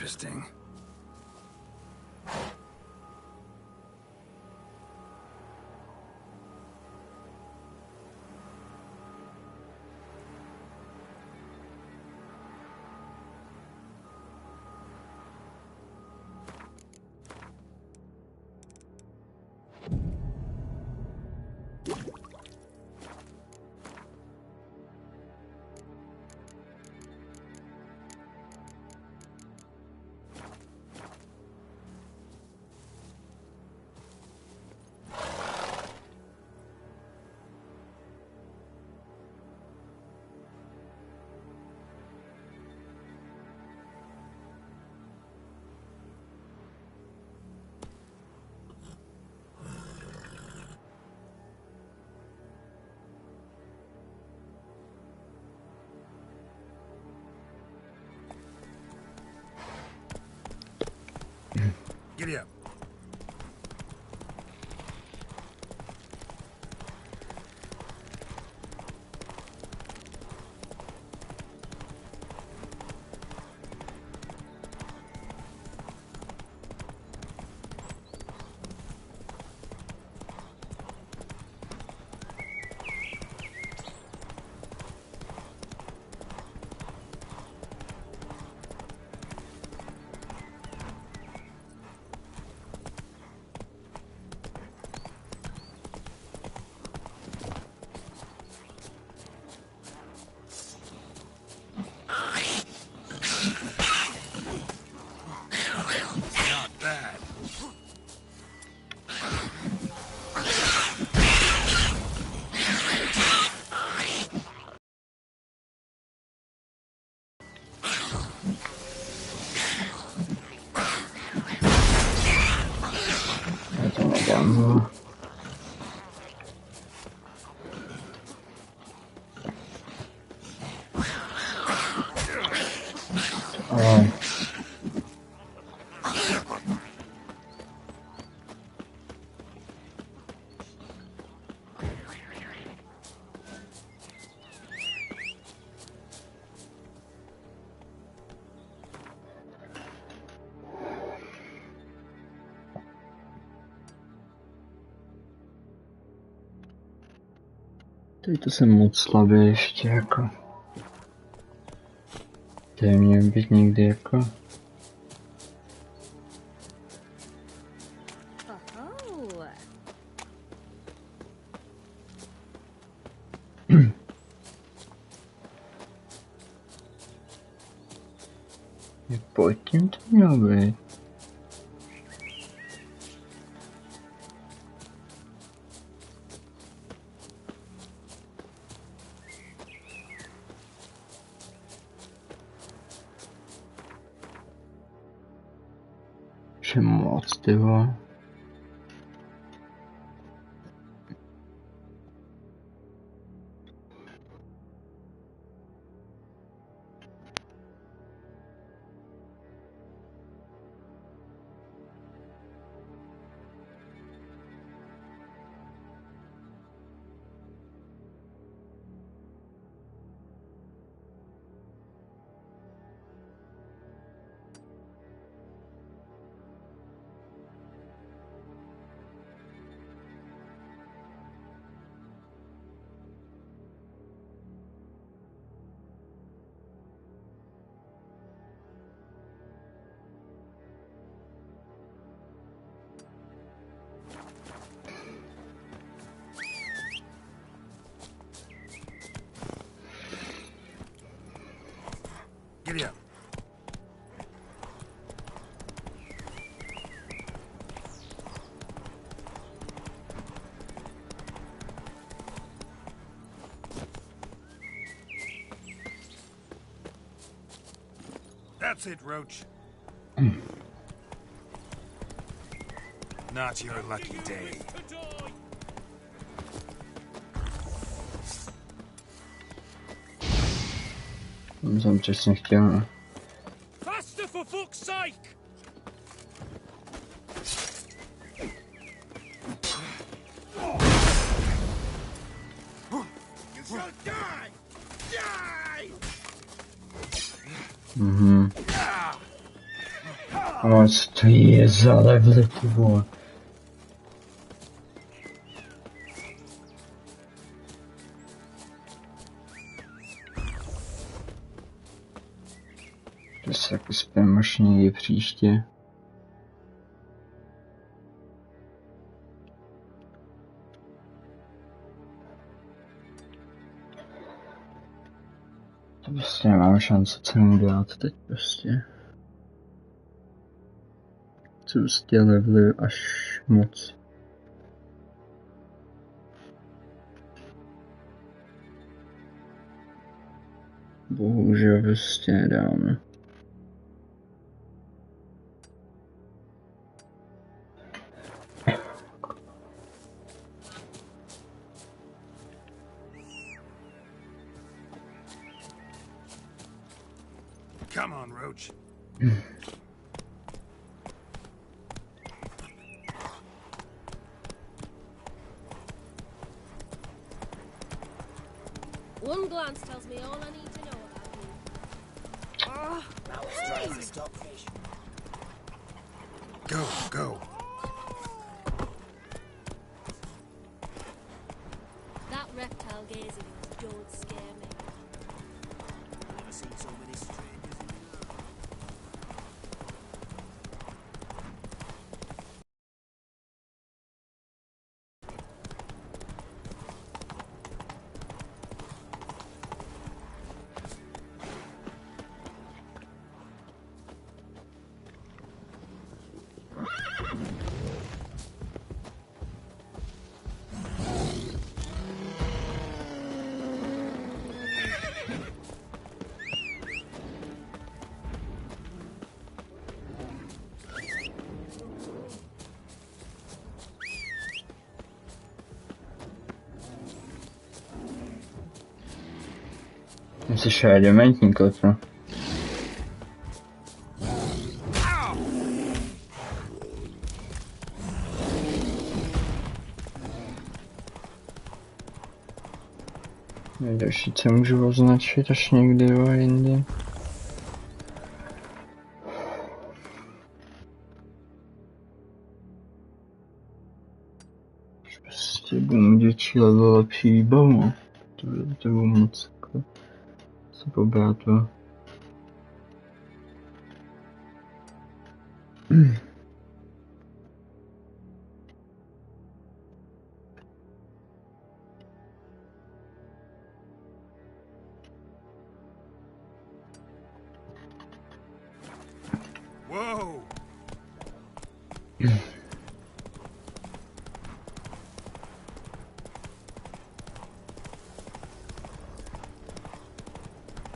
interesting. Giddy up. Teď to jsem moc slabý ještě jako. To měl být někdy jako. Pojď tím to mělo být. Že moc, ty vole. Giddy up. That's it, Roach. Not your lucky day. Jsem přesně chtěl. Faster for fuck's sake! You shall die! Die! Moc to je za levely, ty vole. To se jako spím až někdy příště. To prostě nemám šance cenu dát teď prostě. Chci prostě levely až moc. Bohužel prostě nedám. Come on, Roach. One glance tells me all I need to know about you. Oh, hey! Go, go. That reptile gazing don't scare me. I've never seen so many strangers in the world. Jsi dementní klepno. Další, co můžu označit až někdy jindy. Prostě budu mít větší level, lepší výbavu. To bylo moc jako, co pobrat to. Whoa!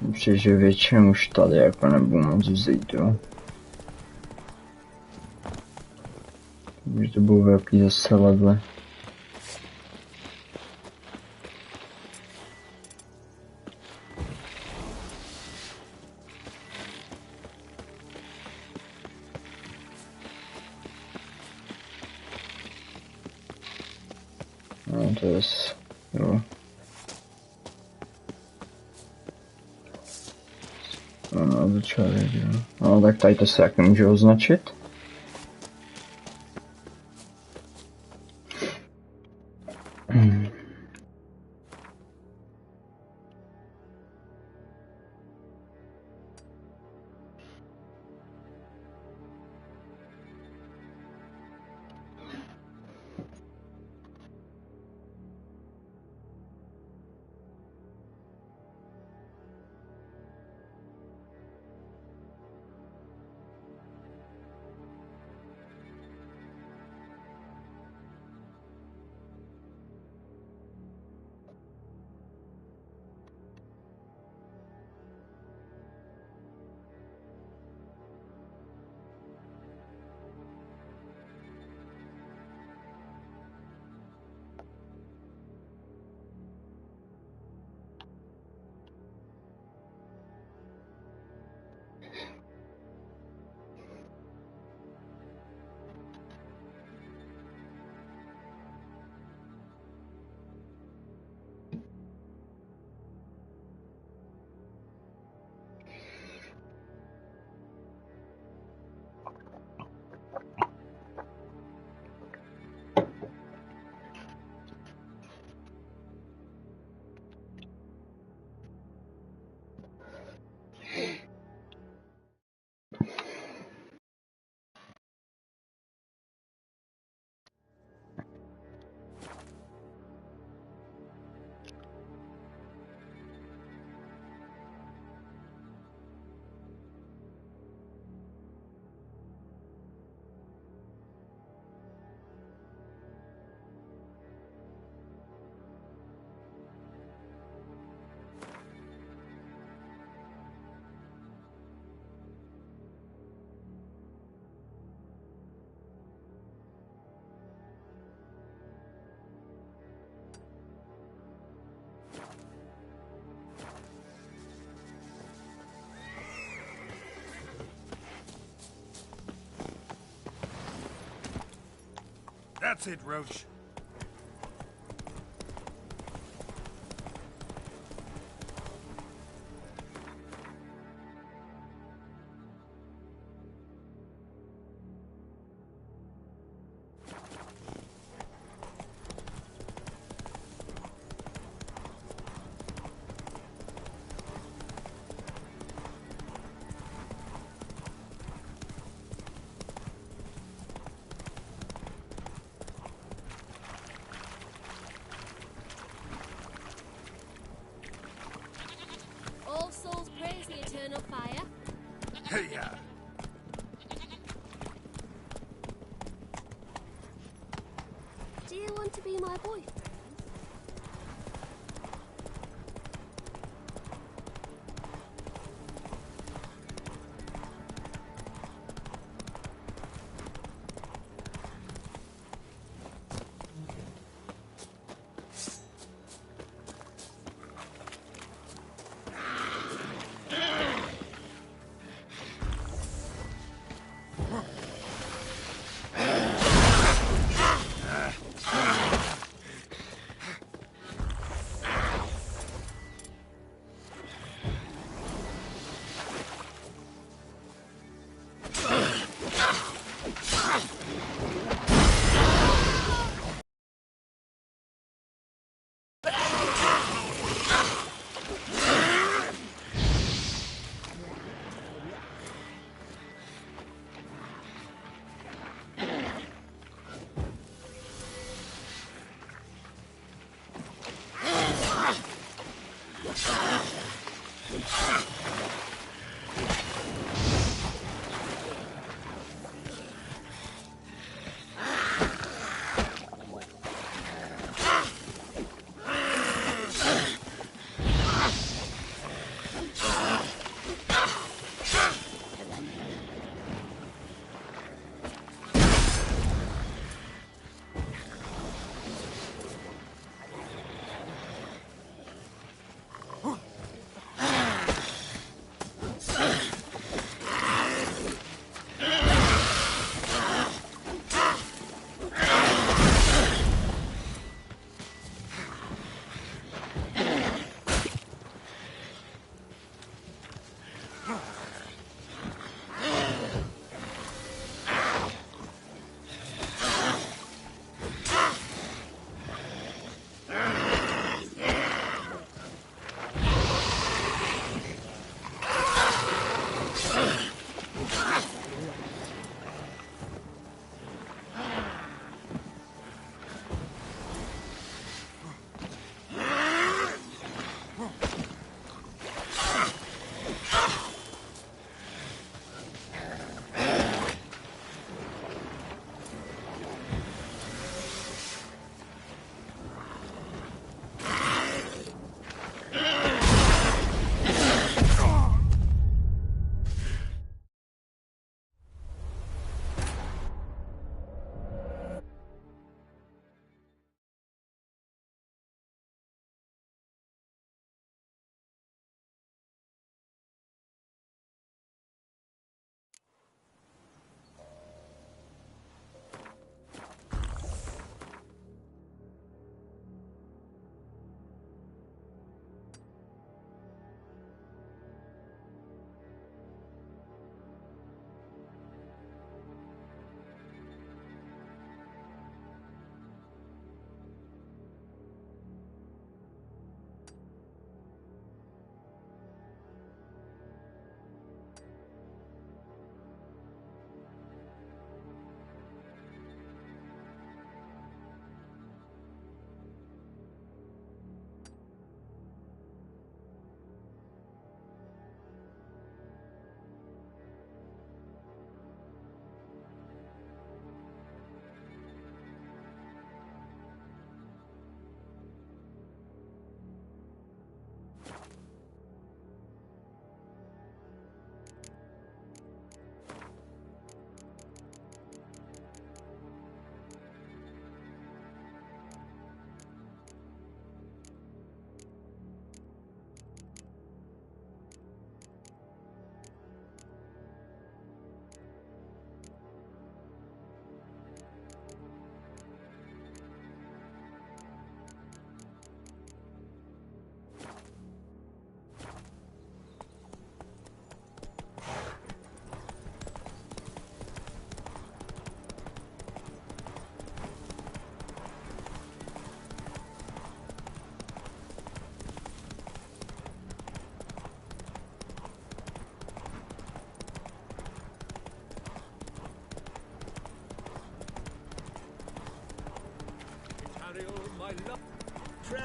Myslím, že většinou už tady jako nebudu moc vzít, jo. Takže to budou velký zase ledle. No to je, jo. No, začali, jo. No, tak tady to se jak nemůže označit. That's it, Roach.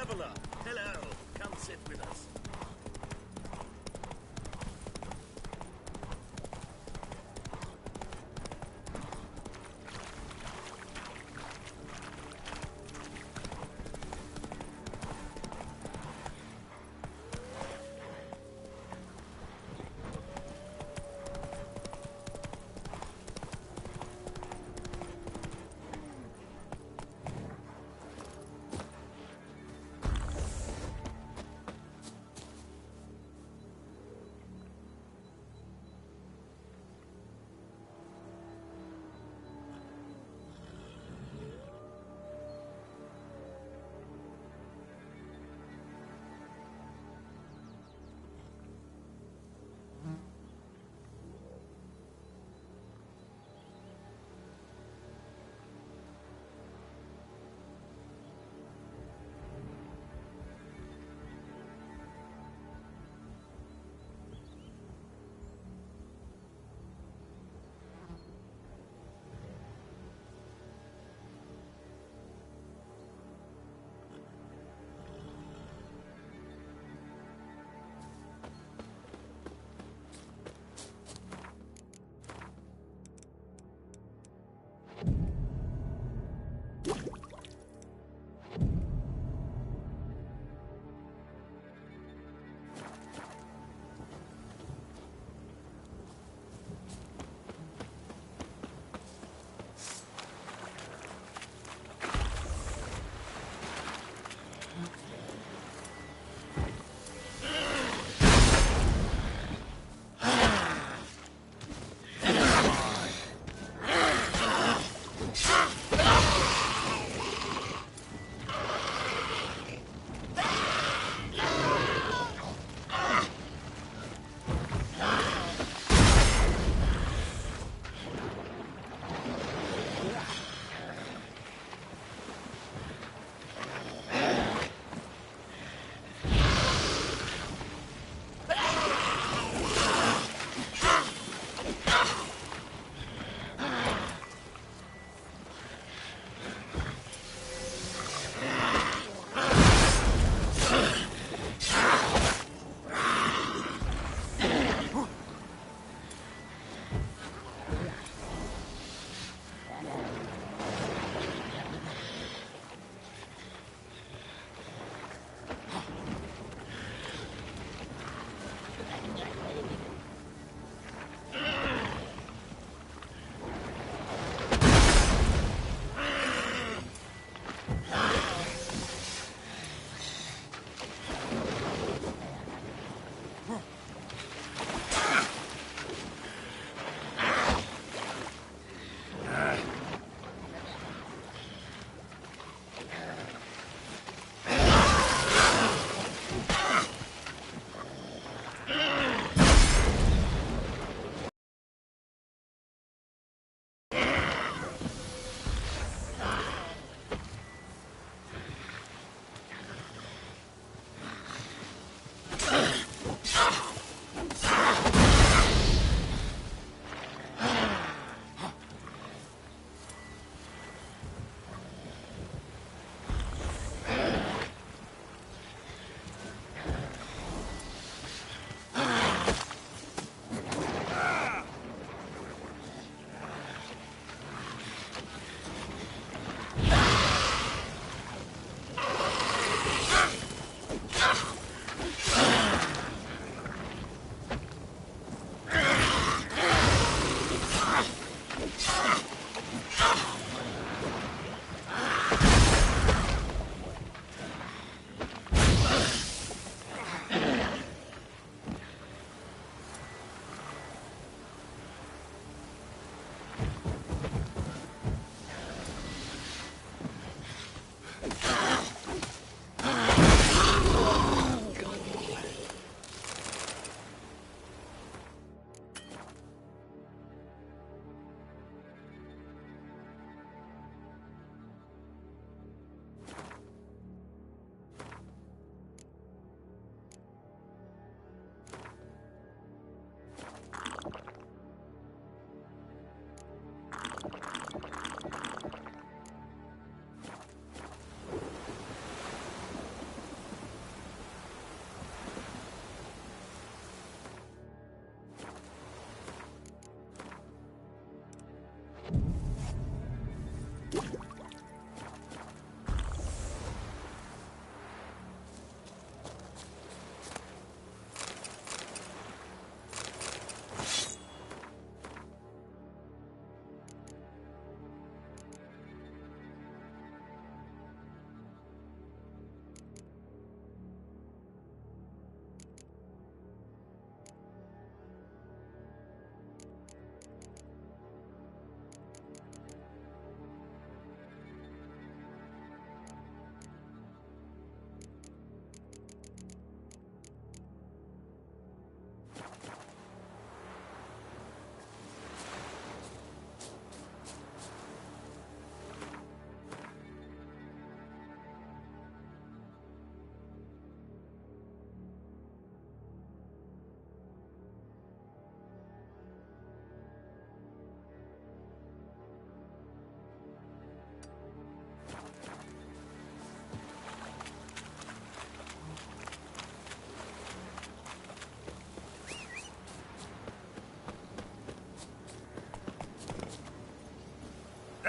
traveller. Hello. Come sit with us.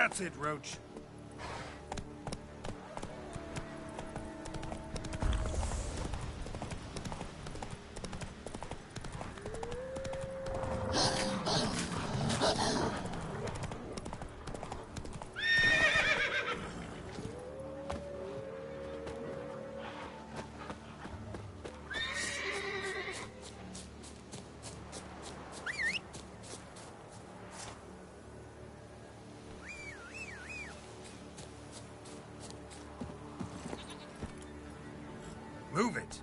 That's it, Roach. Move it.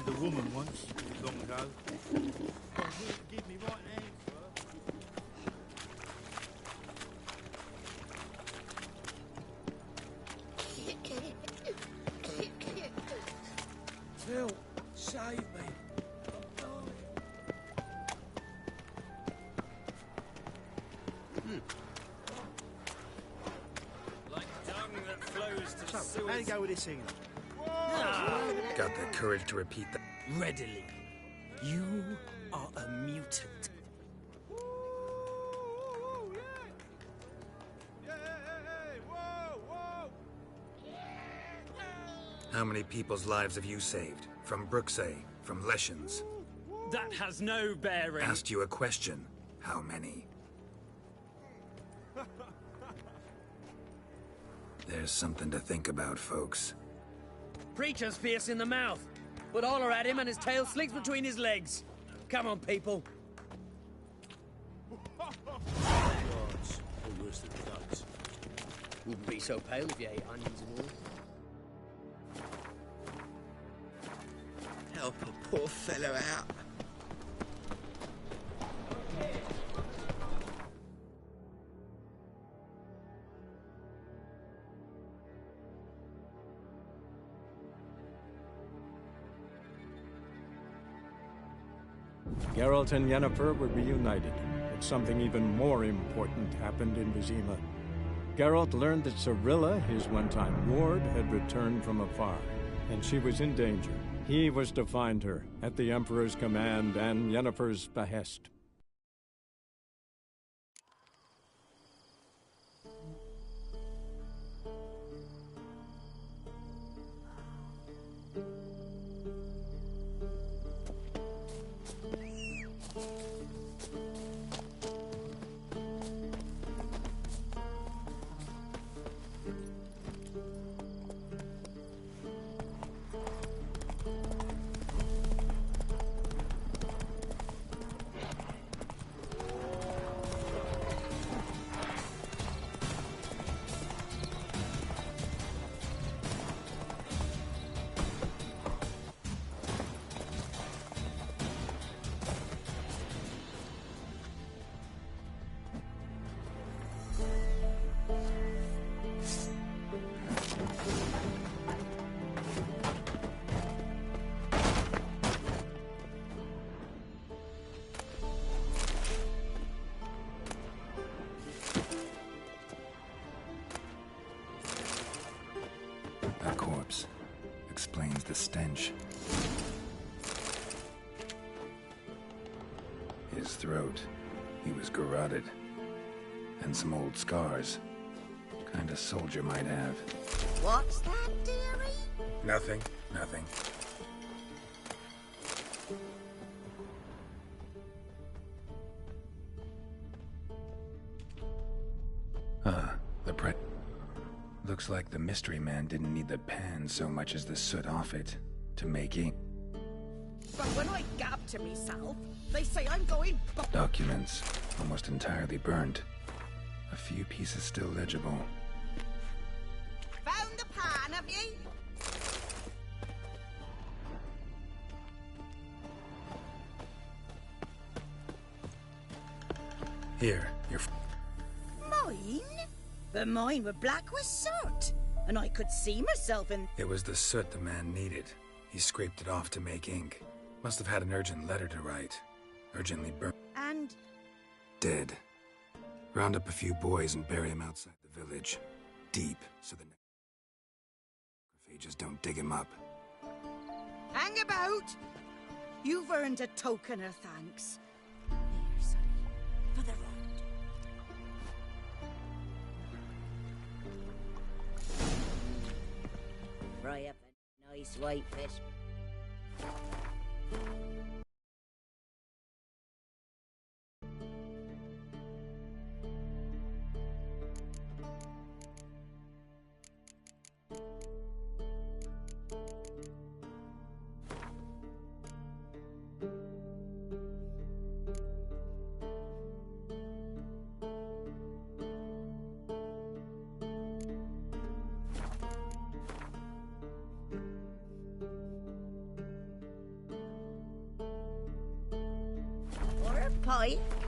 dated a woman once, long ago. I wouldn't give me right hand for her. Phil, save me. I'm dying. Like dung that flows to So, sewers. how do you go with this thing? Got the courage to repeat that. Readily. You are a mutant. How many people's lives have you saved? From Brooksay, from Leshens? That has no bearing. Asked you a question. How many? There's something to think about, folks. Preacher's fierce in the mouth, but holler at him and his tail slicks between his legs. Come on, people. Gods, or worse than ducks. Wouldn't be so pale if you ate onions and all. Help a poor fellow out. Geralt and Yennefer were reunited, but something even more important happened in Vizima. Geralt learned that Cirilla, his one-time ward, had returned from afar, and she was in danger. He was to find her, at the Emperor's command and Yennefer's behest. A corpse explains the stench. His throat, he was garroted. And some old scars. Kind of soldier might have. What's that, dearie? Nothing, nothing. Looks like the mystery man didn't need the pan so much as the soot off it to make ink. But when I gab to myself, they say I'm going... Documents, almost entirely burnt. A few pieces still legible. Found the pan, have ye? Here, your... Mine? But mine were black with soot, and I could see myself in... It was the soot the man needed. He scraped it off to make ink. Must have had an urgent letter to write. Urgently burned. And... Dead. Round up a few boys and bury him outside the village. Deep, so the necrophages don't dig him up. hang about! You've earned a token of thanks. There, sonny, for the road. Fry up a nice white fish. right.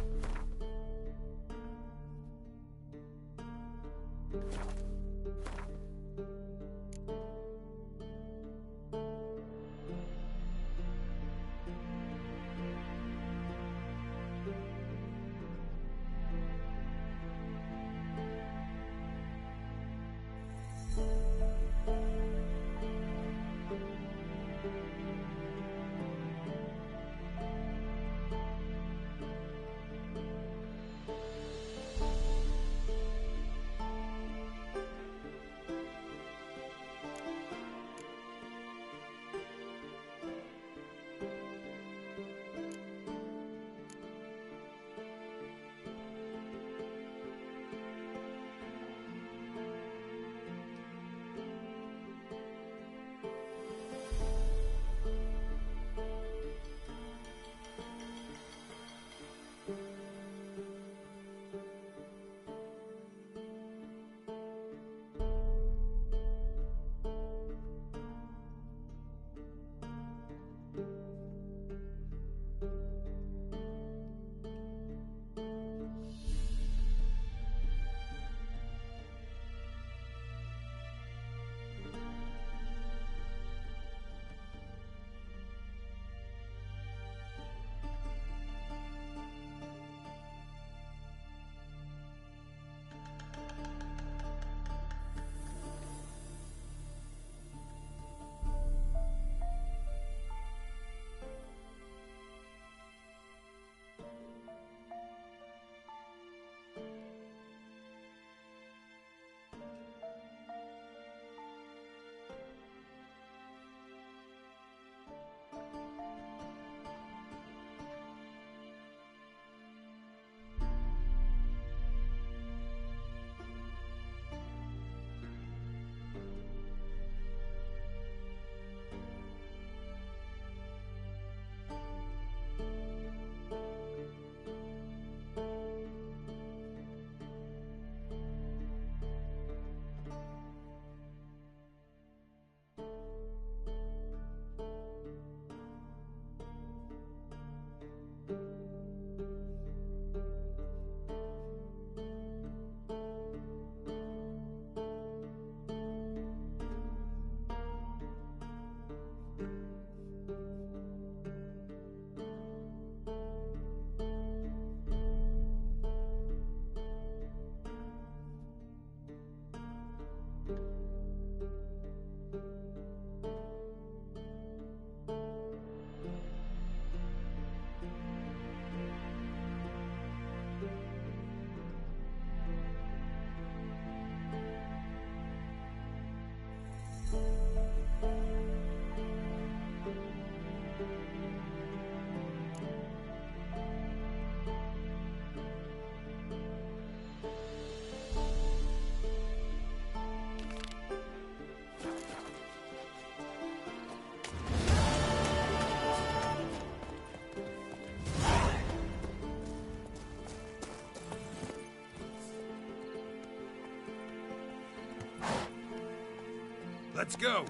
Let's go!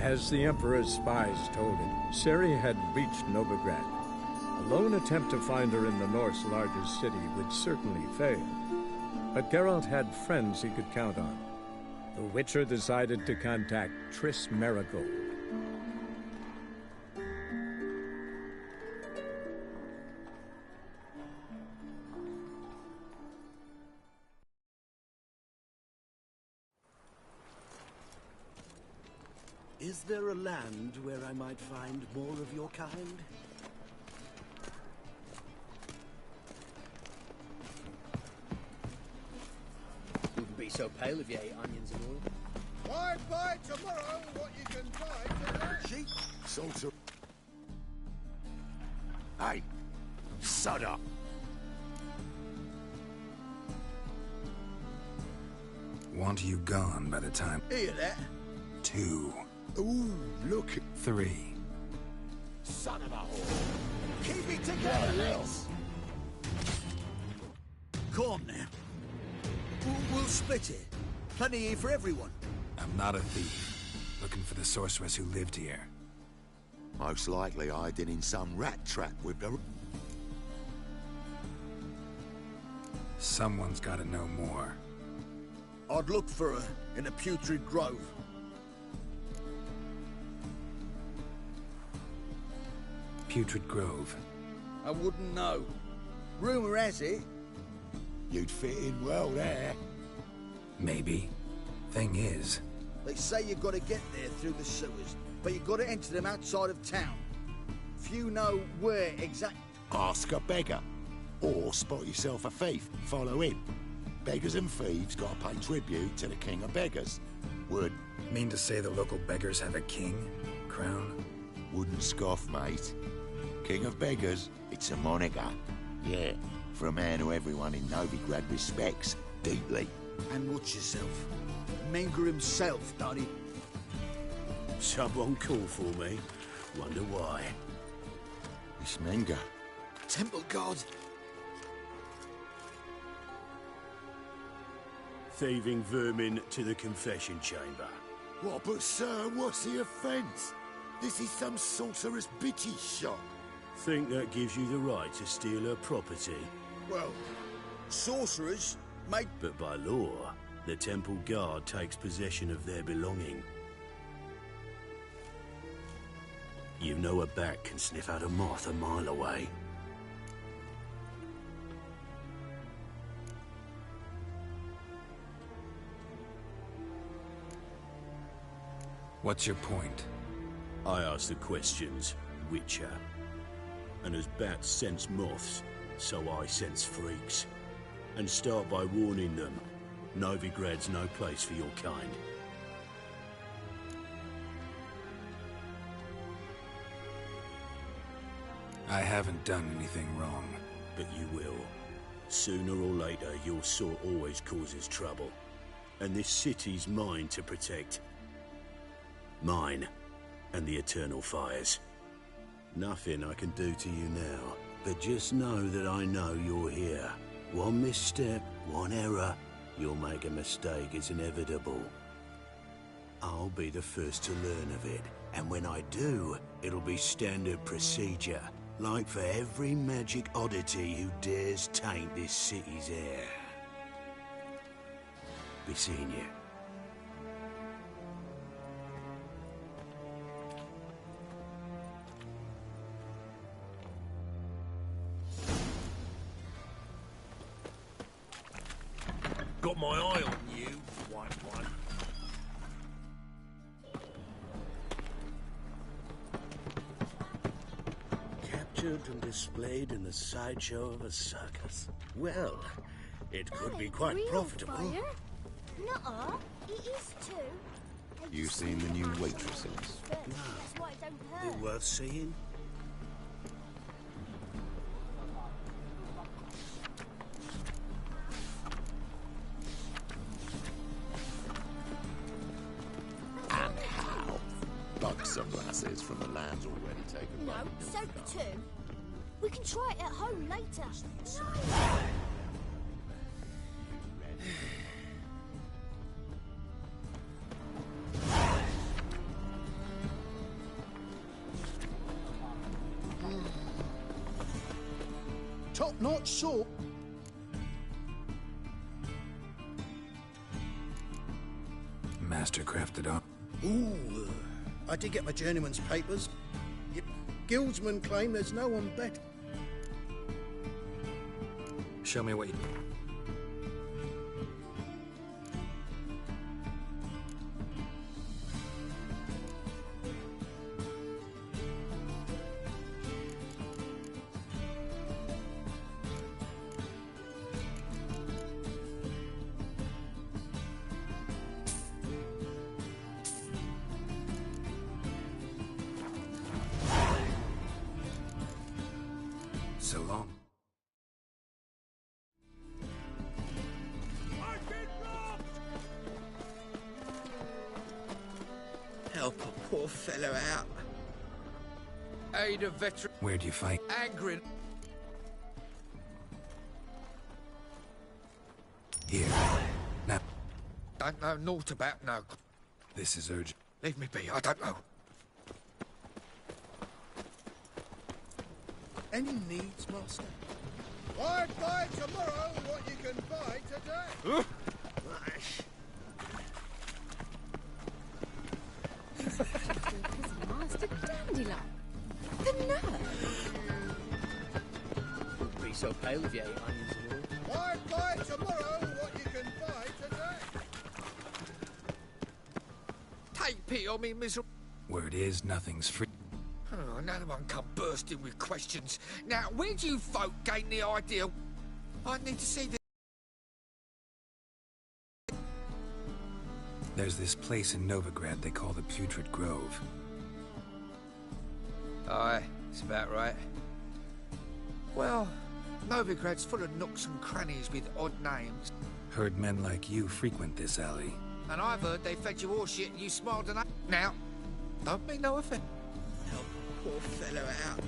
As the Emperor's spies told him, Ciri had reached Novigrad. A lone attempt to find her in the North's largest city would certainly fail. But Geralt had friends he could count on. The Witcher decided to contact Triss Merigold. Is there a land where I might find more of your kind? so pale if you ate onions and all. Find by tomorrow what you can find today. Sheep, salsa. Hey, sod up. Want you gone by the time. Hear that? 2, Ooh, look. 3. Son of a whore. Keep it together, lads. Calm now. We'll split it. Plenty here for everyone. I'm not a thief. Looking for the sorceress who lived here. Most likely hiding in some rat trap with the... Someone's gotta know more. I'd look for her in the Putrid Grove. Putrid Grove. I wouldn't know. Rumour has it. You'd fit in well there. Maybe. Thing is, They say you've got to get there through the sewers, but you've got to enter them outside of town. Few know where exactly. Ask a beggar. Or spot yourself a thief. Follow him. Beggars and thieves gotta pay tribute to the king of beggars. mean to say the local beggars have a king? Crown? Wouldn't scoff, mate. King of beggars, it's a moniker. Yeah, for a man who everyone in Novigrad respects deeply. And watch yourself. Menger himself, don't he? Someone call for me. Wonder why. It's Menger. Temple God. Thieving vermin to the confession chamber. What, but sir, what's the offence? This is some sorcerer's bitty shop. Think that gives you the right to steal her property? Well, sorcerers make... But by law, the temple guard takes possession of their belonging. You know a bat can sniff out a moth a mile away. What's your point? I ask the questions, Witcher. And as bats sense moths, so I sense freaks. And start by warning them, Novigrad's no place for your kind. I haven't done anything wrong. But you will. Sooner or later, your sort always causes trouble. And this city's mine to protect. Mine, and the eternal fires. Nothing I can do to you now, but just know that I know you're here. One misstep, one error, you'll make a mistake, it's inevitable. I'll be the first to learn of it, and when I do, it'll be standard procedure, like for every magic oddity who dares taint this city's air. Be seeing you. Got my eye on you, white one. Captured and displayed in the sideshow of a circus. Well, it could be quite profitable. Nuh-uh, it is too. You seen the new waitresses? That's why it don't hurt. Be worth seeing. And how? Buxom lasses from the lands already taken No, by the soak too. We can try it at home later. Top-notch salt. Master-crafted up. Ooh, I did get my journeyman's papers. Yep. Guildsmen claim there's no one better. Show me what you... Help a poor fellow out. Aid a veteran. Where'd you fight? Angry. Here. Now. Don't know naught about no. This is urgent. Leave me be, I don't know. Any needs, master? I'd buy tomorrow what you can buy today. Master Dandelion. The nerve. Be so pale if you ate onions and all. I'd buy tomorrow what you can buy today. Take pity on me, miserable. Word is, nothing's free. Oh, another one come bursting with questions. Now, where do you folk gain the idea? I need to see the... There's this place in Novigrad they call the Putrid Grove. Aye, it's about right. Well, Novigrad's full of nooks and crannies with odd names. Heard men like you frequent this alley. And I've heard they fed you all shit and you smiled and... Now, don't mean no offence. Help a poor fellow out.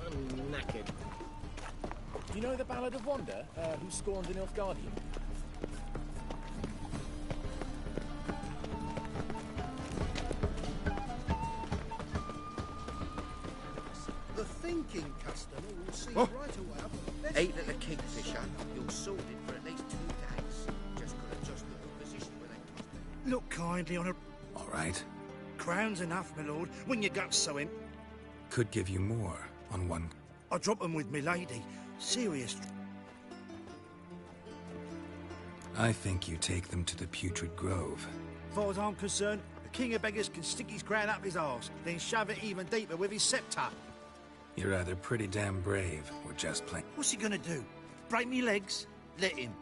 I'm knackered. Do you know the Ballad of Wanda, who scorned an Nilfgaardian? The thinking customer will see right away up at the best... Eight little kingfisher, you're sorted for at least 2 days. Just gotta adjust the good position where they... Look kindly on a... All right. Crown's enough, my lord, when your gut's sewing. Could give you more on one. I drop 'em with me lady. Serious. I think you take them to the Putrid Grove. As far as I'm concerned, the king of beggars can stick his crown up his arse, then shove it even deeper with his sceptre. You're either pretty damn brave or just plain. What's he gonna do? Break me legs? Let him.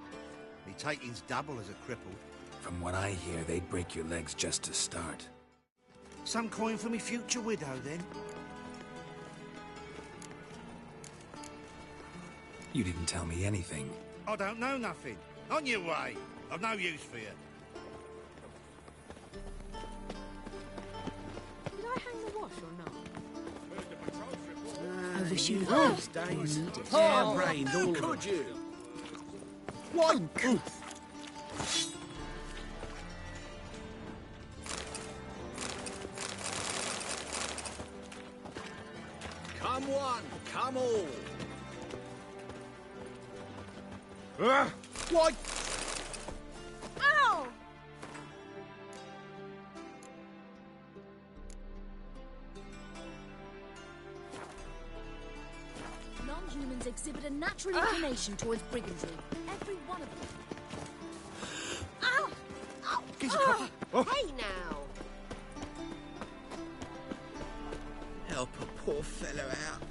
Me taking's double as a cripple. From what I hear, they'd break your legs just to start. Some coin for me future widow, then. You didn't tell me anything. I don't know nothing. On your way. I've no use for you. Did I hang the wash or not? I wish you Those would. days. You need it. Hair-brained, all of them. Could you? One Come one, come all. Why? Ow! Non-humans exhibit a natural inclination towards brigandry. Every one of them. Ow! Ow! Gives a coffee. Hey now! Help a poor fellow out.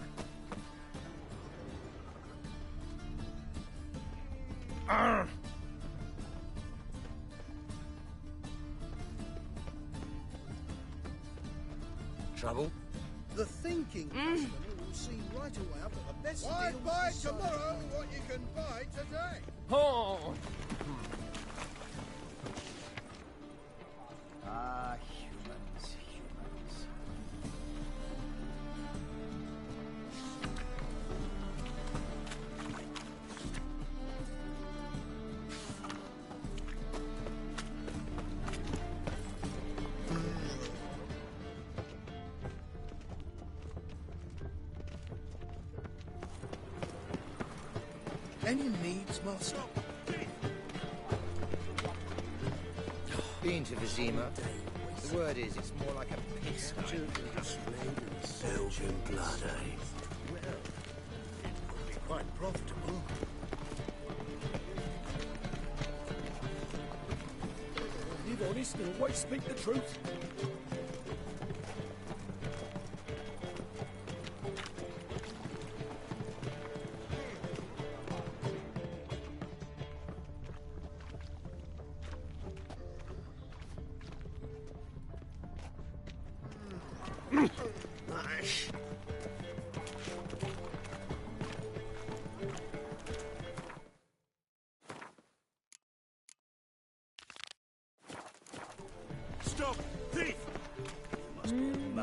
Trouble? The thinking customer will see right away up at the best deal. I'd buy tomorrow what you can buy today. Oh! Ah, humans, humans. Any needs, master? Been to Vizima. The word is, it's more like a pigsty. Belgian blood, eh? Quite profitable. Live honest and always speak the truth.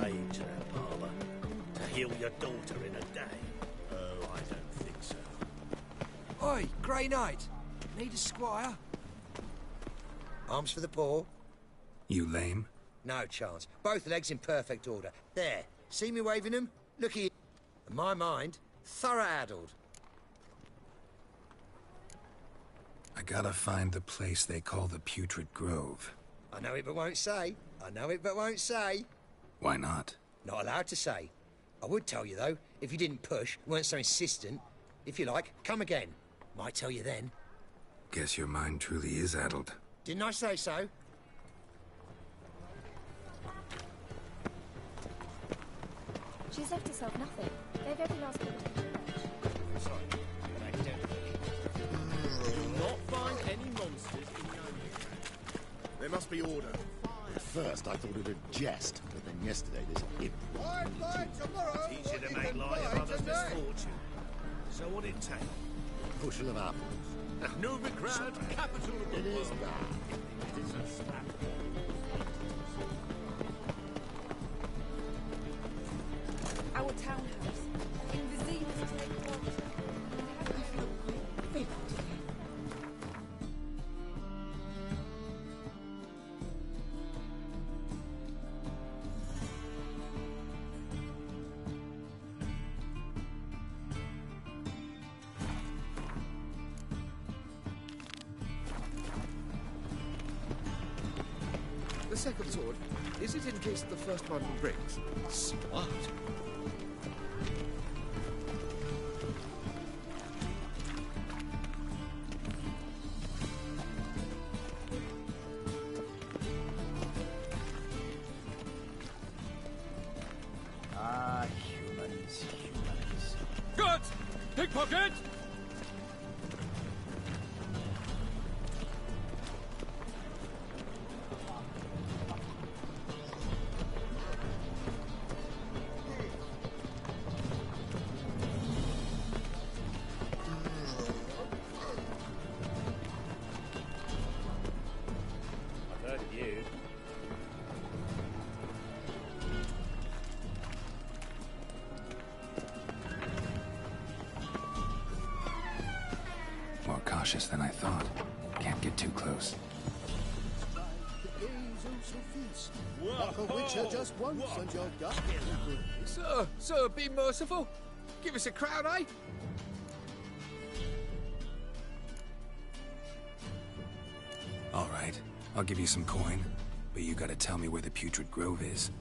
paying to that barber to heal your daughter in a day? Oh, I don't think so. Oi, Grey Knight. Need a squire? Arms for the poor? You lame? No chance. Both legs in perfect order. There. See me waving them? Look here. In my mind, thorough addled. I gotta find the place they call the Putrid Grove. I know it but won't say. I know it but won't say. Why not? Not allowed to say. I would tell you, though, if you didn't push, weren't so insistent. If you like, come again. Might tell you then. Guess your mind truly is addled. Didn't I say so? She's left herself nothing. Gave every last bit of her. Sorry, but I don't Do not find any monsters in Novigrad. There must be order. At first, I thought it a jest, but then yesterday this imp... tomorrow. Teach you to make light of others' misfortune. So what it take? Bushel of apples. Novigrad, capital of the It is world. bad. It is a slap. Our townhouse. In Vizima to take water. I feel quite big today. The second sword, is it in case the first one breaks? Smart. Ah, humans. Good! Pickpocket! I've heard of you. More cautious than I thought. Can't get too close. Like a witcher just once and you're done. Sir, be merciful. Give us a crown, eh? All right, I'll give you some coin, but you gotta tell me where the Putrid Grove is.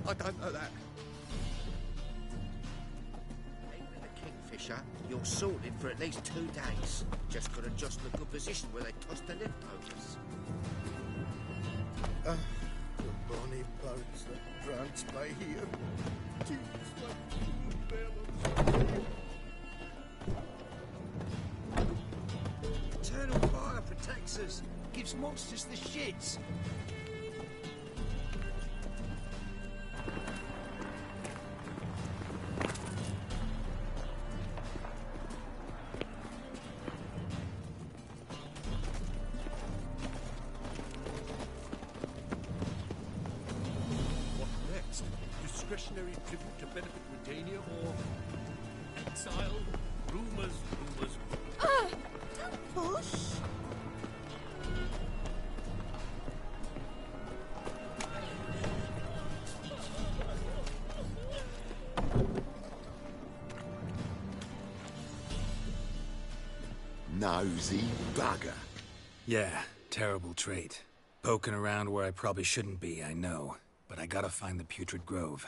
I don't know that. With the Kingfisher, you're sorted for at least 2 days. Just gotta adjust the good position where they toss the leftovers. The bonny boats that prance by here. Tears like bellows. Eternal fire protects us. Gives monsters the shits. What next? Discretionary tribute to benefit Redania or exile? Rumors. Don't push. Nosy bugger. Yeah, terrible trait. Poking around where I probably shouldn't be, I know. But I gotta find the Putrid Grove.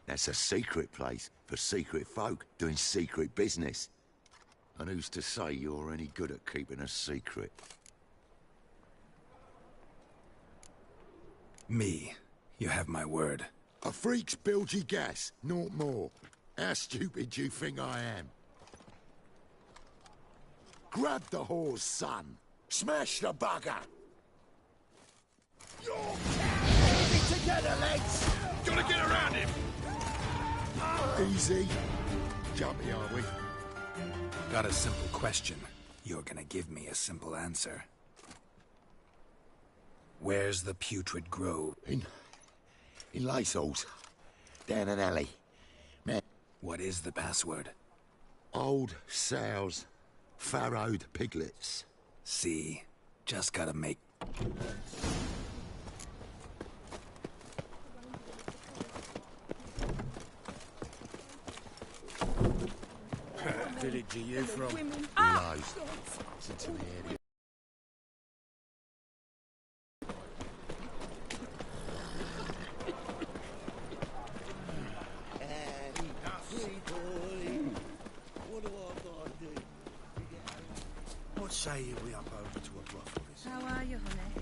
That's a secret place for secret folk doing secret business. And who's to say you're any good at keeping a secret? Me. You have my word. A freak's bilgy gas, naught more. How stupid do you think I am? Grab the whore's son. Smash the bugger. Keep it together, legs! Gotta get around him! Easy. Jumpy, are we? Got a simple question. You're gonna give me a simple answer. Where's the Putrid Grove? In Laceholes. down an alley. Man, What is the password? old sows, farrowed piglets. See, just gotta make... Village are you from? Lows. It's into the area. What say you we up over to a brothel? How are you, honey?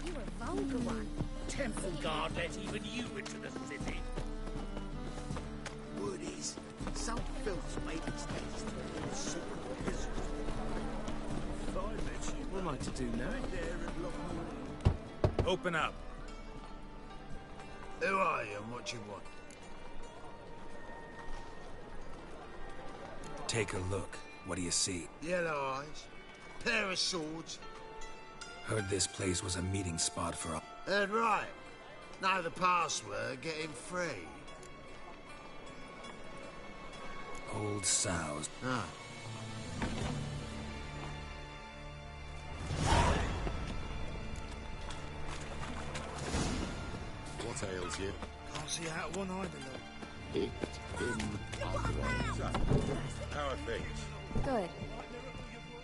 You a vulgar one. Temple guard let even you into the city. Woodies. Some filth's made its nest. Super piss. What am I to do now? Open up. Who are you and what you want? Take a look. What do you see? Yellow eyes. Pair of swords. Heard this place was a meeting spot for all. Heard right. Know the password, get him free. Old sows. Ah. What ails you? Can't see out one either, though. Picked him up. How are things? Good.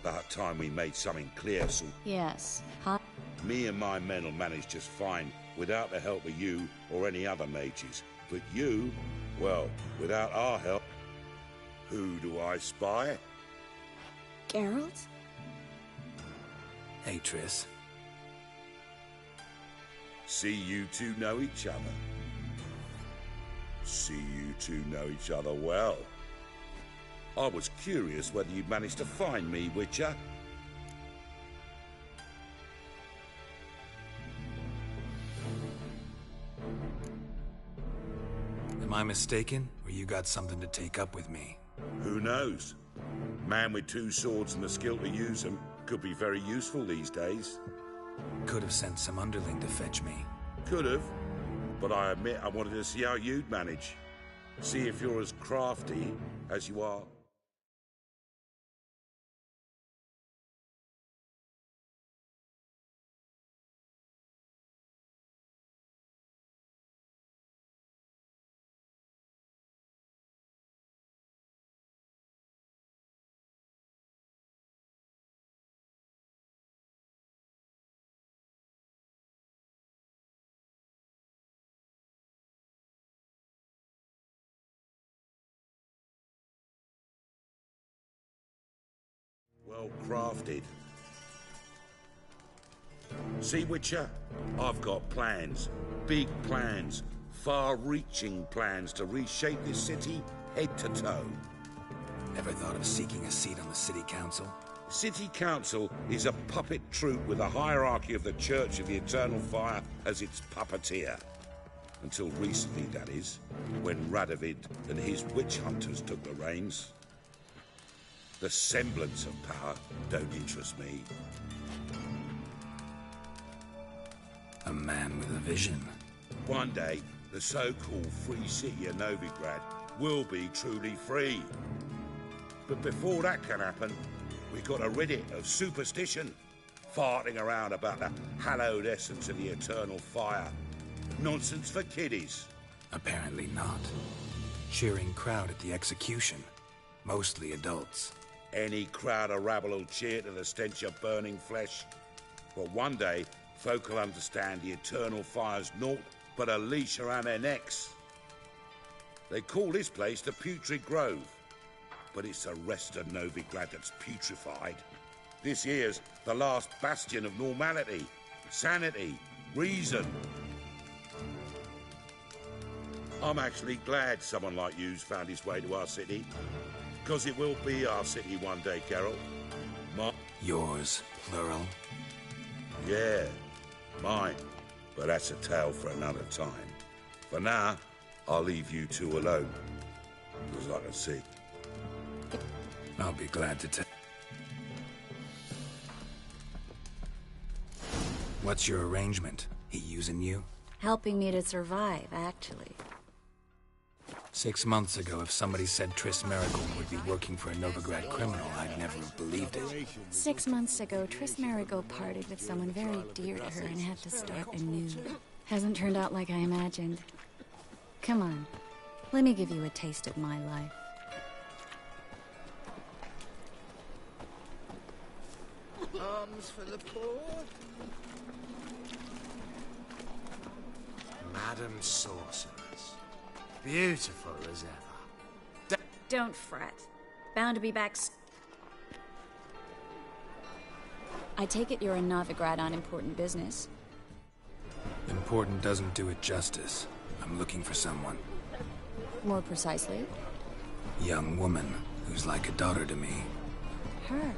About time we made something clear, so Yes. Huh? me and my men will manage just fine without the help of you or any other mages. But you, well, without our help, who do I spy? Geralt? Hey, Triss. See you two know each other. See you two know each other well. I was curious whether you'd managed to find me, Witcher. Am I mistaken, or you got something to take up with me? Who knows? Man with two swords and the skill to use them could be very useful these days. Could have sent some underling to fetch me. Could have, but I admit I wanted to see how you'd manage. See if you're as crafty as you are. Well crafted. See, Witcher? I've got plans. Big plans. Far-reaching plans to reshape this city head to toe. Never thought of seeking a seat on the city council? City Council is a puppet troupe with a hierarchy of the Church of the Eternal Fire as its puppeteer. Until recently, that is, when Radovid and his witch hunters took the reins. The semblance of power don't interest me. A man with a vision. One day, the so-called free city of Novigrad will be truly free. But before that can happen, we've got to rid it of superstition, farting around about the hallowed essence of the eternal fire. Nonsense for kiddies. Apparently not. Cheering crowd at the execution. Mostly adults. Any crowd of rabble will cheer to the stench of burning flesh. But one day, folk will understand the eternal fire's naught but a leash around their necks. They call this place the Putrid Grove, but it's the rest of Novigrad that's putrefied. This here's the last bastion of normality, sanity, reason. I'm actually glad someone like you's found his way to our city, because it will be our city one day, Geralt. Yours, plural. Yeah, mine. But that's a tale for another time. For now, I'll leave you two alone, because I can see. I'll be glad to tell. What's your arrangement? He using you? Helping me to survive, actually. 6 months ago, if somebody said Triss Marigold would be working for a Novigrad criminal, I'd never have believed it. 6 months ago, Triss Marigold parted with someone very dear to her and had to start anew. Hasn't turned out like I imagined. Come on, let me give you a taste of my life. Arms for the poor. Madam Sorceress. Beautiful as ever. Don't fret. Bound to be back I take it you're in Novigrad on important business. Important doesn't do it justice. I'm looking for someone. More precisely? Young woman who's like a daughter to me. Her?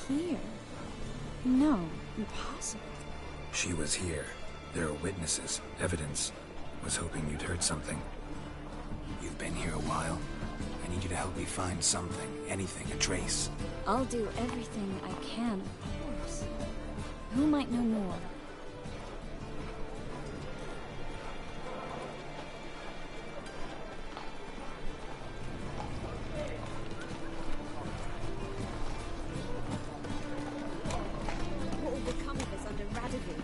Here? No, impossible. She was here. There are witnesses, evidence. Was hoping you'd heard something. You've been here a while. I need you to help me find something, anything, a trace. I'll do everything I can, of course. Who might know more? What will become of us under Radovid?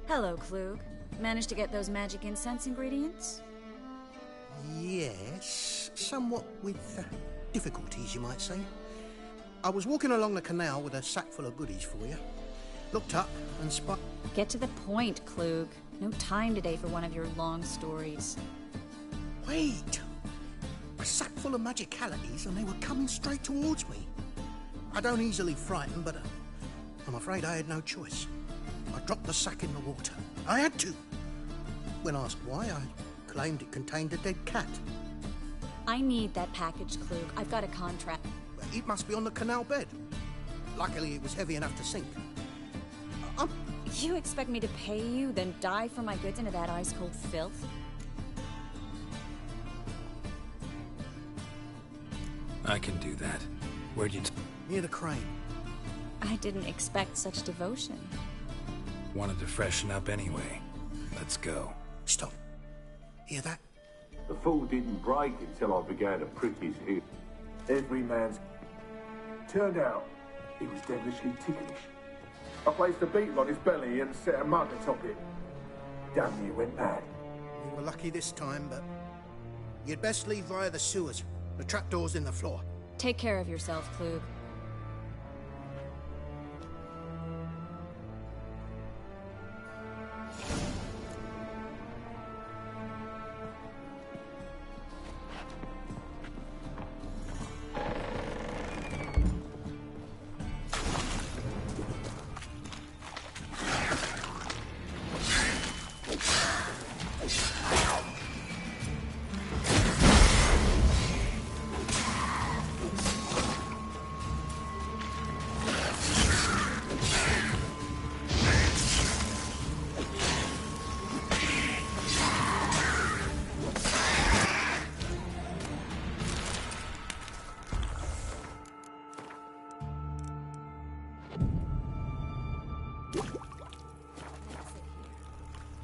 Hello, Klug. Managed to get those magic incense ingredients? Yes, somewhat with difficulties, you might say. I was walking along the canal with a sack full of goodies for you. Looked up and spot... Get to the point, Klug. No time today for one of your long stories. Wait! A sack full of magicalities and they were coming straight towards me. I don't easily frighten, but I'm afraid I had no choice. I dropped the sack in the water. I had to. When asked why, I claimed it contained a dead cat. I need that package, Klug. I've got a contract. It must be on the canal bed. Luckily, it was heavy enough to sink. You expect me to pay you, then dive for my goods into that ice-cold filth? I can do that. Where'd you... Near the crane. I didn't expect such devotion. Wanted to freshen up anyway. Let's go. Stop. Hear that? The fall didn't break until I began to prick his hip. Every man's... Turned out, he was devilishly ticklish. I placed a beetle on his belly and set a mug atop it. Damn near went mad. You were lucky this time, but... You'd best leave via the sewers. The trapdoor's in the floor. Take care of yourself, Klug.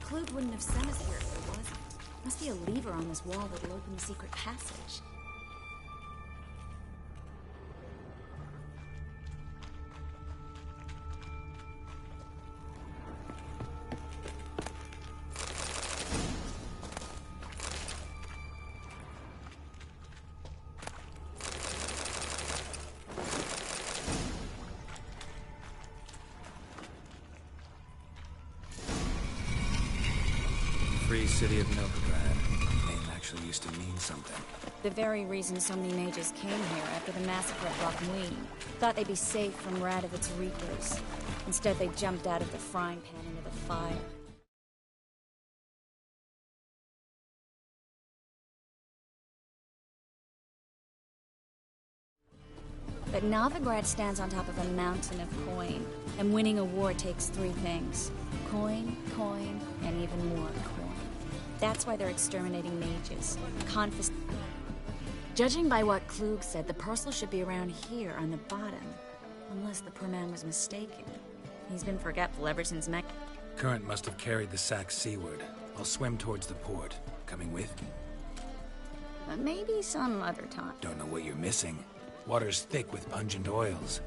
Klug wouldn't have sent us here if there wasn't. Must be a lever on this wall that'll open the secret passage. Free city of Novigrad. Name actually used to mean something. The very reason so many mages came here after the massacre at Lochmuir. Thought they'd be safe from Radovid's reapers. Instead, they jumped out of the frying pan into the fire. But Novigrad stands on top of a mountain of coin, and winning a war takes three things. Coin, coin, and even more coin. That's why they're exterminating mages. Judging by what Klug said, the parcel should be around here on the bottom. Unless the poor man was mistaken. He's been forgetful ever since Mech. Current must have carried the sack seaward. I'll swim towards the port. Coming with? Maybe some other time. Don't know what you're missing. Water's thick with pungent oils.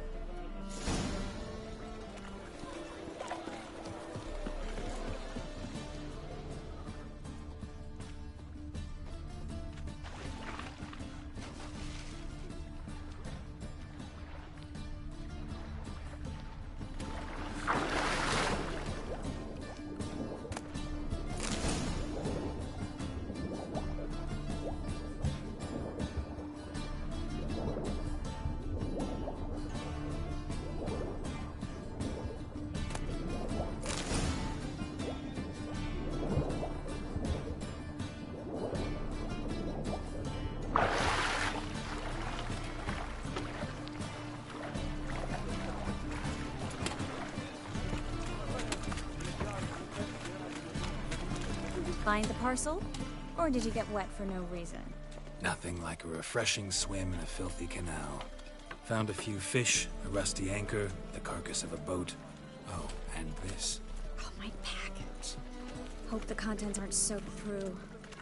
Find the parcel? Or did you get wet for no reason? Nothing like a refreshing swim in a filthy canal. Found a few fish, a rusty anchor, the carcass of a boat. Oh, and this. Oh, my package. Hope the contents aren't soaked through.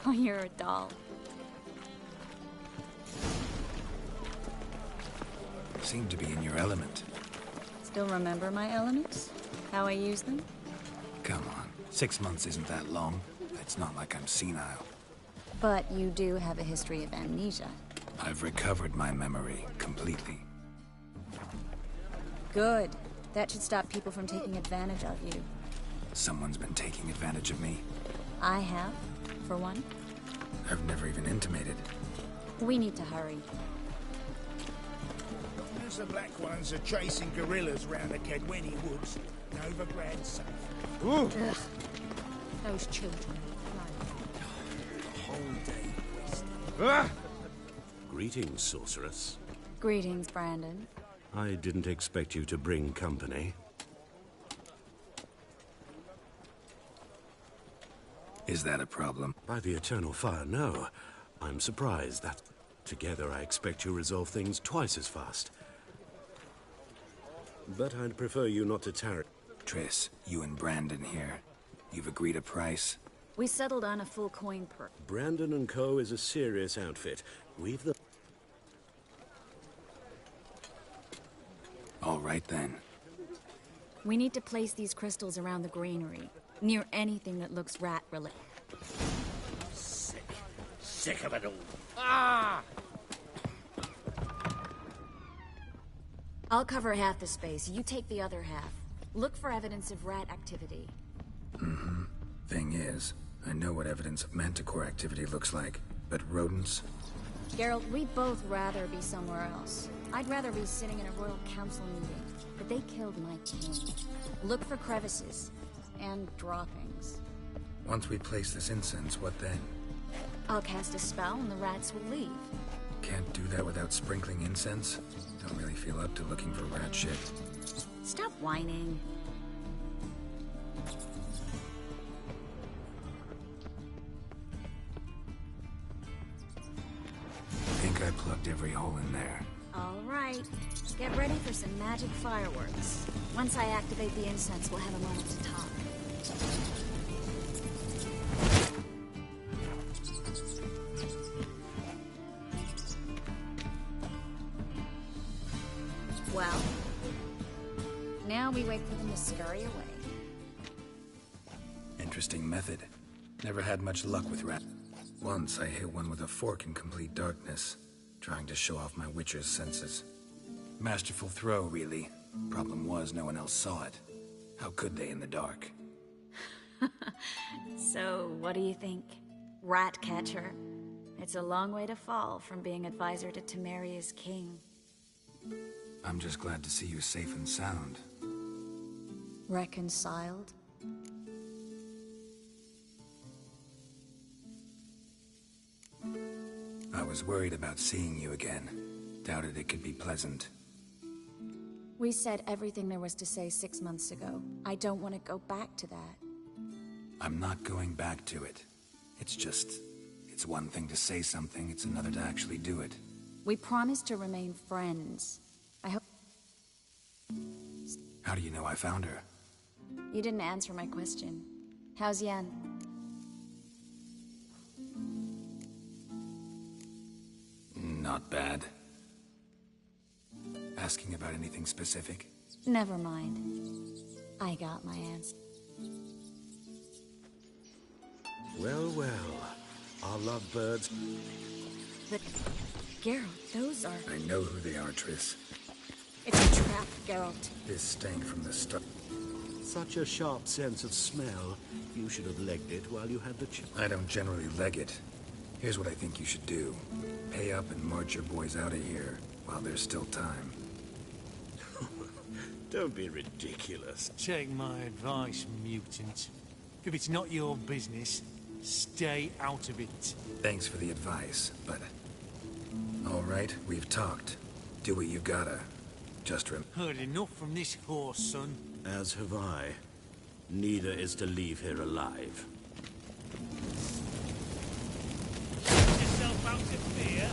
Oh, you're a doll. Seem to be in your element. Still remember my elements? How I use them? Come on, 6 months isn't that long. It's not like I'm senile. But you do have a history of amnesia. I've recovered my memory completely. Good. That should stop people from taking advantage of you. Someone's been taking advantage of me. I have, for one. I've never even intimated. We need to hurry. As the Black Ones are chasing guerrillas round the Kedweni woods, Novigrad safe. Ugh. Those children. Greetings, sorceress. Greetings, Brandon. I didn't expect you to bring company. Is that a problem? By the Eternal Fire, no. I'm surprised that together I expect you resolve things twice as fast. But I'd prefer you not to tarry. Triss, you and Brandon here. You've agreed a price? We settled on a full coin per. Brandon and Co. is a serious outfit. We've the... All right then. We need to place these crystals around the granary, near anything that looks rat-related. Sick of it all. Ah! I'll cover half the space, you take the other half. Look for evidence of rat activity. Mm-hmm. Thing is, I know what evidence of manticore activity looks like, but rodents? Geralt, we'd both rather be somewhere else. I'd rather be sitting in a royal council meeting, but they killed my king. Look for crevices, and droppings. Once we place this incense, what then? I'll cast a spell and the rats will leave. Can't do that without sprinkling incense? Don't really feel up to looking for rat shit. Stop whining. Think I plugged every hole in there. All right. Get ready for some magic fireworks. Once I activate the incense, we'll have a moment to talk. Well, now we wait for them to scurry away. Interesting method. Never had much luck with rat. Once I hit one with a fork in complete darkness, trying to show off my witcher's senses. Masterful throw, really. Problem was, no one else saw it. How could they in the dark? So, what do you think? Rat catcher? It's a long way to fall from being advisor to Temeria's king. I'm just glad to see you safe and sound. Reconciled? I was worried about seeing you again. Doubted it could be pleasant. We said everything there was to say 6 months ago. I don't want to go back to that. I'm not going back to it. It's just... It's one thing to say something, it's another to actually do it. We promised to remain friends. I hope... How do you know I found her? You didn't answer my question. How's Yan? Not bad. Asking about anything specific? Never mind. I got my answer. Well, well. Our lovebirds. But, Geralt, those are... I know who they are, Triss. It's a trap, Geralt. This stank from the start. Such a sharp sense of smell. You should have legged it while you had the chance. I don't generally leg it. Here's what I think you should do. Pay up and march your boys out of here while there's still time. Don't be ridiculous. Take my advice, mutant. If it's not your business, stay out of it. Thanks for the advice, but... All right, we've talked. Do what you gotta. Just Heard enough from this horse, son. As have I. Neither is to leave here alive. Put yourself out of fear.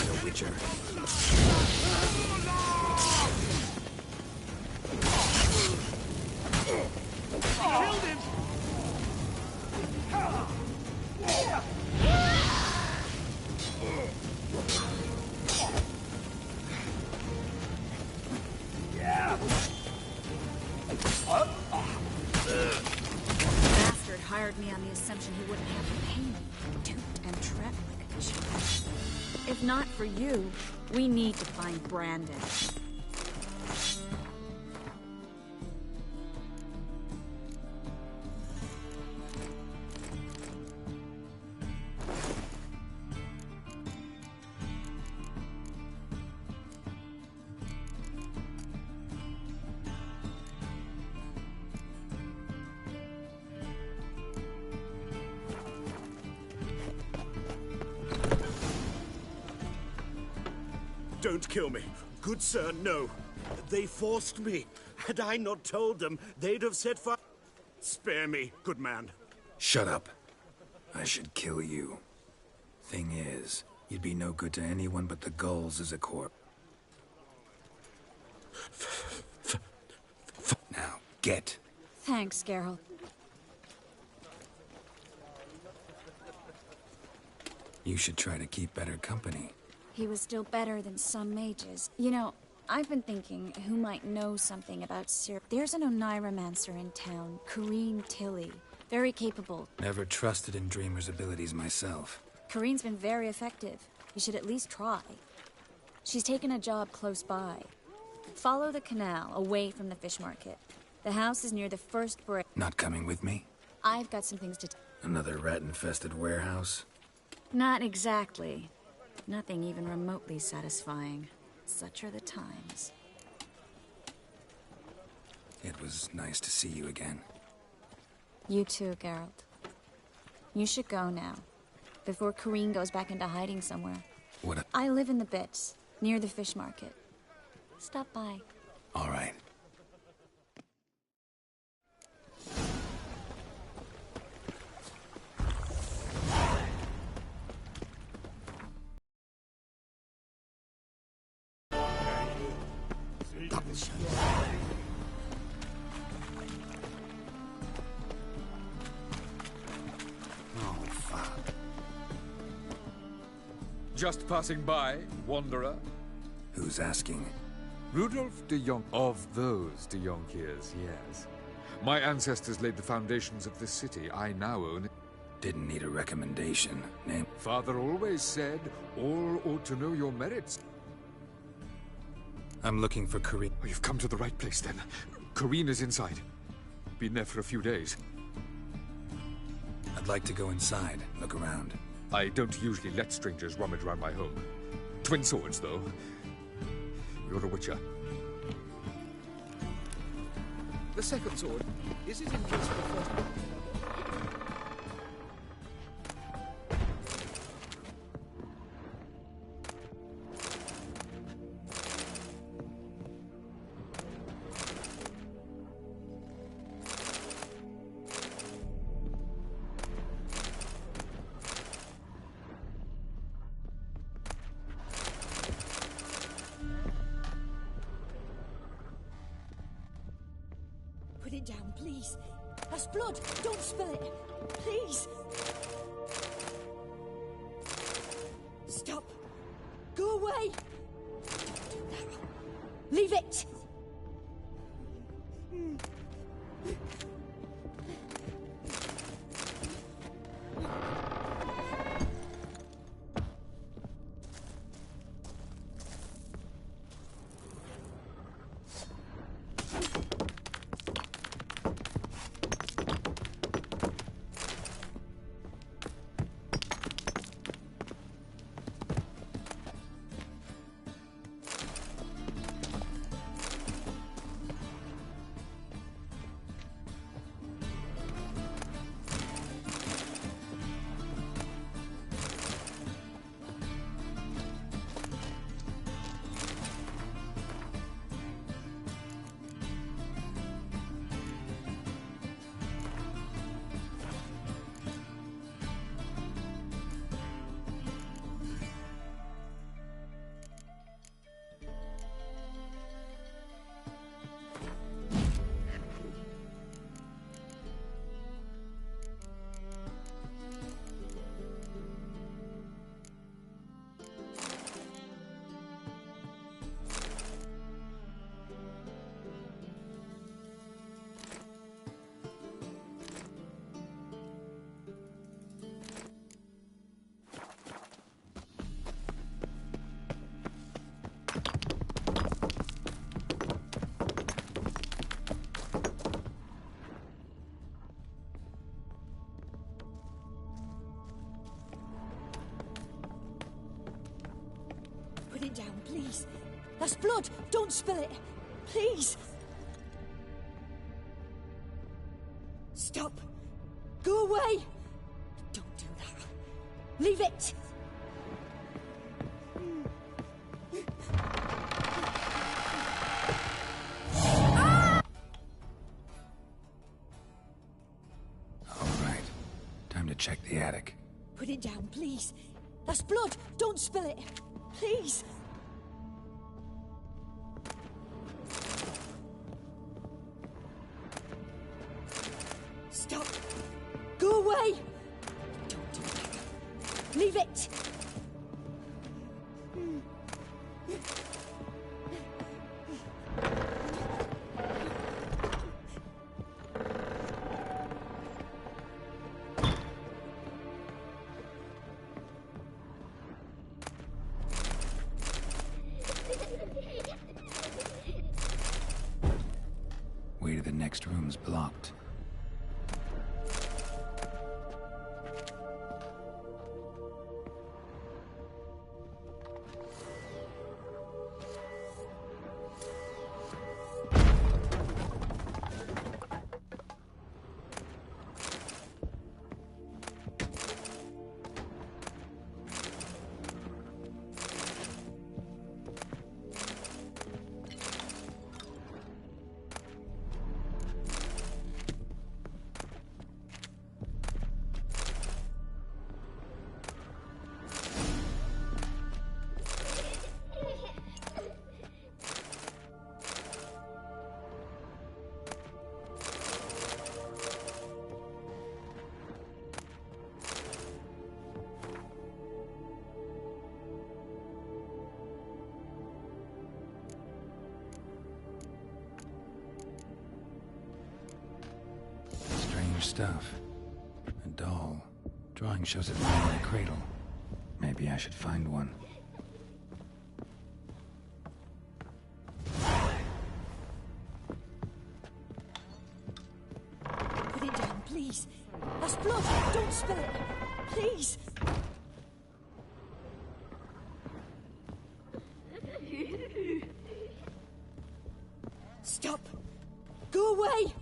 The Witcher. Killed him! Bastard hired me on the assumption he wouldn't have to pay me. Duped and trapped like a child. If not for you, we need to find Brandon. Don't kill me. Good sir, no. They forced me. Had I not told them, they'd have set fire. Spare me, good man. Shut up. I should kill you. Thing is, you'd be no good to anyone but the gulls as a corpse. Now, get. Thanks, Geralt. You should try to keep better company. He was still better than some mages. You know, I've been thinking who might know something about Sir... There's an Oneiromancer in town, Corrine Tilly. Very capable. Never trusted in Dreamer's abilities myself. Corrine's been very effective. You should at least try. She's taken a job close by. Follow the canal, away from the fish market. The house is near the first break. Not coming with me? I've got some things to... Another rat-infested warehouse? Not exactly. Nothing even remotely satisfying. Such are the times. It was nice to see you again. You too, Geralt. You should go now, before Corrine goes back into hiding somewhere. What? I live in the Bits, near the fish market. Stop by. All right. Double shot. Oh, fuck. Just passing by, wanderer. Who's asking? Rudolph de Jonk. Of those de Jonkiers, yes. My ancestors laid the foundations of this city. I now own it. Didn't need a recommendation. Name? Father always said, all ought to know your merits. I'm looking for Corrine. Oh, you've come to the right place, then. Corrine is inside. Been there for a few days. I'd like to go inside, look around. I don't usually let strangers rummage around my home. Twin swords, though. You're a witcher. The second sword, is it in case of the first one? it down, please. That's blood. Don't spill it. Please. Stop. Go away. Don't do that. Leave it. Put it down, please. That's blood. Don't spill it. Please. Stop. Go away. Don't do that. Leave it. All right. Time to check the attic. Put it down, please. That's blood. Don't spill it. Please. Stop. Go away. Don't do that. Leave it. Way to the next room's blocked. Stuff. A doll. Drawing shows it lying in a cradle. Maybe I should find one. Put it down, please. That's blood. Don't spill it. Please. Stop. Go away.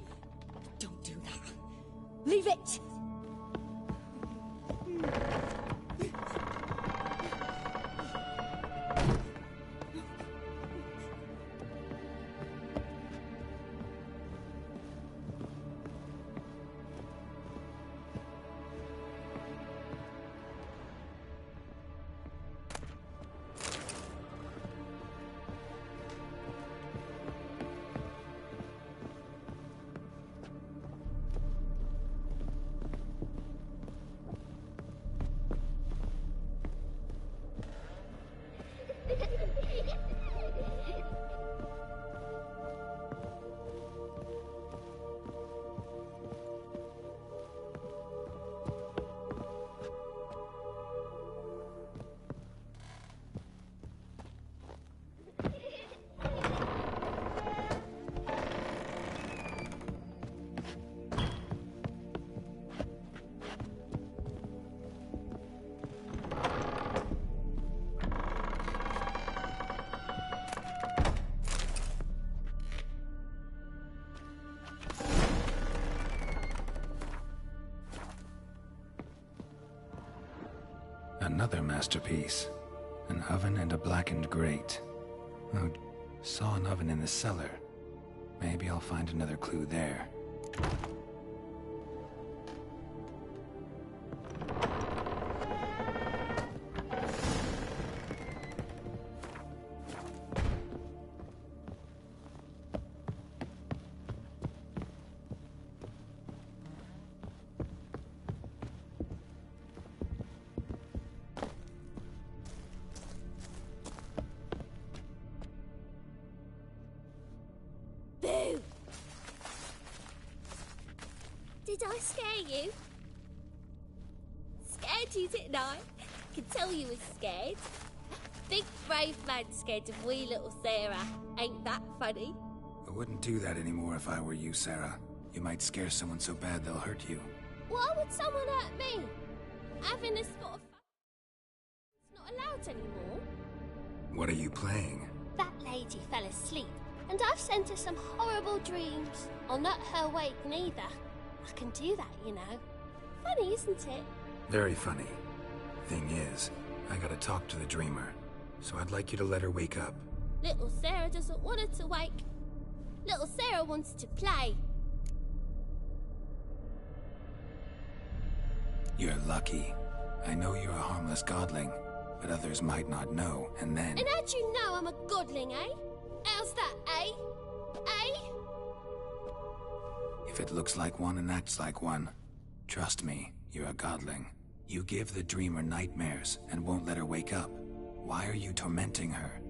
Don't do that. Leave it! Another masterpiece. An oven and a blackened grate. Oh, saw an oven in the cellar. Maybe I'll find another clue there. Boo! Did I scare you? Scared you, didn't I? Could tell you was scared. Big brave man scared of wee little Sarah. Ain't that funny? I wouldn't do that anymore if I were you, Sarah. You might scare someone so bad they'll hurt you. Why would someone hurt me? Having a spot of it's not allowed anymore. What are you playing? That lady fell asleep, and I've sent her some horrible dreams. I'll not her wake neither. I can do that, you know. Funny, isn't it? Very funny. Thing is, I gotta talk to the dreamer, so I'd like you to let her wake up. Little Sarah doesn't want her to wake. Little Sarah wants to play. You're lucky. I know you're a harmless godling, but others might not know, and then... And how'd you know I'm a godling, eh? How's that, eh? Eh? If it looks like one and acts like one, trust me, you're a godling. You give the dreamer nightmares and won't let her wake up. Why are you tormenting her?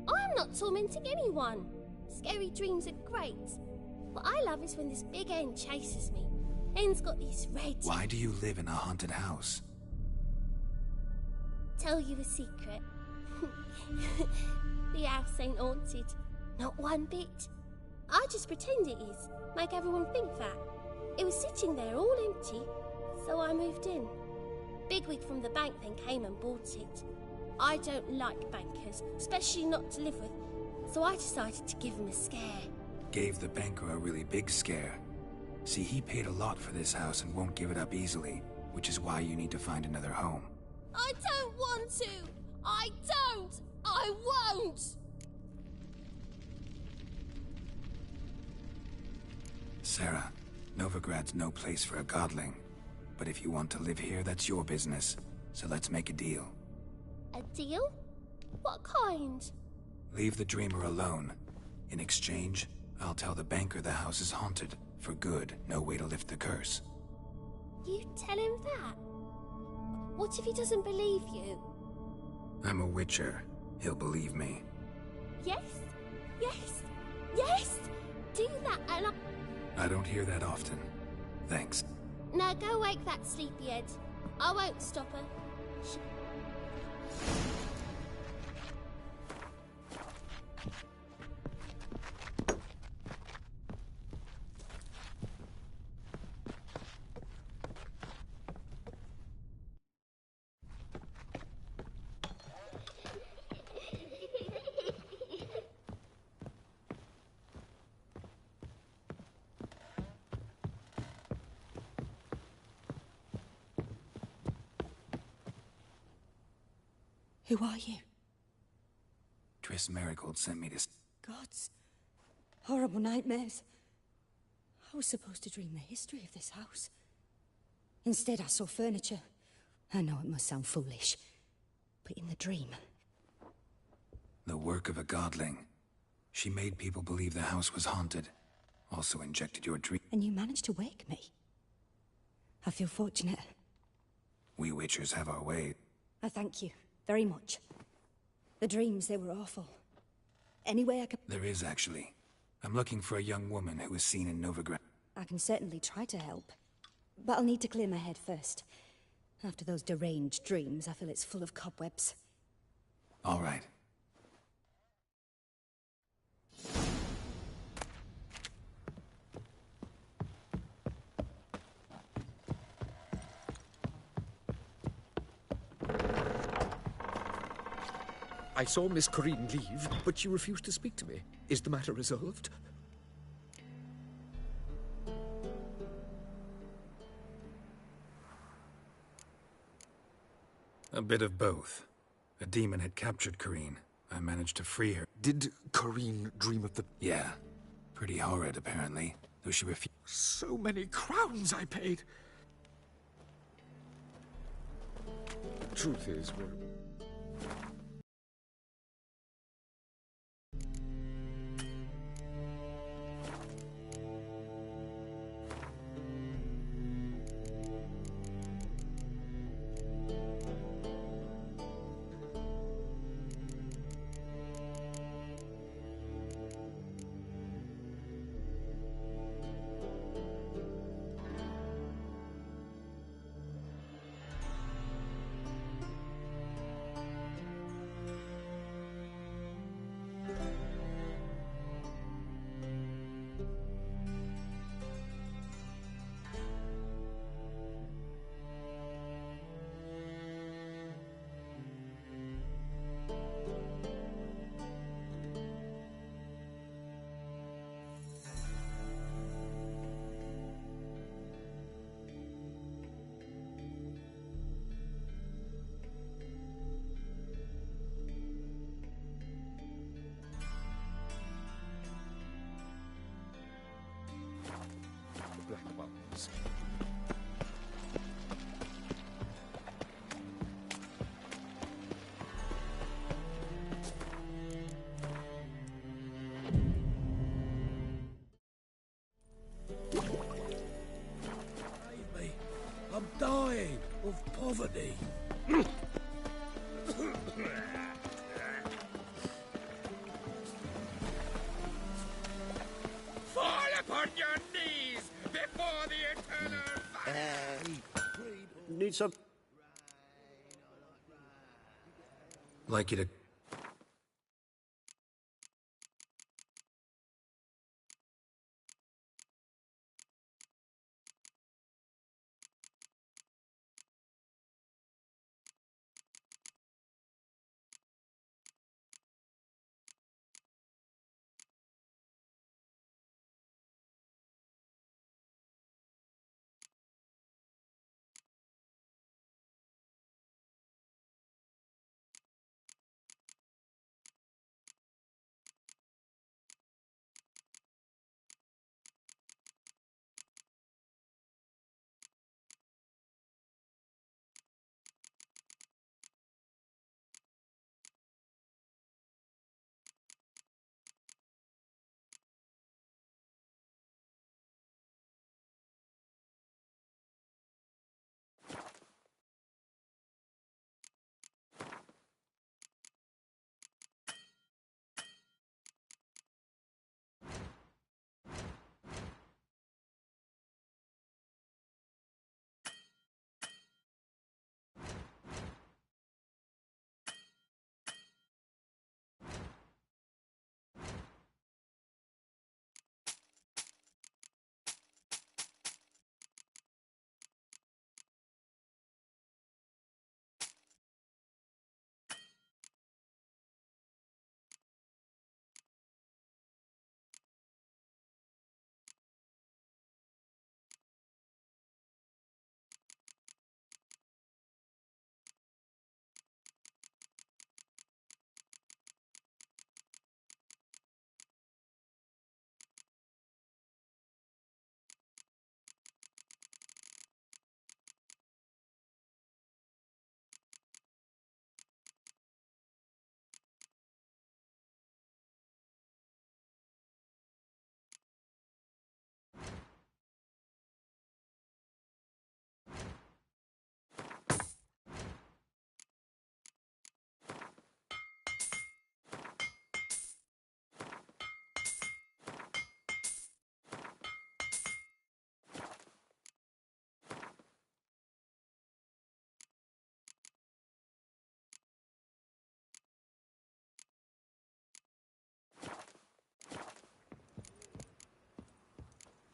I'm not tormenting anyone. Scary dreams are great. What I love is when this big hen chases me. Hen's got these red... Why do you live in a haunted house? Tell you a secret. The house ain't haunted. Not one bit. I just pretend it is. Make everyone think that. It was sitting there all empty, so I moved in. Bigwig from the bank then came and bought it. I don't like bankers, especially not to live with, so I decided to give him a scare. Gave the banker a really big scare. See, he paid a lot for this house and won't give it up easily, which is why you need to find another home. I don't want to! I don't! I won't! Sarah, Novigrad's no place for a godling. But if you want to live here, that's your business. So let's make a deal. A deal? What kind? Leave the dreamer alone. In exchange, I'll tell the banker the house is haunted. For good, no way to lift the curse. You tell him that? What if he doesn't believe you? I'm a witcher. He'll believe me. Yes? Yes? Yes! Do that and I don't hear that often. Thanks. Now go wake that sleepyhead. I won't stop her. Who are you? Triss Marigold sent me to... Gods. Horrible nightmares. I was supposed to dream the history of this house. Instead, I saw furniture. I know it must sound foolish, but in the dream... The work of a godling. She made people believe the house was haunted. Also injected your dream... And you managed to wake me. I feel fortunate. We witchers have our way. I thank you. Very much. The dreams, they were awful. Any way I could... There is, actually. I'm looking for a young woman who was seen in Novigrad. I can certainly try to help. But I'll need to clear my head first. After those deranged dreams, I feel it's full of cobwebs. All right. I saw Miss Corinne leave, but she refused to speak to me. Is the matter resolved? A bit of both. A demon had captured Corrine. I managed to free her. Did Corrine dream of the... Yeah. Pretty horrid, apparently. Though she refused... So many crowns I paid! Truth is, we're... black ones. Save me. I'm dying of poverty. Fall upon your knees before the eternal fire! Need some... Like you to...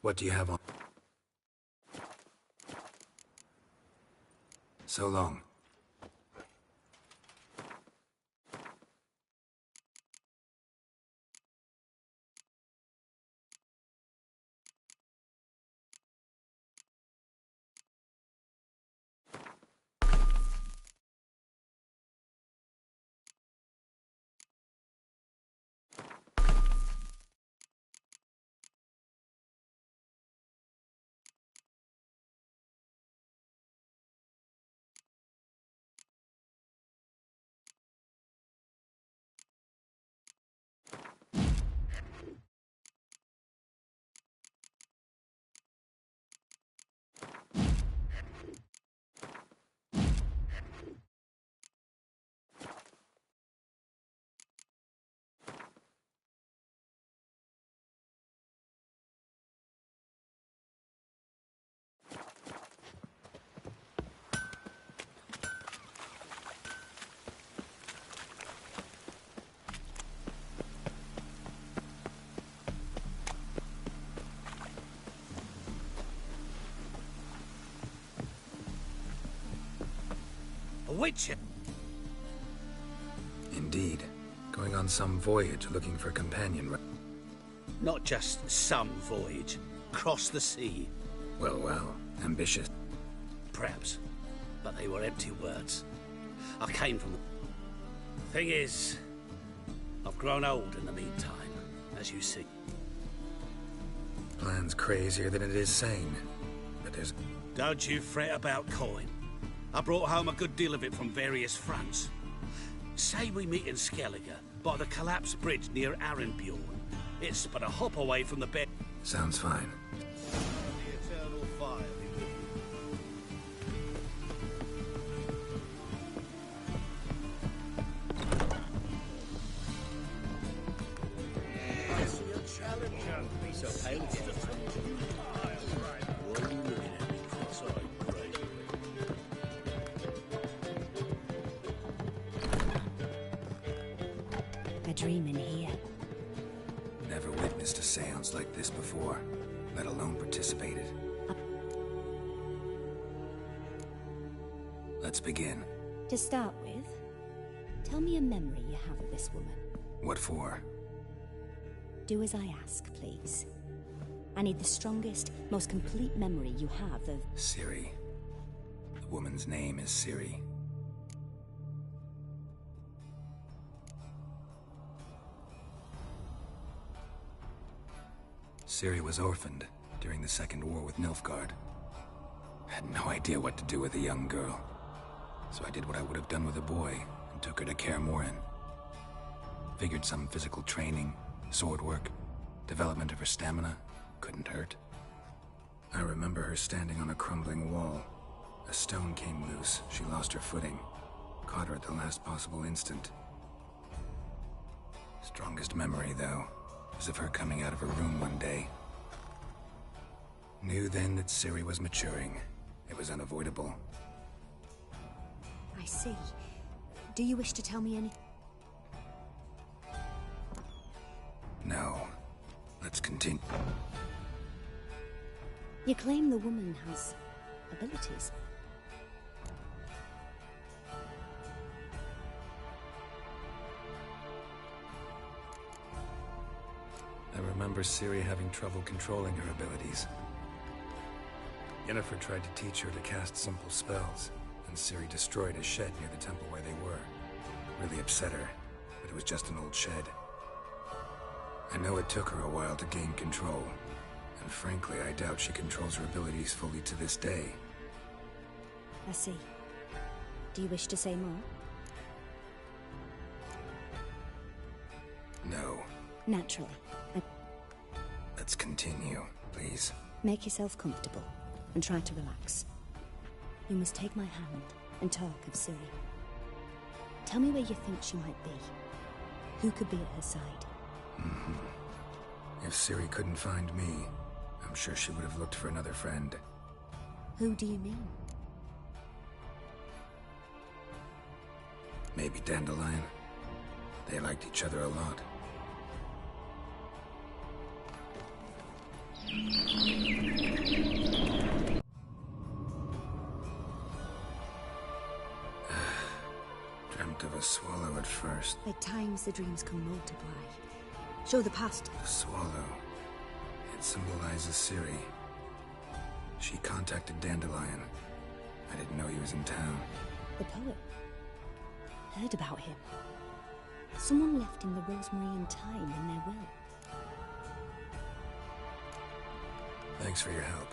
What do you have on? So long. witcher. Indeed. Going on some voyage looking for a companion. Not just some voyage. Cross the sea. Well, well. Ambitious. Perhaps. But they were empty words. I came from the... Thing is, I've grown old in the meantime, as you see. Plan's crazier than it is sane. But there's... Don't you fret about coin. I brought home a good deal of it from various fronts. Say we meet in Skellige, by the collapsed bridge near Arenbjorn. It's but a hop away from the bed. Sounds fine. The eternal fire be with you. I see a challenger. Be so pale again. What are you looking at me, cross-eyed grey? A dream in here. Never witnessed a seance like this before, let alone participated. Let's begin. To start with, tell me a memory you have of this woman. What for? Do as I ask, please. I need the strongest, most complete memory you have of... Ciri. The woman's name is Ciri. Ciri was orphaned during the Second War with Nilfgaard. Had no idea what to do with a young girl. So I did what I would have done with a boy and took her to Kaer Morhen. Figured some physical training, sword work, development of her stamina couldn't hurt. I remember her standing on a crumbling wall. A stone came loose, she lost her footing. Caught her at the last possible instant. Strongest memory, though, was of her coming out of her room one day. Knew then that Ciri was maturing. It was unavoidable. I see. Do you wish to tell me anything? No. Let's continue. You claim the woman has abilities. I remember Ciri having trouble controlling her abilities. Yennefer tried to teach her to cast simple spells, and Ciri destroyed a shed near the temple where they were. Really upset her, but it was just an old shed. I know it took her a while to gain control, and frankly, I doubt she controls her abilities fully to this day. I see. Do you wish to say more? No. Naturally. Let's continue, please. Make yourself comfortable and try to relax. You must take my hand and talk of Ciri. Tell me where you think she might be. Who could be at her side? If Ciri couldn't find me, I'm sure she would have looked for another friend. Who do you mean? Maybe Dandelion. They liked each other a lot. Dreamt of a swallow at first. At times the dreams can multiply. Show the past. The swallow. It symbolizes Ciri. She contacted Dandelion. I didn't know he was in town. The poet. Heard about him. Someone left him the Rosemary Thyme in their will. Thanks for your help.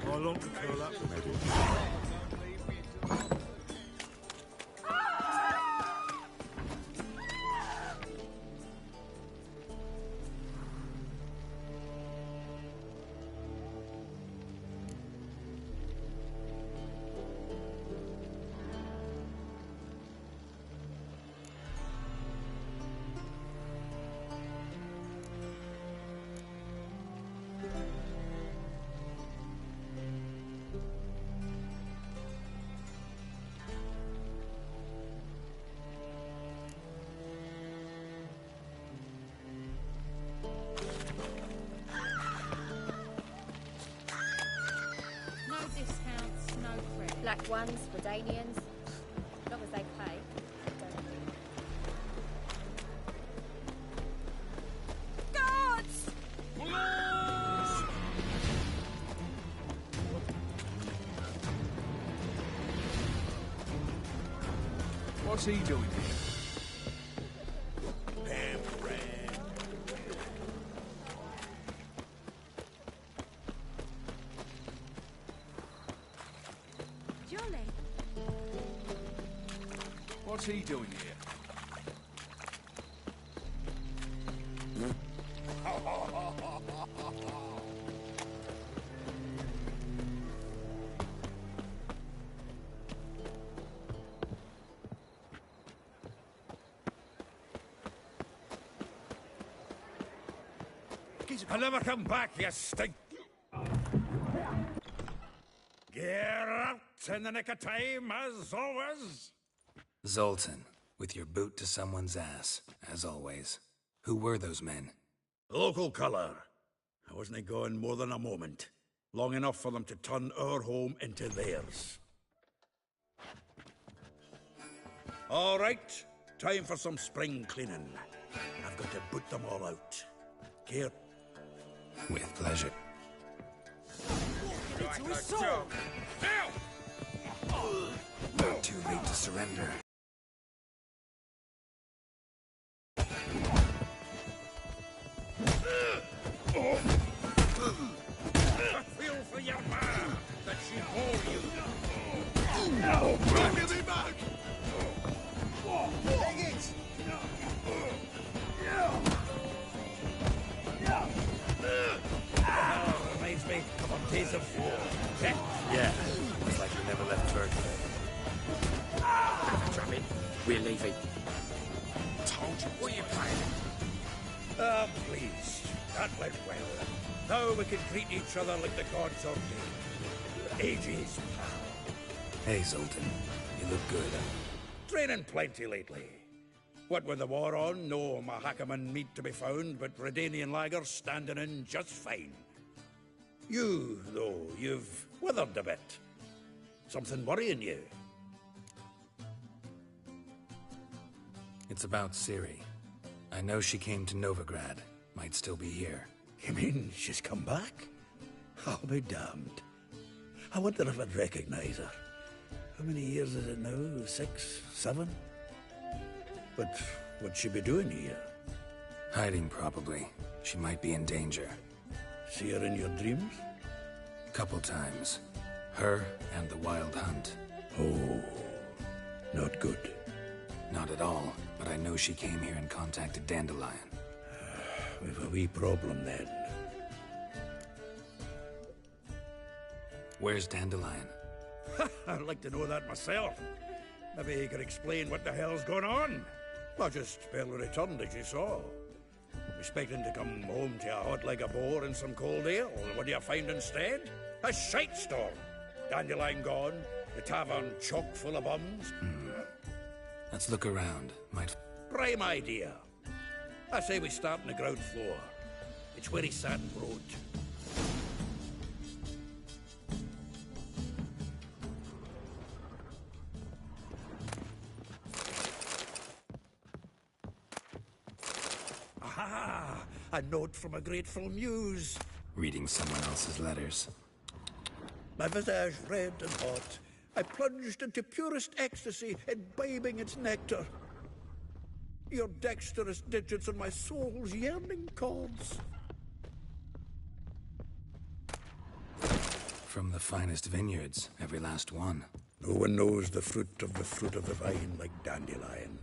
How long to curl up? Black ones, Redanians. As long as they pay. What's he doing here? Jolly. What's he doing here? I'll never come back, you stink. Get out in the nick of time, as always. Zoltan, with your boot to someone's ass, as always. Who were those men? Local colour. I wasn't gone more than a moment. Long enough for them to turn our home into theirs. All right, time for some spring cleaning. I've got to boot them all out. Care? With pleasure. Too late to surrender. I feel for your ma that she bore you. No! Give me back! Take it! Reminds me of a days of war. Yeah, it's like you never left Turkey. Drop it. We're leaving. Told you, what are you playing? Ah, please. That went well. Now we can greet each other like the gods ordained. Ages, pal. Hey, Zoltan. You look good. Training plenty lately. What with the war on, no Mahakaman meat to be found, but Redanian lagers standing in just fine. You, though, you've withered a bit. Something worrying you? It's about Ciri. I know she came to Novigrad. Might still be here. You mean she's come back? I'll be damned. I wonder if I'd recognize her. How many years is it now? 6, 7? But what'd she be doing here? Hiding, probably. She might be in danger. See her in your dreams? Couple times. Her and the Wild Hunt. Oh, not good. Not at all, but I know she came here and contacted Dandelion. We've a wee problem then. Where's Dandelion? I'd like to know that myself. Maybe he could explain what the hell's going on. I just barely returned, as you saw. Expecting to come home to a hot leg of boar and some cold ale. What do you find instead? A shite storm. Dandelion gone, the tavern chock full of bums. Let's look around. Might... Prime idea. I say we start on the ground floor. It's where he sat and wrote. Aha! A note from a grateful muse. Reading someone else's letters. My visage red and hot. I plunged into purest ecstasy, imbibing its nectar. Your dexterous digits on my soul's yearning chords. From the finest vineyards, every last one. No one knows the fruit of the vine like Dandelion.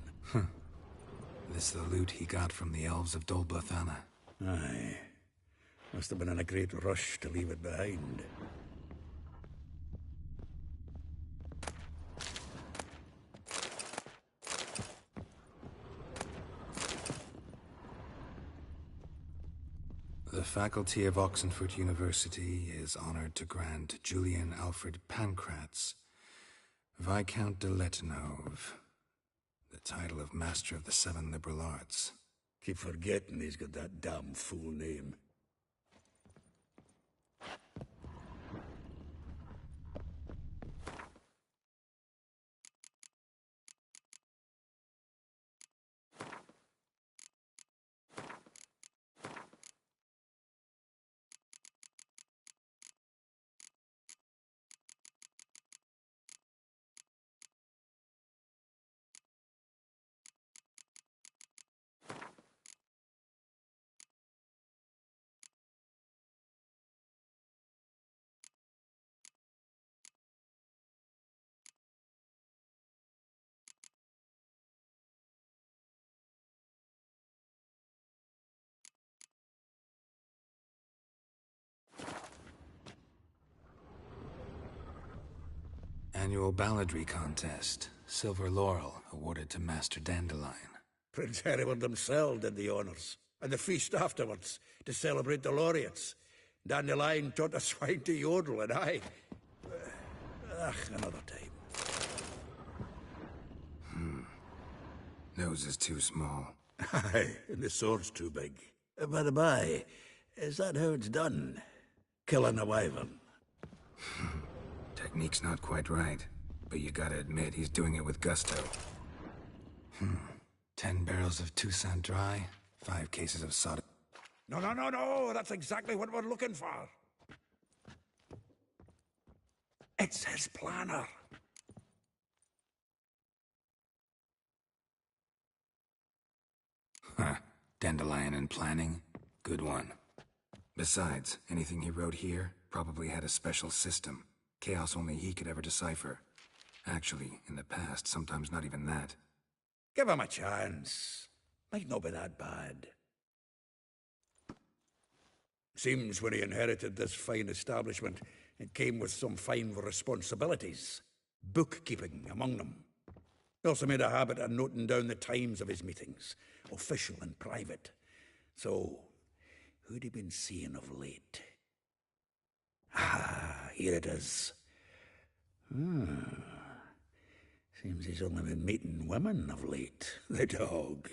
This the loot he got from the elves of Dol Blathanna. Aye. Must have been in a great rush to leave it behind. The faculty of Oxenfurt University is honored to grant Julian Alfred Pancratz, Viscount de Letenove, the title of Master of the Seven Liberal Arts. Keep forgetting he's got that damn fool name. Annual balladry contest. Silver laurel awarded to Master Dandelion. Prince Hereward himself did the honours, and the feast afterwards, to celebrate the laureates. Dandelion taught a swine to yodel, and I... another time. Nose is too small. Aye, and the sword's too big. By the by, is that how it's done? Killing a wyvern? Technique's not quite right, but you gotta admit he's doing it with gusto. 10 barrels of Toussaint Dry, 5 cases of soda. No, that's exactly what we're looking for. It's his planner. Dandelion and planning? Good one. Besides, anything he wrote here probably had a special system. Chaos only he could ever decipher. Actually, in the past, sometimes not even that. Give him a chance. Might not be that bad. Seems when he inherited this fine establishment, it came with some fine responsibilities. Bookkeeping among them. He also made a habit of noting down the times of his meetings, official and private. So, who'd he been seeing of late? Here it is. Seems he's only been meeting women of late, the dog.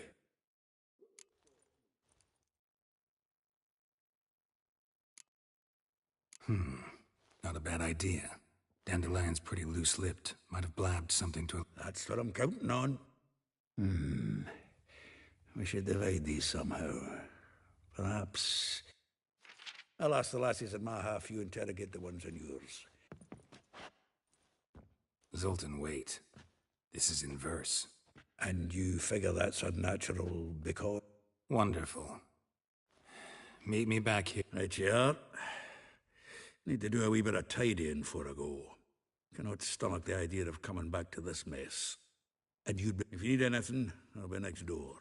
Not a bad idea. Dandelion's pretty loose-lipped. Might have blabbed something to... That's what I'm counting on. We should divide these somehow. Perhaps... I'll ask the lassies in my half, you interrogate the ones in yours. Zoltan, wait. This is in verse. And you figure that's unnatural because... Wonderful. Meet me back here. Right you are. Need to do a wee bit of tidying before I go. Cannot stomach the idea of coming back to this mess. And if you need anything, I'll be next door.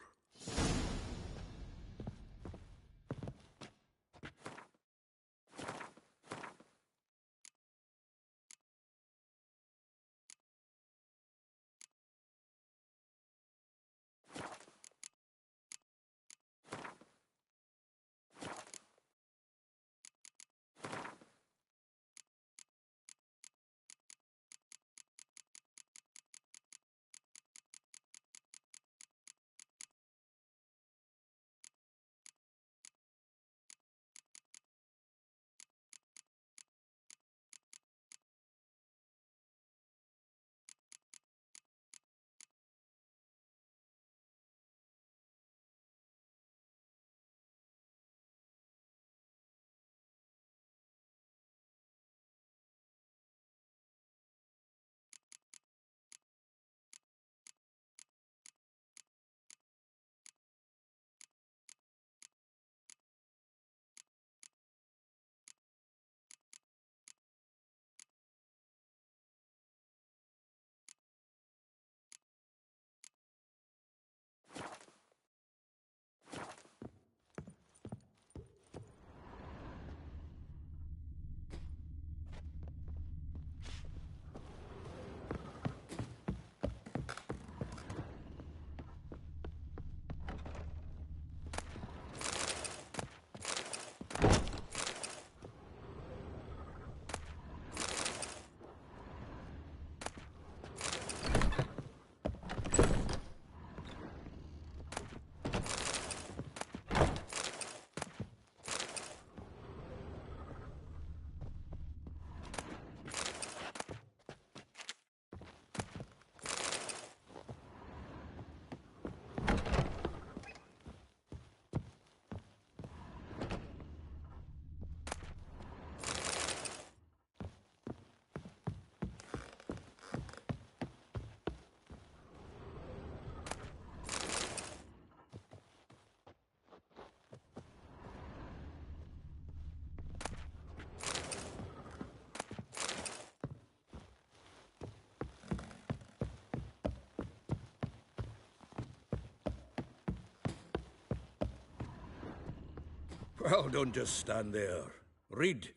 Well, don't just stand there. Read.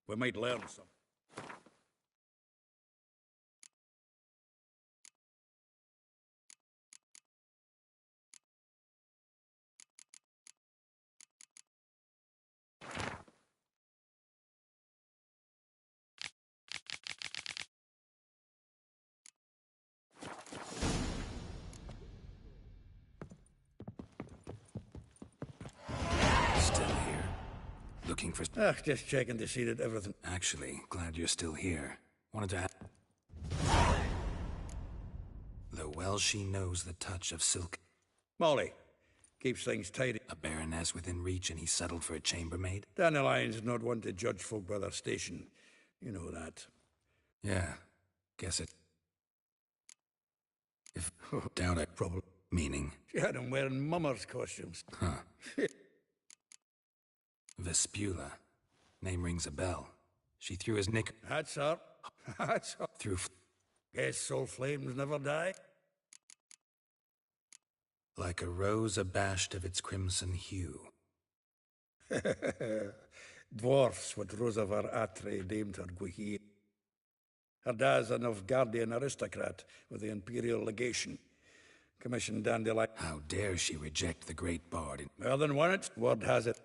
We might learn something. looking for... Just checking to see that everything... Actually, glad you're still here. Wanted to... Though well she knows the touch of silk... Molly. Keeps things tidy. A baroness within reach and he settled for a chambermaid? Dandelion's not one to judge folk by their station. You know that. Yeah. Guess it... If... doubt I probably... Meaning? She had him wearing mummers' costumes. Huh. Vespula. Name rings a bell. She threw his nick... That's her. That's her. Through... Guess soul flames never die. Like a rose abashed of its crimson hue. Dwarfs what Rosavar Atre deemed her Guihi. Her dad's a Novgardian aristocrat with the Imperial Legation. Commissioned Dandelion. How dare she reject the great bard in... Well, then warn it. Word has it.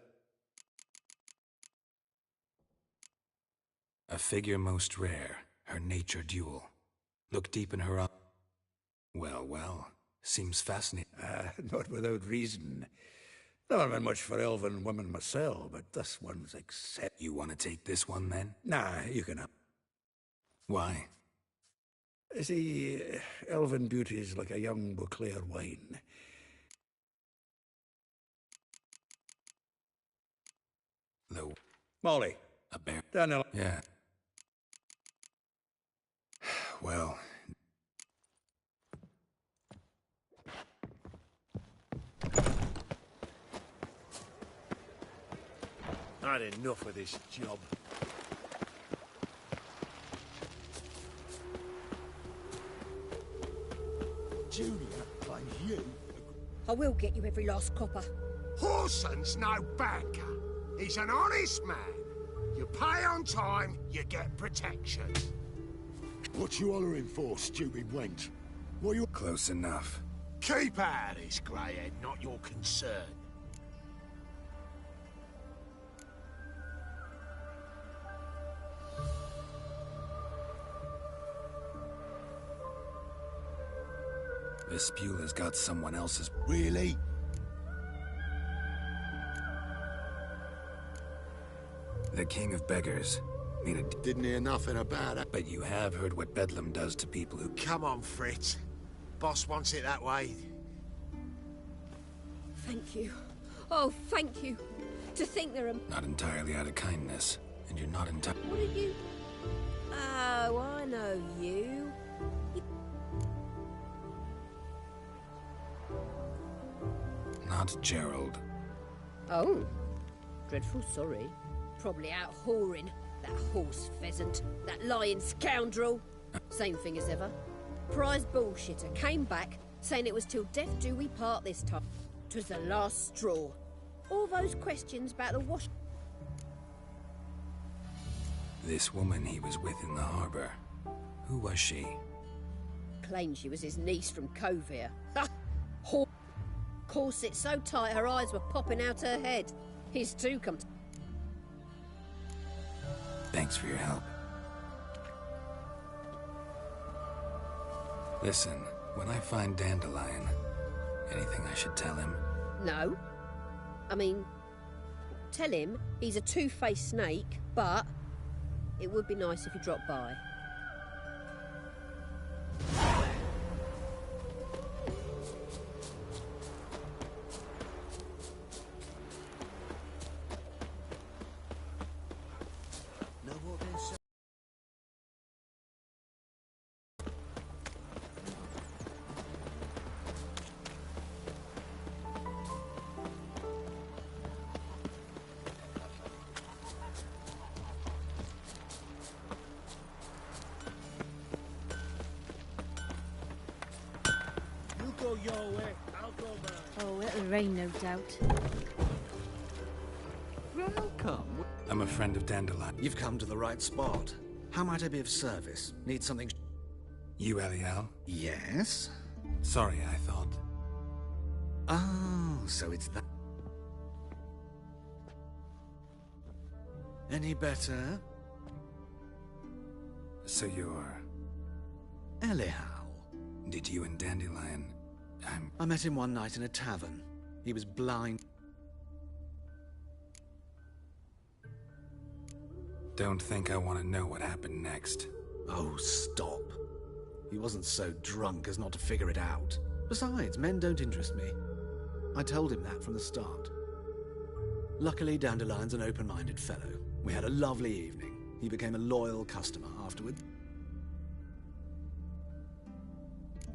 A figure most rare, her nature dual. Look deep in her eye. Well, well, seems fascinating. Not without reason. Never been much for elven women myself, but this one's except... You want to take this one, then? Nah, you can... Why? See, elven beauty is like a young Beauclair wine. Though... Molly. A bear... Daniel. Yeah. Well... I had enough of this job. Julia plays you. I will get you every last copper. Horson's no banker. He's an honest man. You pay on time, you get protection. What you hollering for, stupid wench? What you... Close enough. Keep out of this, greyhead, not your concern. Vespula's got someone else's... Really? The king of beggars. Didn't hear nothing about it. But you have heard what Bedlam does to people who... Come on, Fritz. Boss wants it that way. Thank you. Oh, thank you. To think there are... Not entirely out of kindness. And you're not entirely... What are you... Oh, I know you. Not Gerald. Oh. Dreadful sorry. Probably out whoring. That horse pheasant. That lying scoundrel. Same thing as ever. Prize bullshitter came back, saying it was till death do we part this time. 'Twas the last straw. All those questions about the wash... This woman he was with in the harbor. Who was she? Claimed she was his niece from Kovir. Ha! Whore. Corset so tight her eyes were popping out her head. His too come... Thanks for your help. Listen, when I find Dandelion, anything I should tell him? No. I mean, tell him he's a two-faced snake, but it would be nice if he dropped by. Go your way, I'll go mine. Oh, it'll rain, no doubt. Welcome. I'm a friend of Dandelion. You've come to the right spot. How might I be of service? Need something... You, Eliel? Yes? Sorry, I thought... Oh, so it's that... Any better? So you're... Eliel. Did you and Dandelion... I met him one night in a tavern. He was blind. Don't think I want to know what happened next. Oh, stop. He wasn't so drunk as not to figure it out. Besides, men don't interest me. I told him that from the start. Luckily, Dandelion's an open-minded fellow. We had a lovely evening. He became a loyal customer afterward.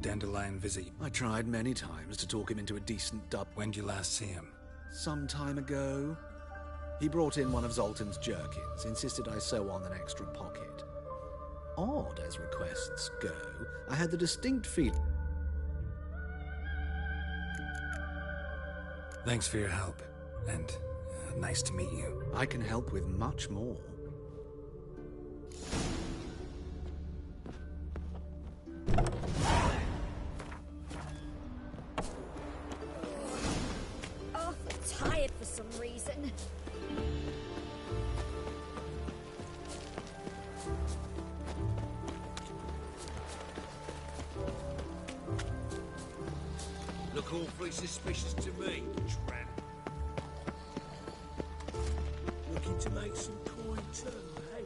Dandelion visit. I tried many times to talk him into a decent dub. When'd you last see him? Some time ago. He brought in one of Zoltan's jerkins, insisted I sew on an extra pocket. Odd as requests go, I had the distinct feeling. Thanks for your help, and nice to meet you. I can help with much more. Oh, tired for some reason. Look awfully suspicious to me, tramp. Looking to make some coin too, eh?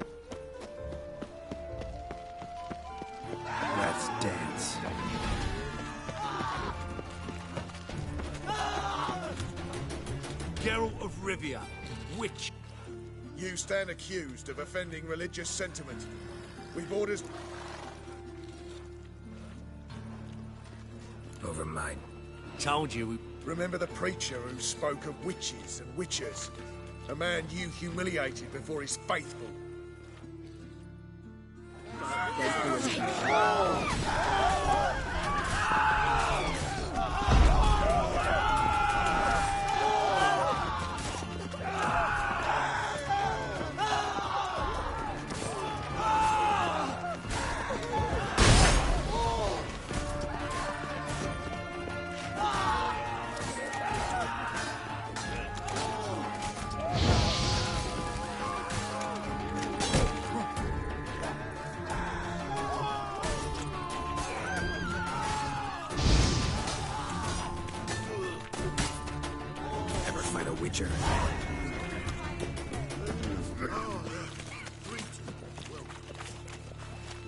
Let's dance. Geralt of Rivia, witch. You stand accused of offending religious sentiment. We've orders... Over mine. Told you. Remember the preacher who spoke of witches and witchers? A man you humiliated before his faithful. Witcher.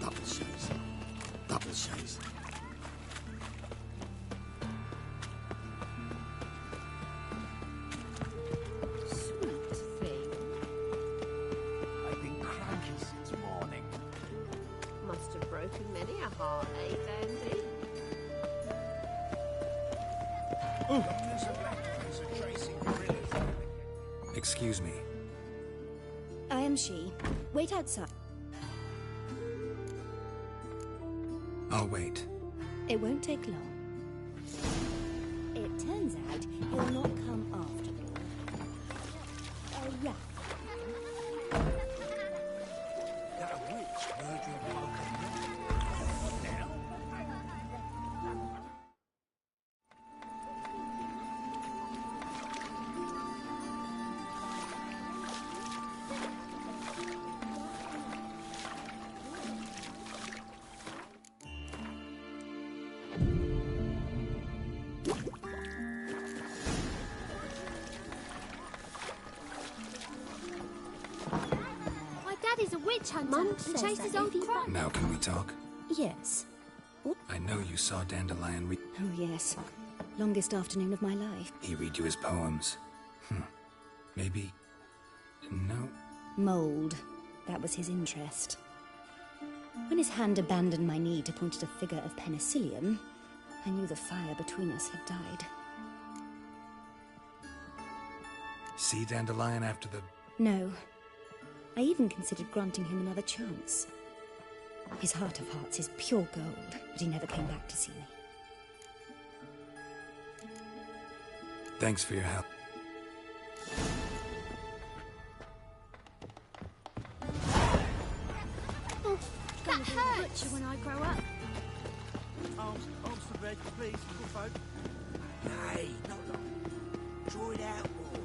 Double shows. Sweet thing. I've been cranky since morning. Must have broken many a heart, eh, Dandy? Excuse me. I am she. Wait outside. I'll wait. It won't take long. It turns out he'll not come after all. A rat. Got a witch murdering folk. Now? Daddy's a witch hunter. Mum says chases that old crows. Now can we talk? Yes. I know you saw Dandelion read... Oh, yes. Longest afternoon of my life. He read you his poems. Maybe... No? Mould. That was his interest. When his hand abandoned my knee to point at a figure of penicillium, I knew the fire between us had died. See Dandelion after the... No. I even considered granting him another chance. His heart of hearts is pure gold, but he never came back to see me. Thanks for your help. Oh, that hurts. Butcher when I grow up. Arms to bed, please, little folk. Hey, not long. Draw it out more.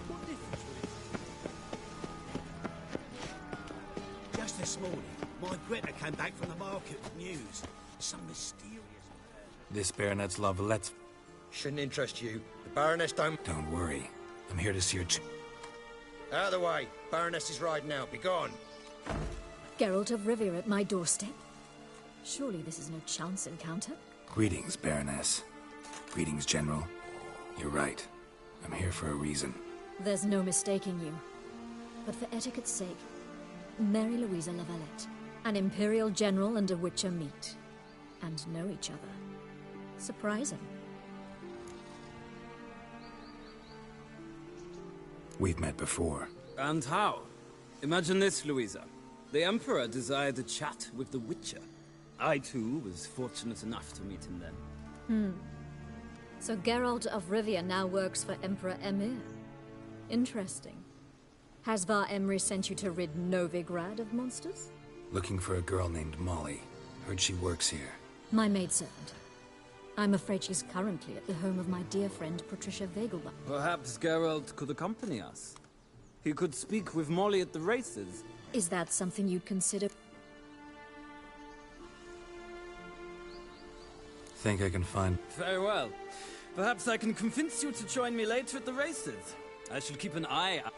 What difference would it? Just this morning, my Greta came back from the market with news. Some mysterious... This baronet's love, let's... Shouldn't interest you. The Baroness don't... Don't worry. I'm here to see your Out of the way. Baroness is riding out. Be gone. Geralt of Rivia at my doorstep? Surely this is no chance encounter? Greetings, Baroness. Greetings, General. You're right. I'm here for a reason. There's no mistaking you. But for etiquette's sake, Mary Louisa Lavalette, an Imperial General and a Witcher meet. And know each other. Surprising. We've met before. And how? Imagine this, Louisa. The Emperor desired a chat with the Witcher. I, too, was fortunate enough to meet him then. So Geralt of Rivia now works for Emperor Emir. Interesting. Has Var Emry sent you to rid Novigrad of monsters? Looking for a girl named Molly. Heard she works here. My maidservant. I'm afraid she's currently at the home of my dear friend Patricia Vegelbach. Perhaps Geralt could accompany us. He could speak with Molly at the races. Is that something you'd consider? Think I can find... Very well. Perhaps I can convince you to join me later at the races. I shall keep an eye out.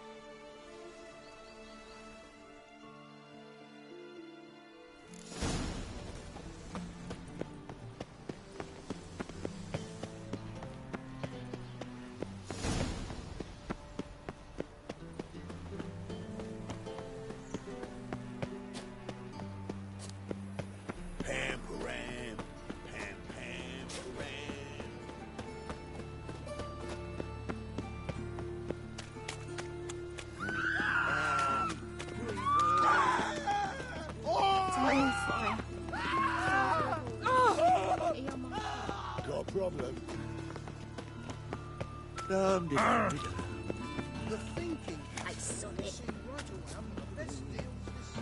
The thinking. I saw it. Let's deal with this.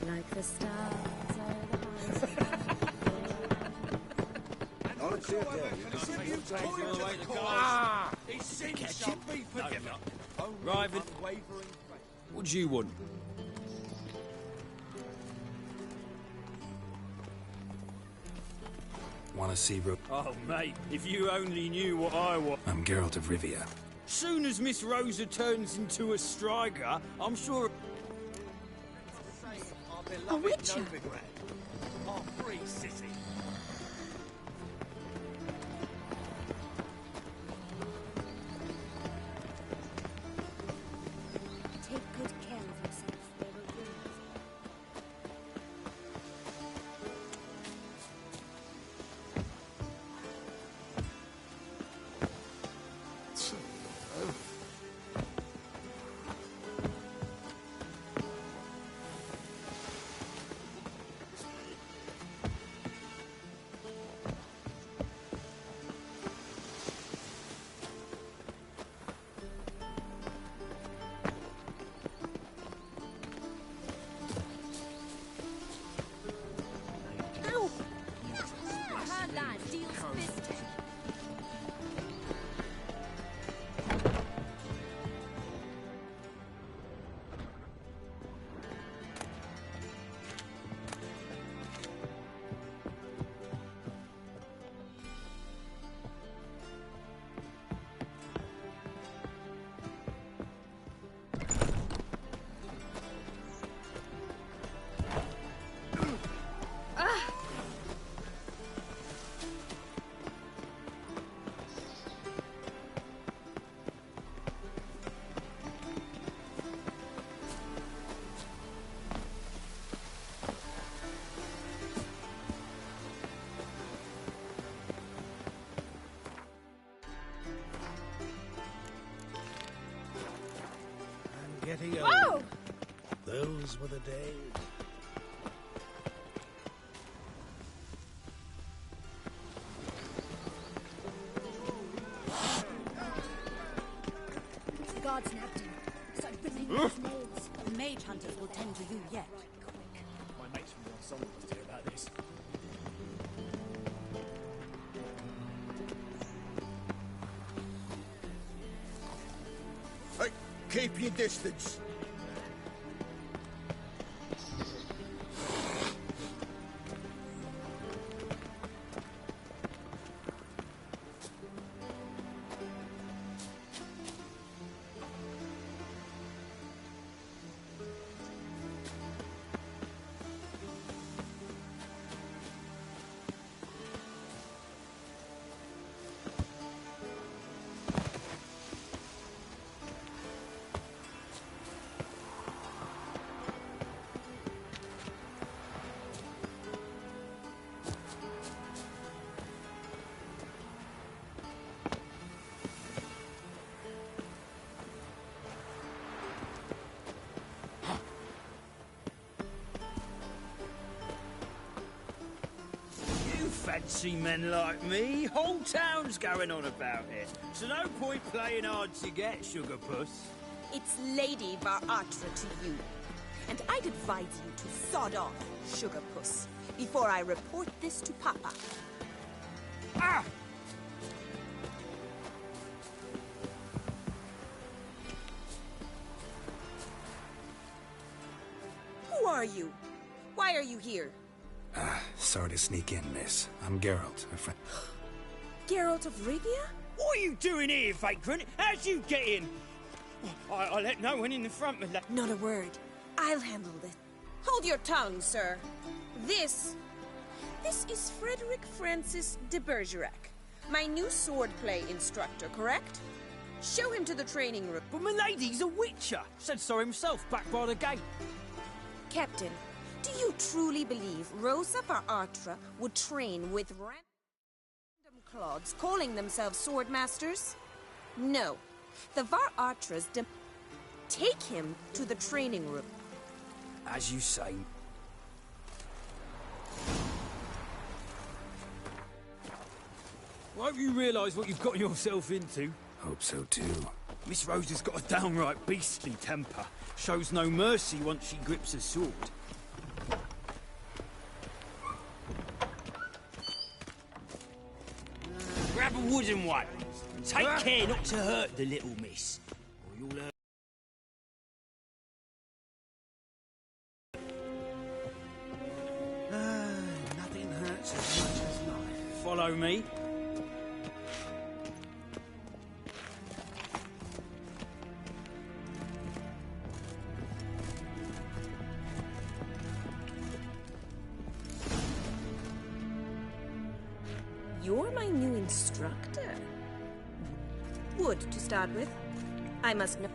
Like the stars What do you want? Want to see Oh, mate, if you only knew what I want. I'm Geralt of Rivia. Soon as Miss Rosa turns into a striker, I'm sure... A Witcher? Our free city. Take good care of yourself. They will bring us. getting old. Whoa! Those were the days. The guards nabbed him. Started bringing his nails. The mage hunters will tend to you yet. My mates from the ensemble must hear about this. Hey, keep your distance. Fancy men like me, whole town's going on about it. So no point playing hard to get, Sugar Puss. It's Lady Varatra to you. And I'd advise you to sod off, Sugar Puss, before I report this to Papa. Ah! Who are you? Why are you here? Sorry to sneak in, miss. I'm Geralt, a friend. Geralt of Rivia? What are you doing here, vagrant? How'd you get in? I let no one in the front, my lad. Not a word. I'll handle this. Hold your tongue, sir. This is Frederick Francis de Bergerac, my new swordplay instructor, correct? Show him to the training room. But my lady's a witcher. Said so himself back by the gate. Captain, do you truly believe Rosa Varatra would train with random clods calling themselves sword masters? No. The Varatras take him to the training room. As you say. Won't you realise what you've got yourself into? Hope so too. Miss Rosa's got a downright beastly temper. Shows no mercy once she grips a sword. Grab a wooden one. Take care not to hurt the little miss, or you'll hurt. Nothing hurts as much as life. Follow me. You're my new instructor. Wood, to start with. I must know.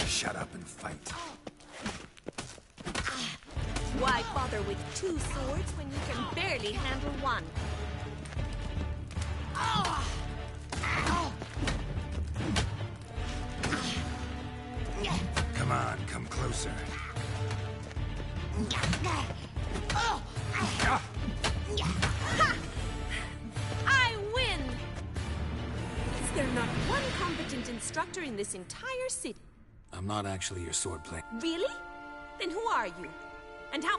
Shut up and fight. Why bother with two swords when you can barely handle one? Come on, come closer. I win! Is there not one competent instructor in this entire city? I'm not actually your swordplay. Really? Then who are you? And how...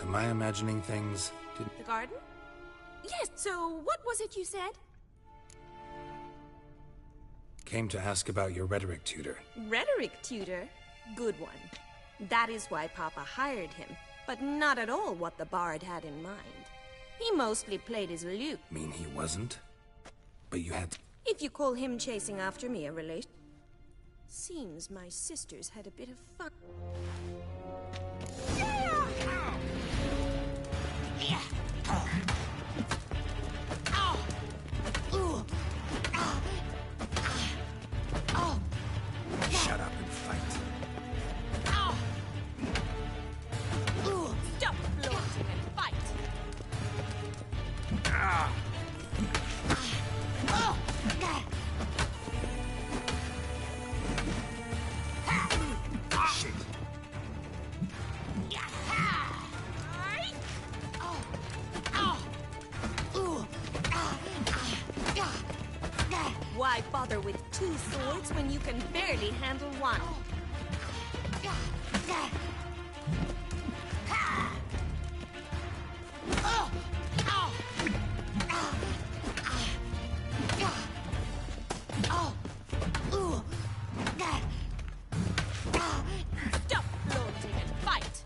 Am I imagining things? The garden? Yes, so what was it you said? Came to ask about your rhetoric tutor. Rhetoric tutor? Good one. That is why Papa hired him, but not at all what the bard had in mind. He mostly played his lute. Mean he wasn't? But you had... If you call him chasing after me a relation... Seems my sisters had a bit of fun. Shut up and fight. Why bother with 2 swords when you can barely handle one? Stop flaunting and fight!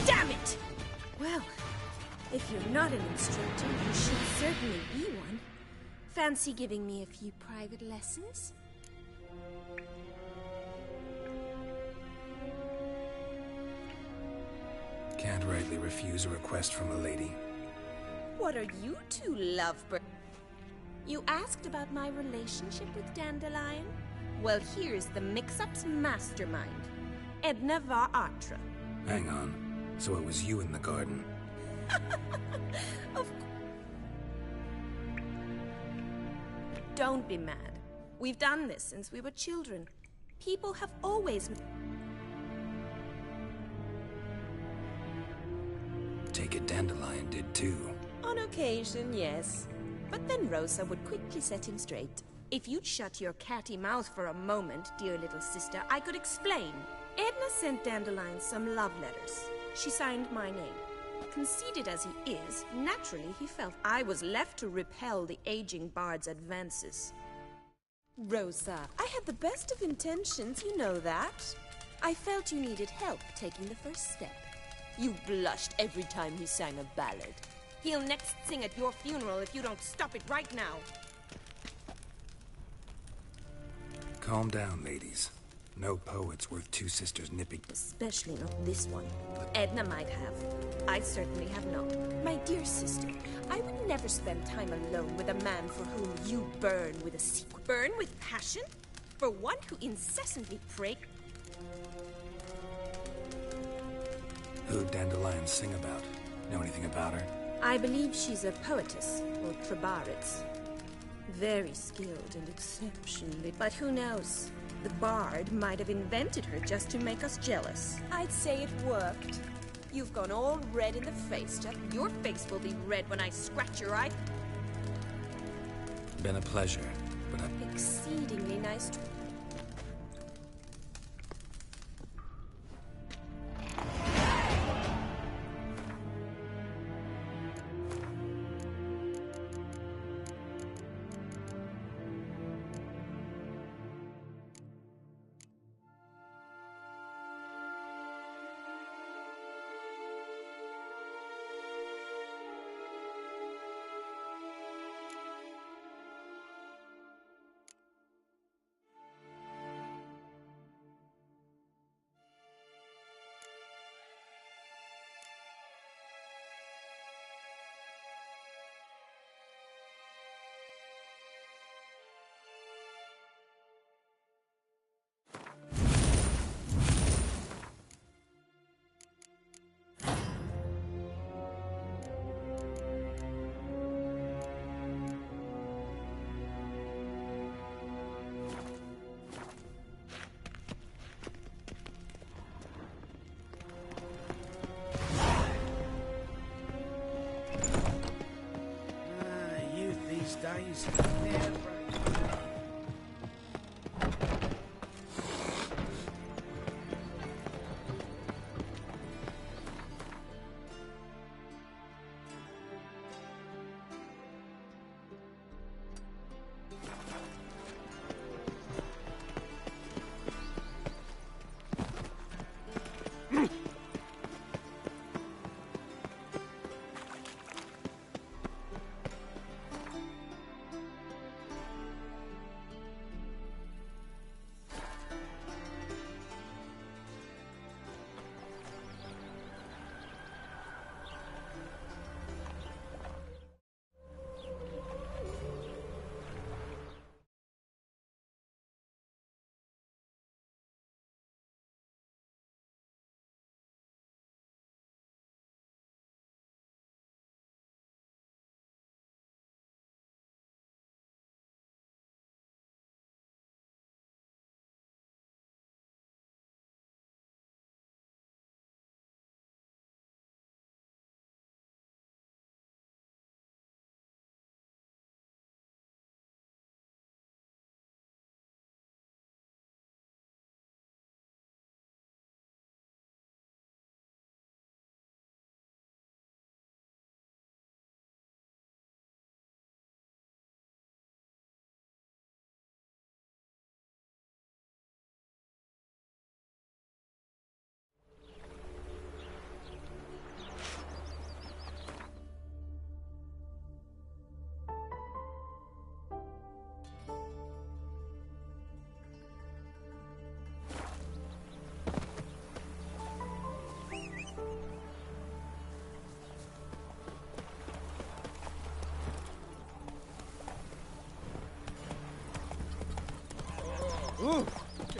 Damn it! Well, if you're not an instructor, you should certainly be one. Fancy giving me a few private lessons? Can't rightly refuse a request from a lady. What are you two lovebirds? You asked about my relationship with Dandelion? Well, here's the mix-up's mastermind, Edna var Atra. Hang on. So it was you in the garden? Don't be mad. We've done this since we were children. People have always... Take it Dandelion did too. On occasion, yes. But then Rosa would quickly set him straight. If you'd shut your catty mouth for a moment, dear little sister, I could explain. Edna sent Dandelion some love letters. She signed my name. Conceited as he is, naturally he felt I was left to repel the aging bard's advances. Rosa, I had the best of intentions, you know that. I felt you needed help taking the first step. You blushed every time he sang a ballad. He'll next sing at your funeral if you don't stop it right now. Calm down, ladies. No poet's worth 2 sisters nipping. Especially not this one. Edna might have. I certainly have not. My dear sister, I would never spend time alone with a man for whom you burn with a secret. Burn with passion? For one who incessantly prays. Who'd Dandelion sing about? Know anything about her? I believe she's a poetess, or trabarets. Very skilled and exceptionally... But who knows? The bard might have invented her just to make us jealous. I'd say it worked. You've gone all red in the face, Jeff. Your face will be red when I scratch your eye. Been a pleasure, but Exceedingly nice to... Days.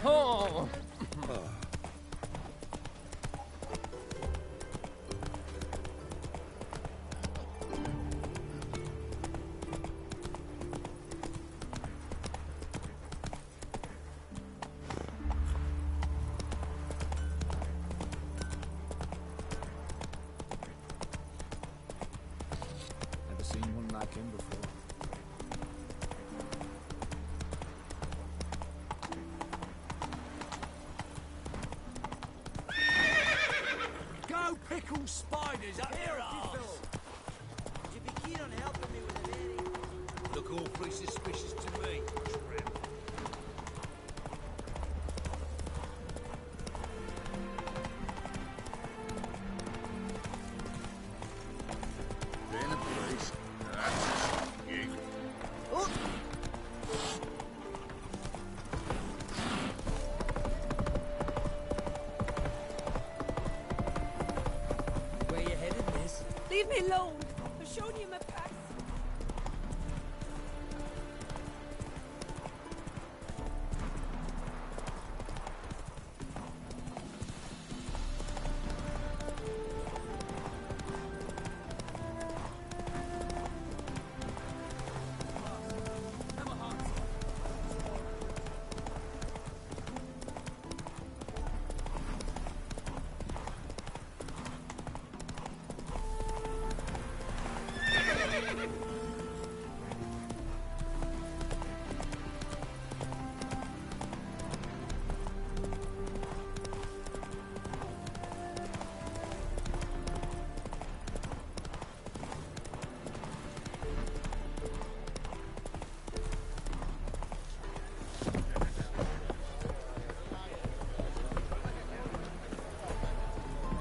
Oh. Never seen one like him before. Go pickle spiders up here, arse! Would you be keen on helping me with an area? Look awfully suspicious to me, tramp. Then a place. That's you. Where you headed, miss? Leave me alone. I've shown you my pass.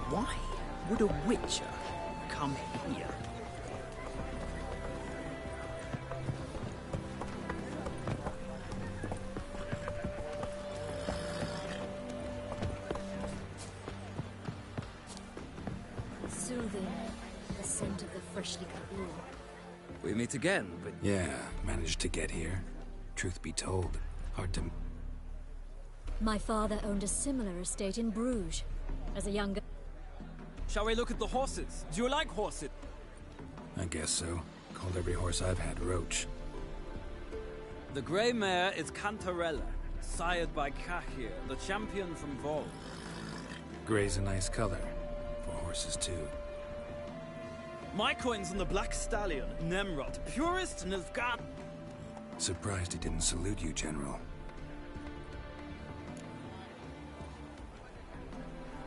Why would a witcher come here? Soothing. The scent of the freshly cut wool. We meet again, but... Yeah, managed to get here. Truth be told, hard to... My father owned a similar estate in Bruges. As a younger... Shall we look at the horses? Do you like horses? I guess so. Called every horse I've had Roach. The grey mare is Cantarella, sired by Cahir, the champion from Vol. Grey's a nice color. For horses, too. My coin's on the black stallion, Nemrod, purest Nilfgaard. Surprised he didn't salute you, General.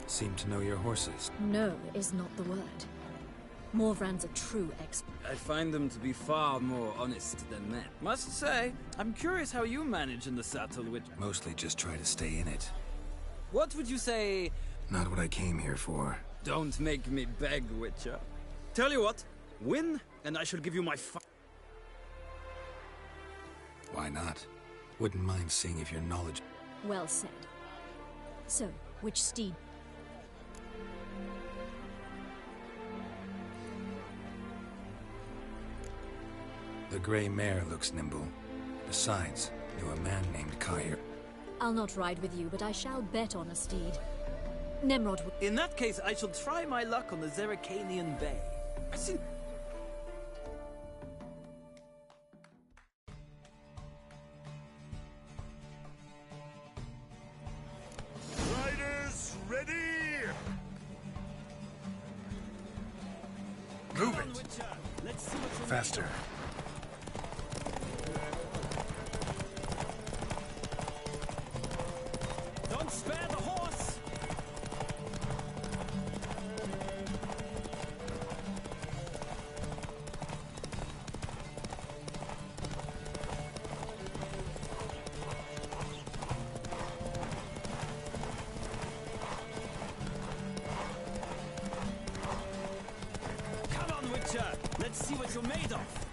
Seem to know your horses. No is not the word. Morvran's a true expert. I find them to be far more honest than men. Must say, I'm curious how you manage in the saddle, which... Mostly just try to stay in it. What would you say... Not what I came here for. Don't make me beg, Witcher. Tell you what, win, and I shall give you my Why not? Wouldn't mind seeing if your knowledge... Well said. So, which steed? The grey mare looks nimble. Besides, knew a man named Cahir. I'll not ride with you, but I shall bet on a steed. Nemrod will... In that case, I shall try my luck on the Zerrikanian Bay. Riders, ready! Move it! Faster. Don't spare the horse! Come on, Witcher! Let's see what you're made of!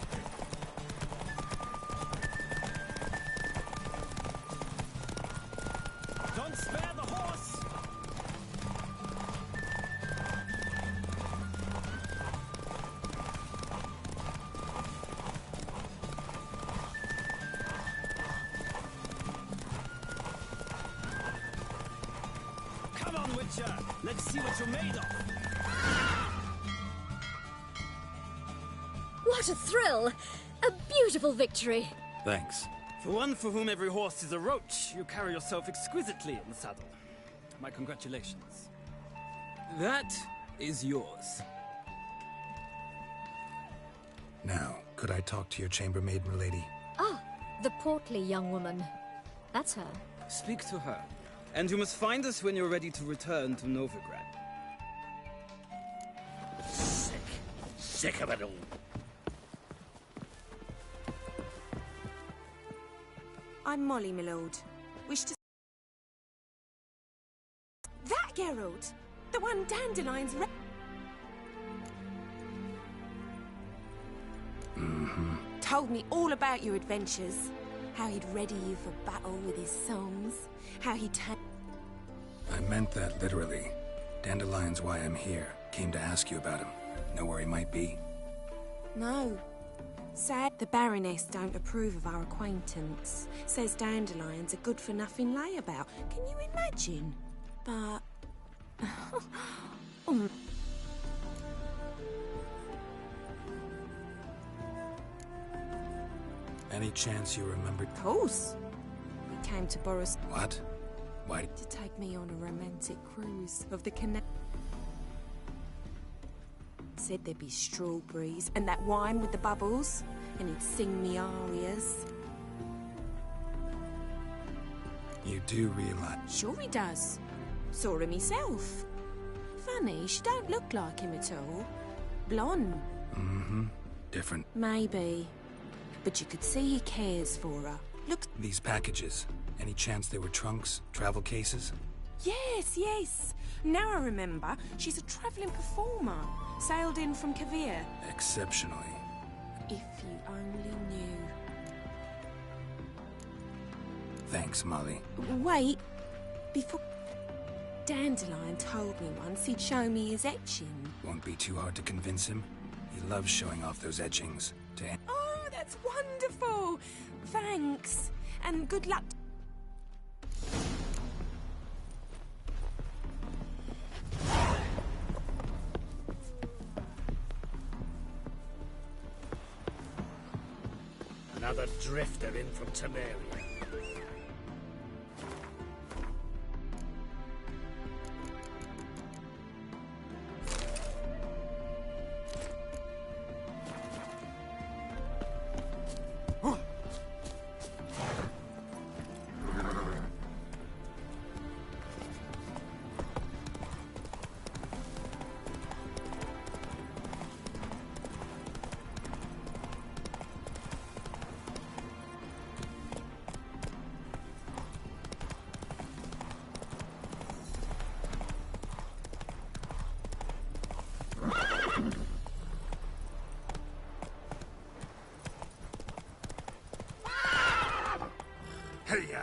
Don't spare the horse! Witcher! Let's see what you're made of! What a thrill! A beautiful victory! Thanks. For one for whom every horse is a roach, you carry yourself exquisitely in the saddle. My congratulations. That is yours. Now, could I talk to your chambermaid, milady? Ah, the portly young woman. That's her. Speak to her. And you must find us when you're ready to return to Novigrad. Sick of it all. I'm Molly, my lord. Wish to... That Geralt! The one Dandelion's told me all about your adventures. How he'd ready you for battle with his songs. How he'd I meant that literally. Dandelion's why I'm here. Came to ask you about him. Know where he might be? No. Sad the Baroness don't approve of our acquaintance. Says Dandelion's a good-for-nothing layabout. Can you imagine? But... Any chance you remembered? Of course. He came to borrow... What? Why? To take me on a romantic cruise of the canal. Said there'd be strawberries and that wine with the bubbles, and he'd sing me arias. You do realize... Sure he does. Saw him himself. Funny, she don't look like him at all. Blonde. Mm-hmm. Different. Maybe. But you could see he cares for her. Look... These packages. Any chance they were trunks? Travel cases? Yes, yes. Now I remember. She's a travelling performer. Sailed in from Kavir. Exceptionally. If you only knew. Thanks, Molly. Wait. Before... Dandelion told me once he'd show me his etching. Won't be too hard to convince him. He loves showing off those etchings. Oh, that's wonderful. Thanks. And good luck. Another drifter in from Temeria. Hey-ya!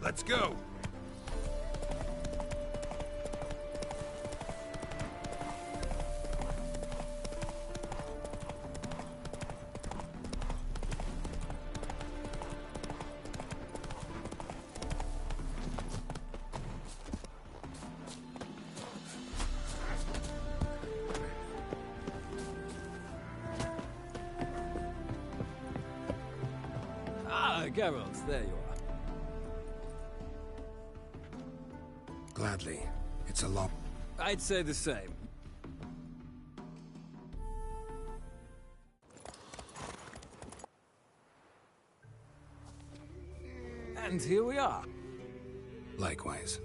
Let's go! Ah, Geralt, there you are. Gladly. It's a long... I'd say the same. And here we are. Likewise.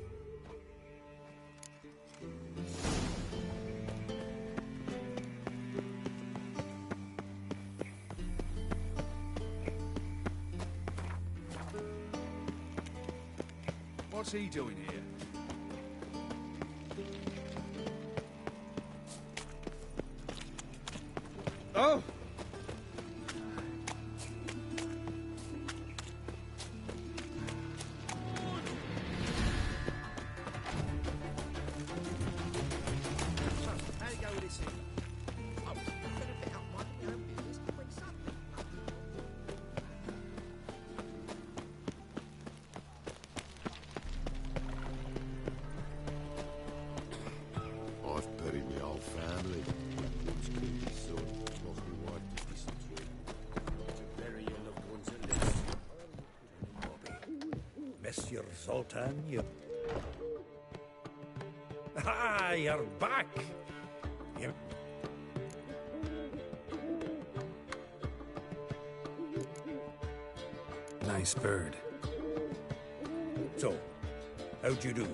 What's he doing here? Oh! family. Once killed his son, lost my wife to dysentery. Not to bury your loved ones at least. Monsieur Zoltan, you... Ah, you're back! You... Nice bird. So, how'd you do?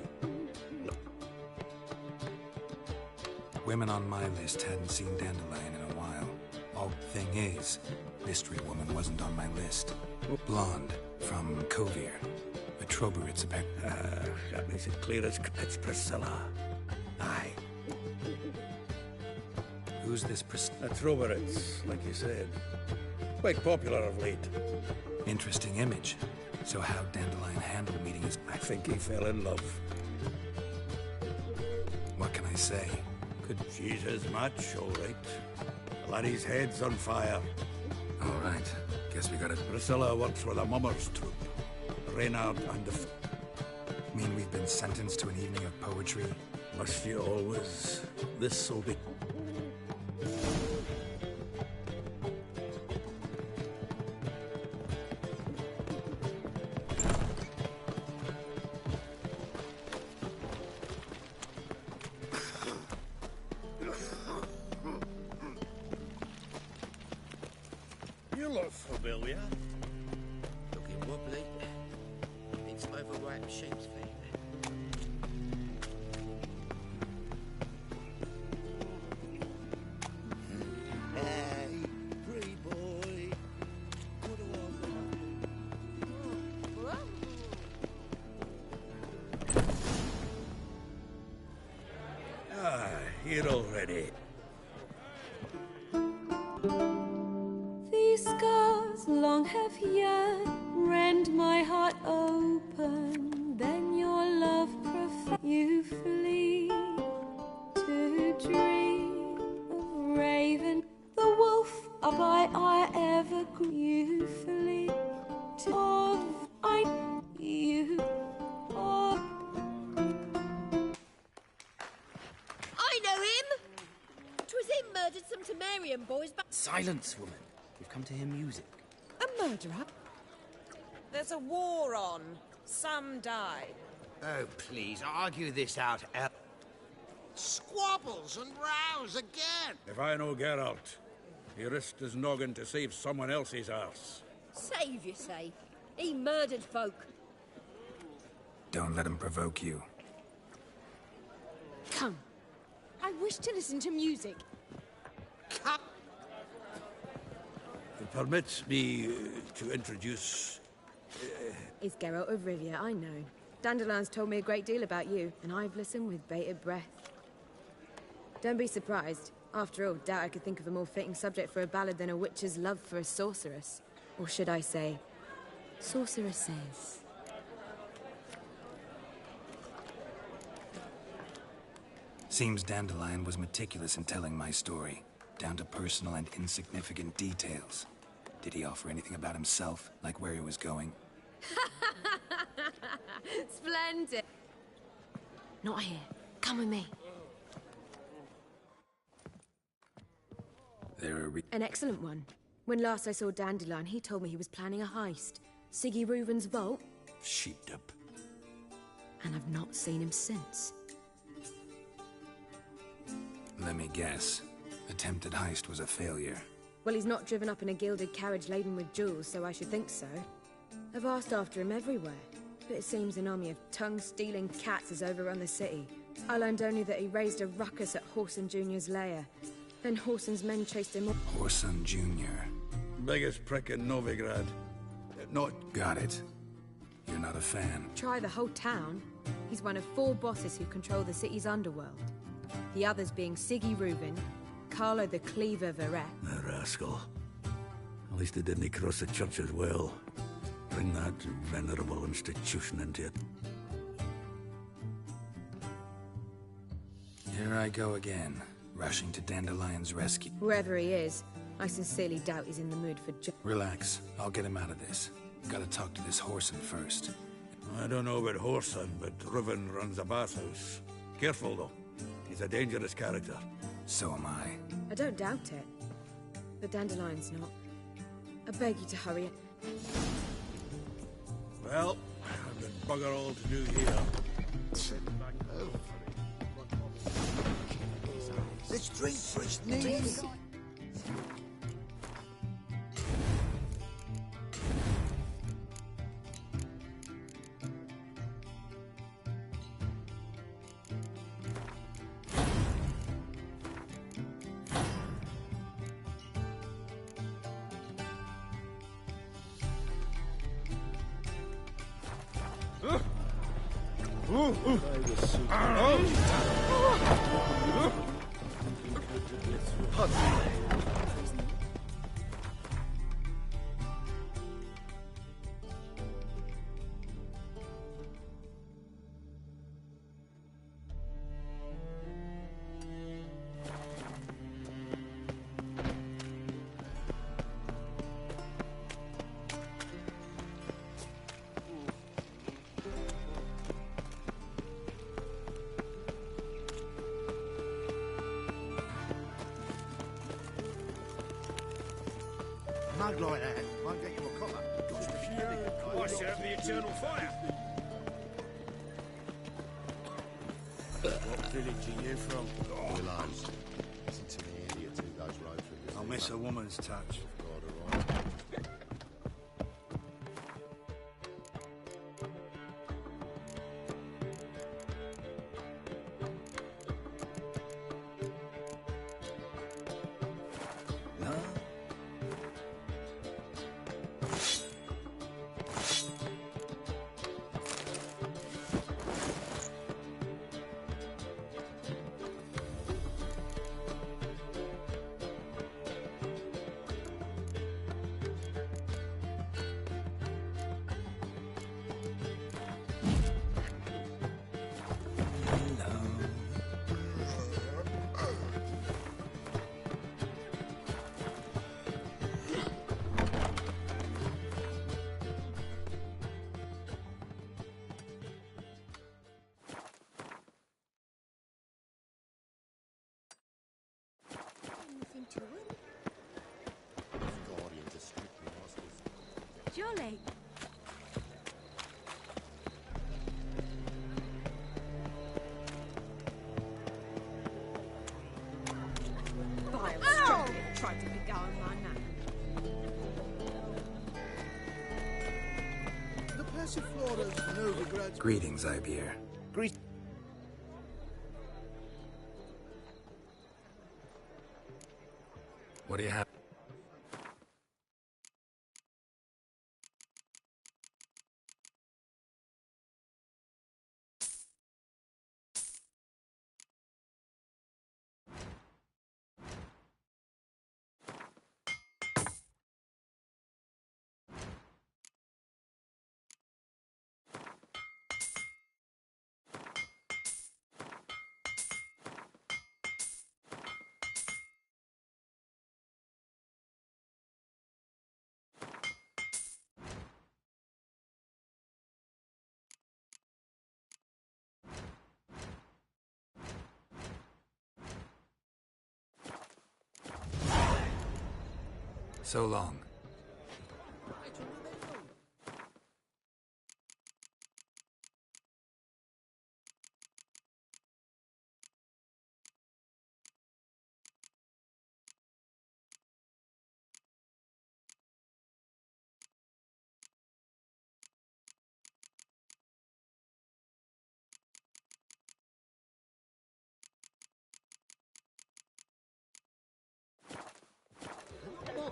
Women on my list hadn't seen Dandelion in a while. Thing is, mystery woman wasn't on my list. Blonde, from Kovier. A Troberitz apparently. That makes it clear as it's Priscilla. Aye. Who's this Priscilla? A Troberitz, like you said. Quite popular of late. Interesting image. So how'd Dandelion handle meeting his... I think he fell in love. What can I say? She's his match, all right. The laddie's head's on fire. All right. Guess we got it. Priscilla works for the Mummers troupe. Reynard and the... Mean we've been sentenced to an evening of poetry? Must you always? This'll be... You look familiar. Looking wobbly. It's overripe sheep's feet. Hey, pretty boy. What do I Ah, here already. These scars long have yet rend my heart open. Then your love you flee to dream of raven. The wolf up I ever grew. You flee to of you of. I know him! 'Twas him murdered some Temerian boys back... Silence, woman. We've come to hear music. A murderer? There's a war on. Some died. Oh, please, argue this out. Squabbles and rows again. If I know Geralt, he risked his noggin to save someone else's arse. Save, you say? He murdered folk. Don't let him provoke you. Come. I wish to listen to music. Come. Permit me to introduce... It's Geralt of Rivia, I know. Dandelion's told me a great deal about you, and I've listened with bated breath. Don't be surprised. After all, doubt I could think of a more fitting subject for a ballad than a witch's love for a sorceress. Or should I say, sorceresses. Seems Dandelion was meticulous in telling my story, down to personal and insignificant details. Did he offer anything about himself, like where he was going? Splendid! Not here. Come with me. An excellent one. When last I saw Dandelion, he told me he was planning a heist. Siggy Reuven's vault. Sheeped up. And I've not seen him since. Let me guess. Attempted heist was a failure. Well, he's not driven up in a gilded carriage laden with jewels, so I should think so. I've asked after him everywhere, but it seems an army of tongue-stealing cats has overrun the city. I learned only that he raised a ruckus at Whoreson Jr.'s lair. Then Whoreson's men chased him up. Whoreson Jr. Biggest prick in Novigrad. Not... Got it. You're not a fan. Try the whole town. He's one of 4 bosses who control the city's underworld. The others being Siggy Reuven, Carlo the Cleaver Verret. The rascal. At least he didn't cross the church as well. Bring that venerable institution into it. Here I go again, rushing to Dandelion's rescue. Whoever he is, I sincerely doubt he's in the mood for Relax, I'll get him out of this. Gotta talk to this Whoreson first. I don't know about Whoreson, but Reuven runs a bathhouse. Careful, though. He's a dangerous character. So am I. I don't doubt it. But Dandelion's not. I beg you to hurry it. Well, I've got bugger all to do here. Let's drink for his knees. Mug like that won't get you a copper. I set up the eternal fire. What village are you from? Willows. Listen to me, idiot who goes road through. I'll miss a woman's touch. God, all right. Jolly. Vile stranger tried to beguile my man. The Passiflora's no regrets. Greetings, Ibier. What do you have? So long.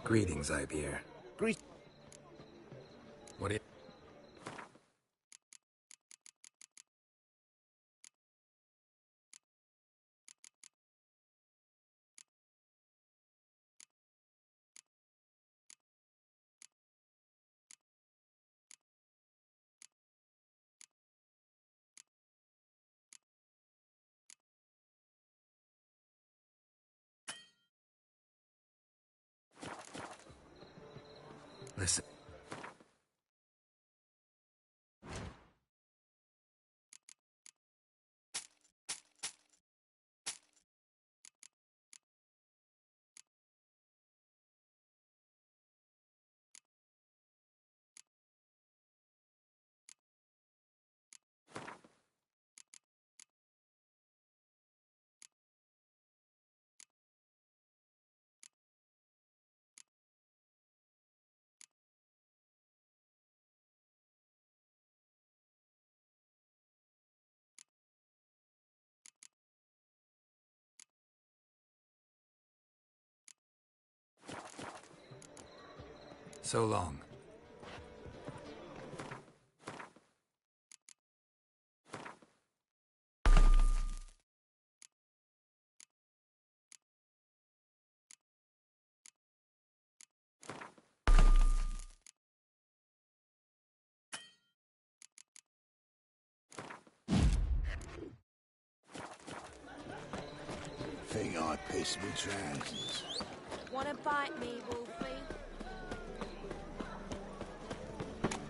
Greetings, Ibier. What do you... Listen. So long. Think I pissed me trousers. Wanna bite me, Wolfie?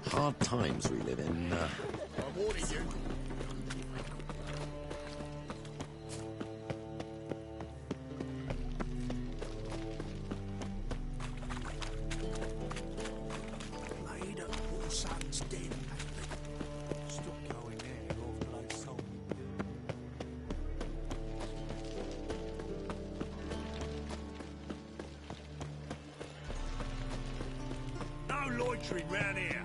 Hard times we live in. I'm warning you. Later, all son's dead. Stop going there, off blood soul. No loitering round here.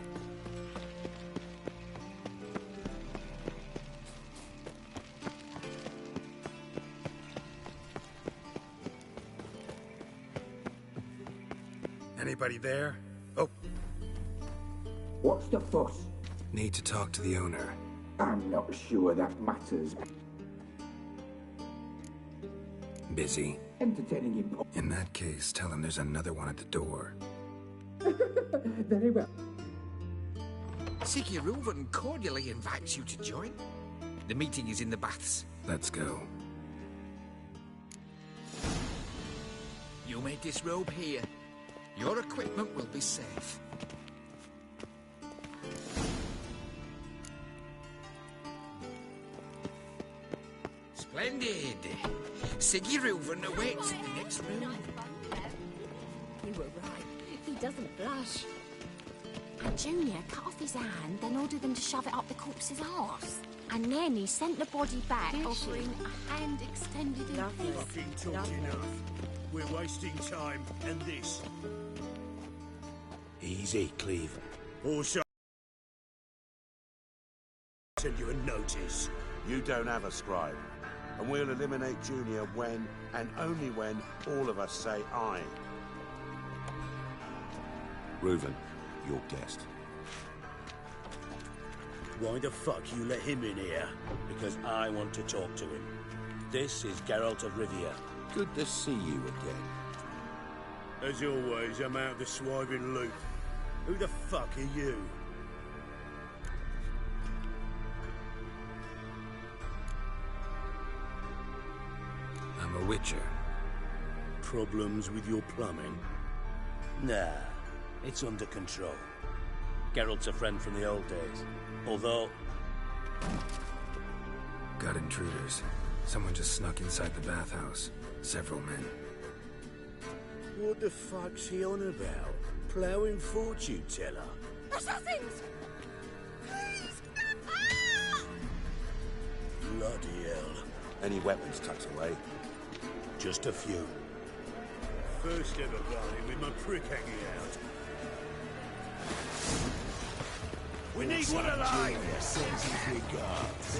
Anybody there? Oh. What's the fuss? Need to talk to the owner. I'm not sure that matters. Busy? Entertaining him. In that case, tell him there's another one at the door. Very well. Siggy Reuven cordially invites you to join. The meeting is in the baths. Let's go. You may disrobe here. Your equipment will be safe. Splendid. Siggy Reuven awaits in the next room. You were right. He doesn't blush. And Junior cut off his hand, then ordered them to shove it up the corpse's arse. And then he sent the body back, offering a hand extended in peace. Fucking talked enough. We're wasting time, and this. Easy, Cleve. Also, send you a notice. You don't have a scribe. And we'll eliminate Junior when, and only when, all of us say aye. Reuven, your guest. Why the fuck you let him in here? Because I want to talk to him. This is Geralt of Rivia. Good to see you again. As always, I'm out of the swiving loop. Who the fuck are you? I'm a witcher. Problems with your plumbing? Nah, it's under control. Geralt's a friend from the old days. Although... Got intruders. Someone just snuck inside the bathhouse. Several men. What the fuck's he on about? Ploughing fortune teller? Assassins! Please! Bloody hell. Any weapons tucked away? Just a few. First ever party with my prick hanging out. We need one alive! Sends his regards.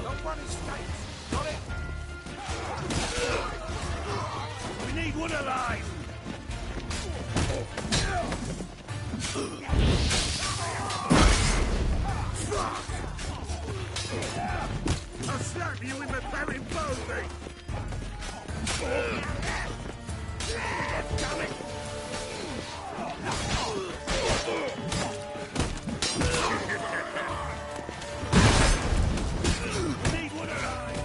Don't run his face. Got it? We need one alive! I'll slap you in the belly bone, damn it! Need one alive!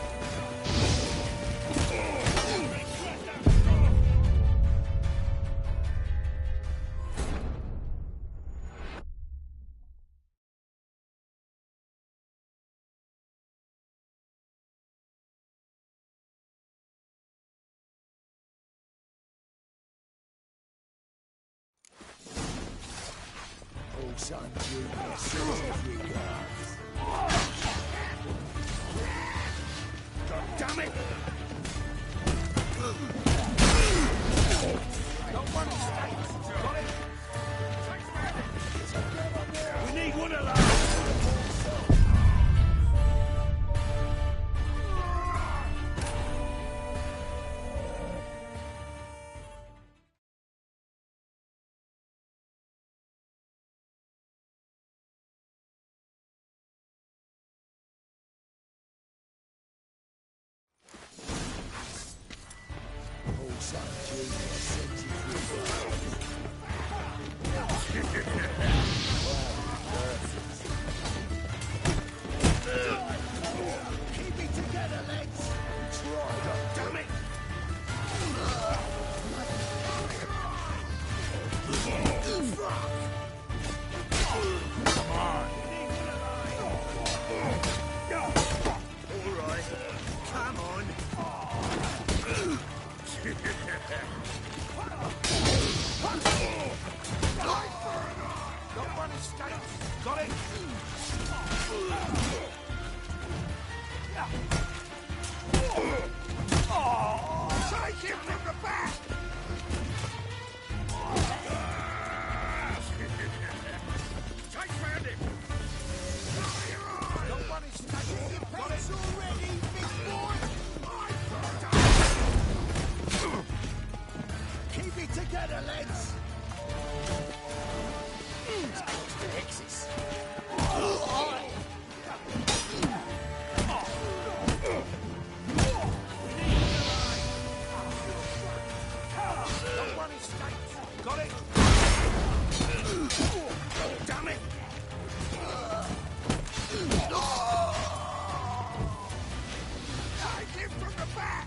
Son Junior sends his regards. God damn it! Don't run his face. Got it? Keep it together, lads. Try, damn it. Come on. All right. Come on. Got one escape. Got it. Take him from the back. Take round him. Got one escape. Got it already, big boy. Keep it together, lads. Texas. Got one escape. Got it. Damn it. Take him from the back.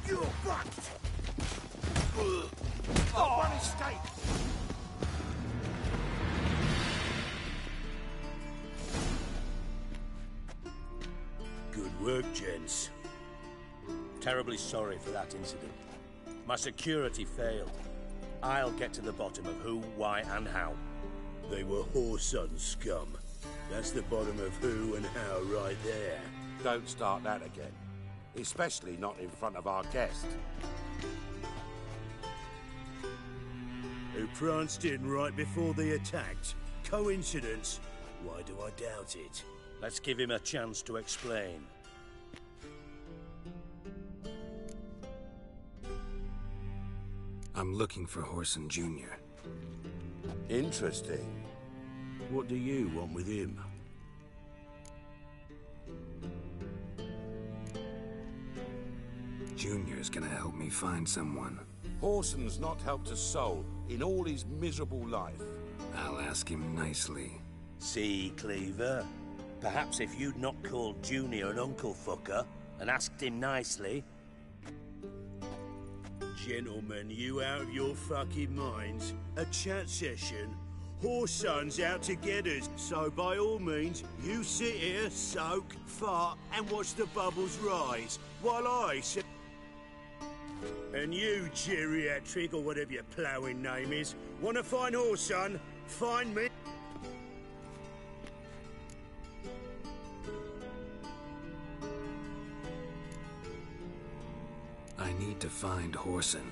You're fucked. Got one escape. Good work, gents. Terribly sorry for that incident. My security failed. I'll get to the bottom of who, why, and how. They were whoreson scum. That's the bottom of who and how right there. Don't start that again. Especially not in front of our guest. Who pranced in right before they attacked. Coincidence? Why do I doubt it? Let's give him a chance to explain. I'm looking for Whoreson Jr. Interesting. What do you want with him? Junior's gonna help me find someone. Whoreson's not helped a soul in all his miserable life. I'll ask him nicely. See, Cleaver? Perhaps if you'd not called Junior an uncle fucker and asked him nicely. Gentlemen, you out of your fucking minds? A chat session? Whoreson's out to get us, so by all means, you sit here, soak, fart, and watch the bubbles rise, while I sit... And you, geriatric, or whatever your ploughing name is, want to find Whoreson? Find me. I need to find Whoreson.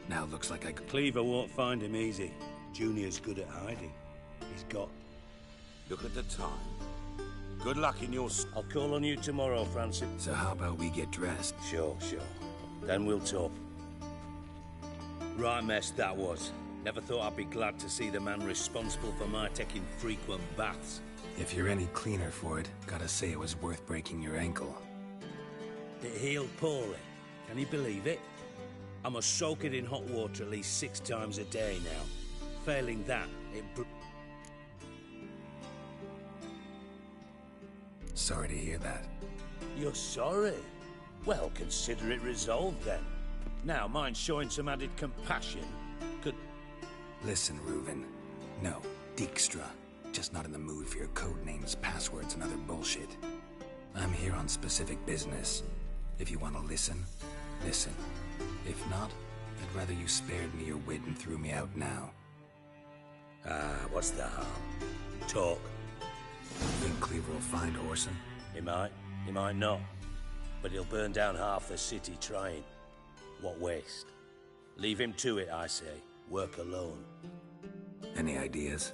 Now looks like I could... Cleaver won't find him easy. Junior's good at hiding. He's got... Look at the time. Good luck in your... I'll call on you tomorrow, Francis. So how about we get dressed? Sure. Then we'll talk. Right mess that was. Never thought I'd be glad to see the man responsible for my taking frequent baths. If you're any cleaner for it, gotta say it was worth breaking your ankle. It healed poorly. Can you believe it? I must soak it in hot water at least 6 times a day now. Failing that, it... Sorry to hear that. You're sorry? Well, consider it resolved then. Now, mind showing some added compassion? Could... Listen, Reuven. No, Dijkstra. Just not in the mood for your code names, passwords, and other bullshit. I'm here on specific business. If you want to listen, listen. If not, I'd rather you spared me your wit and threw me out now. What's the harm? Talk. Think Cleaver will find Whoreson? He might not. But he'll burn down half the city trying. What waste? Leave him to it, I say. Work alone. Any ideas?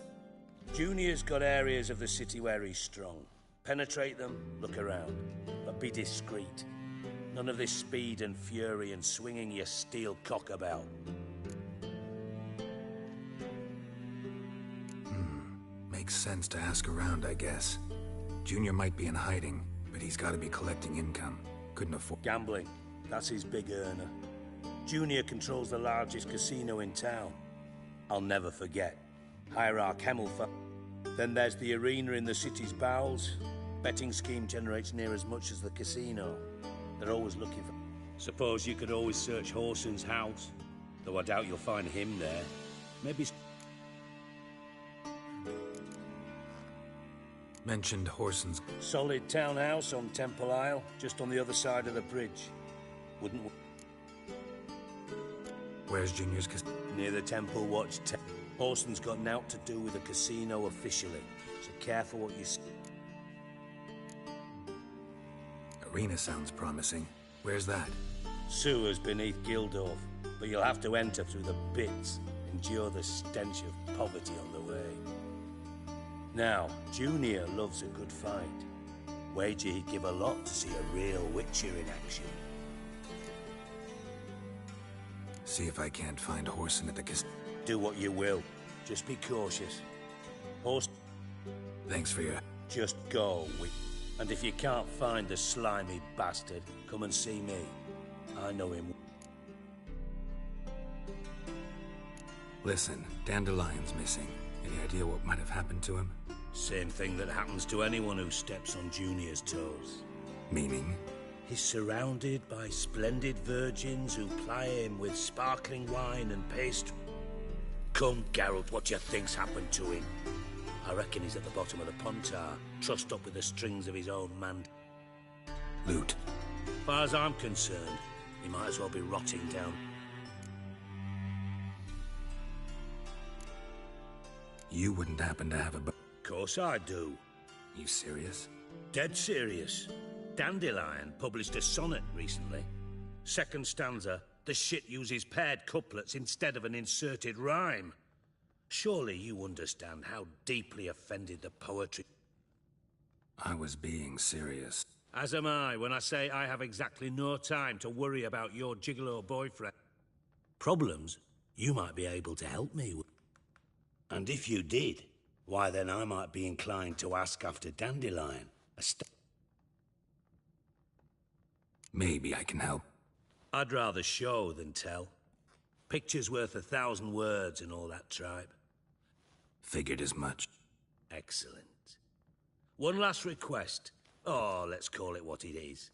Junior's got areas of the city where he's strong. Penetrate them, look around. But be discreet. None of this speed and fury and swinging your steel cock about. Makes sense to ask around, I guess. Junior might be in hiding, but he's got to be collecting income. Couldn't afford... Gambling. That's his big earner. Junior controls the largest casino in town. I'll never forget. Hierarch Hemmelfa. Then there's the arena in the city's bowels. Betting scheme generates near as much as the casino. They're always looking for... Suppose you could always search Horson's house. Though I doubt you'll find him there. Maybe... Mentioned Horson's... Solid townhouse on Temple Isle, just on the other side of the bridge. Wouldn't... Where's Junior's casino? Near the Temple Watch. Horson's got nought to do with the casino officially, so careful what you... Arena sounds promising. Where's that? Sewers beneath Gildorf, but you'll have to enter through the bits, endure the stench of poverty on the way. Now, Junior loves a good fight. Wager he'd give a lot to see a real Witcher in action. See if I can't find Horson at the casino. Do what you will. Just be cautious. Thanks for your... Just go, and if you can't find the slimy bastard, come and see me. I know him. Listen, Dandelion's missing. Any idea what might have happened to him? Same thing that happens to anyone who steps on Junior's toes. Meaning? He's surrounded by splendid virgins who ply him with sparkling wine and pastry. Come, Geralt, what do you think's happened to him? I reckon he's at the bottom of the Pontar, trussed up with the strings of his own man. Loot. As far as I'm concerned, he might as well be rotting down. You wouldn't happen to have a... Of course I do. You serious? Dead serious. Dandelion published a sonnet recently. Second stanza, the shit uses paired couplets instead of an inserted rhyme. Surely you understand how deeply offended the poetry... I was being serious. As am I when I say I have exactly no time to worry about your gigolo boyfriend. Problems you might be able to help me with. And if you did, why then I might be inclined to ask after Dandelion. Maybe I can help. I'd rather show than tell. Picture's worth 1,000 words and all that tribe. Figured as much. Excellent. One last request. Oh, let's call it what it is.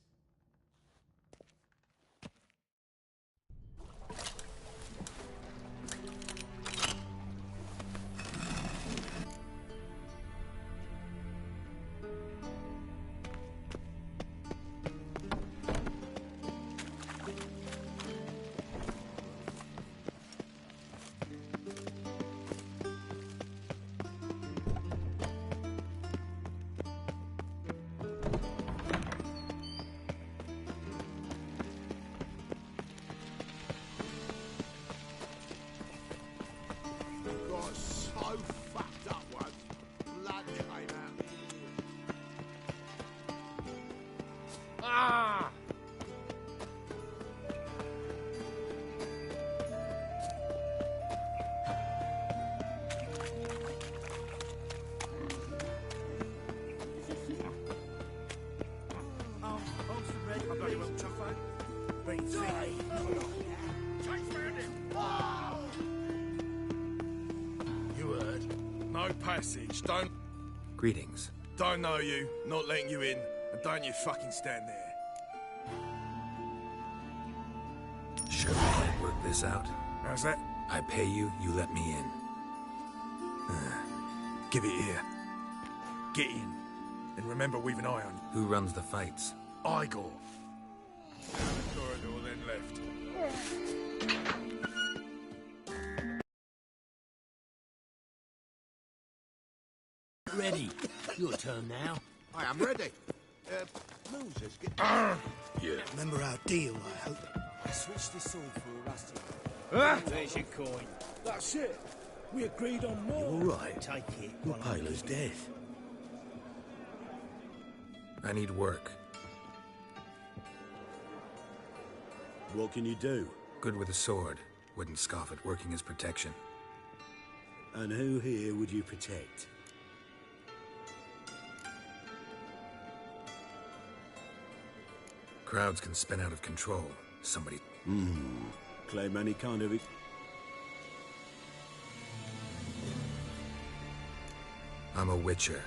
You heard? No passage, don't... Greetings. Don't know you, not letting you in, and don't you fucking stand there. Sure we can work this out? How's that? I pay you, you let me in. Give it here. Get in. And remember we've an eye on you. Who runs the fights? Igor. Down the corridor, then left. Ready. Your turn now. I am ready. Moses, get... Yeah. Remember our deal, I hope. I switched the sword for a rusty. There's your coin. That's it. We agreed on more. All right. Take it. Your Pilar's death. I need work. What can you do? Good with a sword. Wouldn't scoff at working as protection. And who here would you protect? Crowds can spin out of control. Somebody... Claim any kind of... I'm a witcher.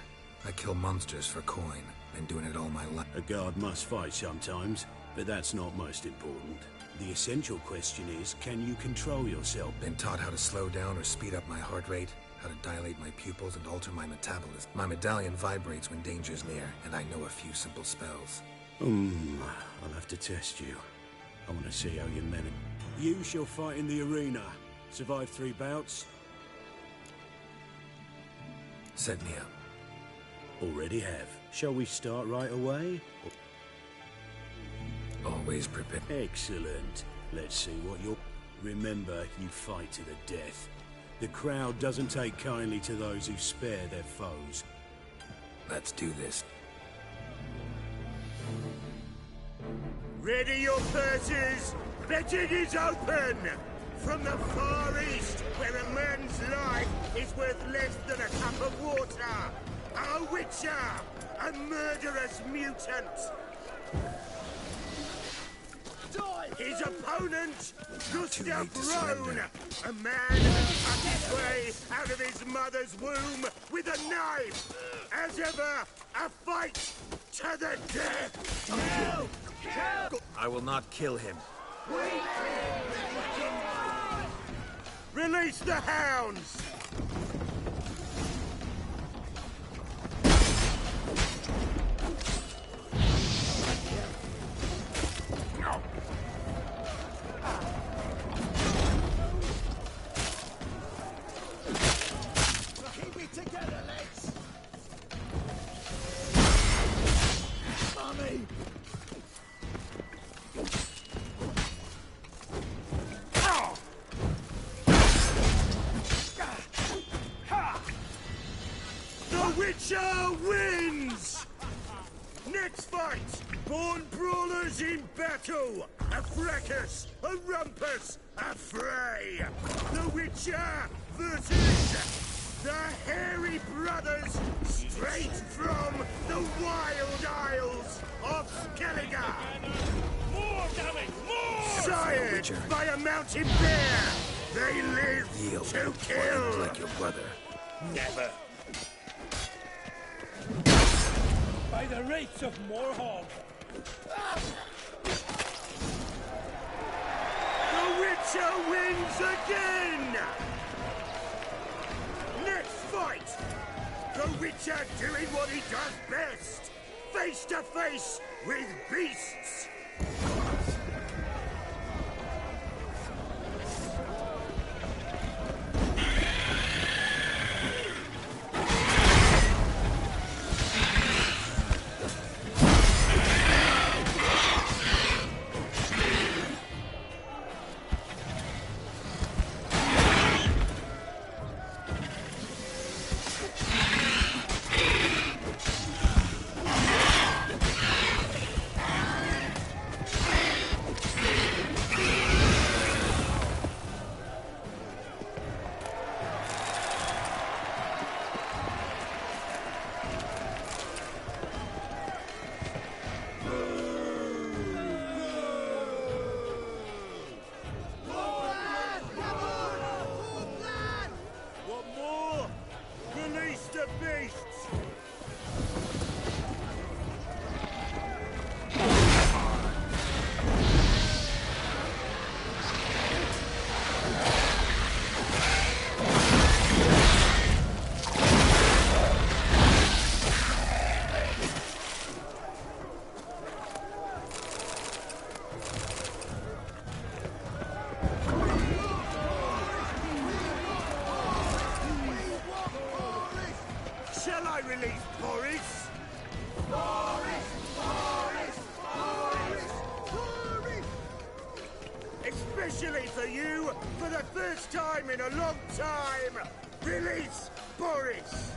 I kill monsters for coin. Been doing it all my life. A guard must fight sometimes, but that's not most important. The essential question is, can you control yourself? Been taught how to slow down or speed up my heart rate, how to dilate my pupils and alter my metabolism. My medallion vibrates when danger's near, and I know a few simple spells. I'll have to test you. I want to see how you manage. You shall fight in the arena. Survive 3 bouts. Set me up. Already have. Shall we start right away? Always prepared. Excellent. Let's see what you're... Remember, you fight to the death. The crowd doesn't take kindly to those who spare their foes. Let's do this. Ready your purses! Betting is open! From the Far East, where a man's life is worth less than a cup of water! A witcher! A murderous mutant! His opponent, Gustav Roan, a man who cut his way out of his mother's womb with a knife. As ever, a fight to the death. I will not kill him. Release the hounds! Wins! Next fight! Born brawlers in battle! A fracas! A rumpus! A fray! The Witcher versus the Hairy Brothers straight from the Wild Isles of Skellige! More damage! More! Sired by a mountain bear! They live Yield to kill! like your brother. Never! By the rates of Morhog! The Witcher wins again! Next fight! The Witcher doing what he does best! Face to face with beasts! Especially for you, for the first time in a long time, release Boris!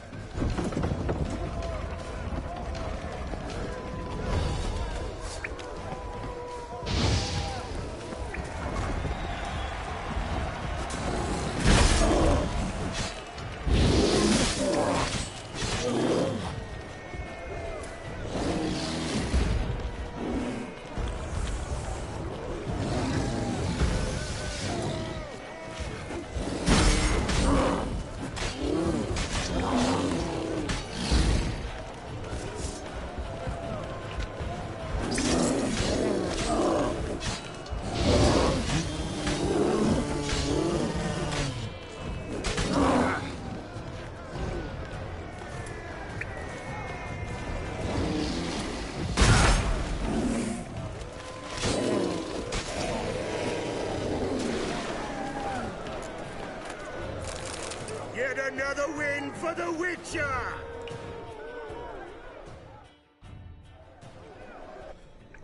another win for the Witcher!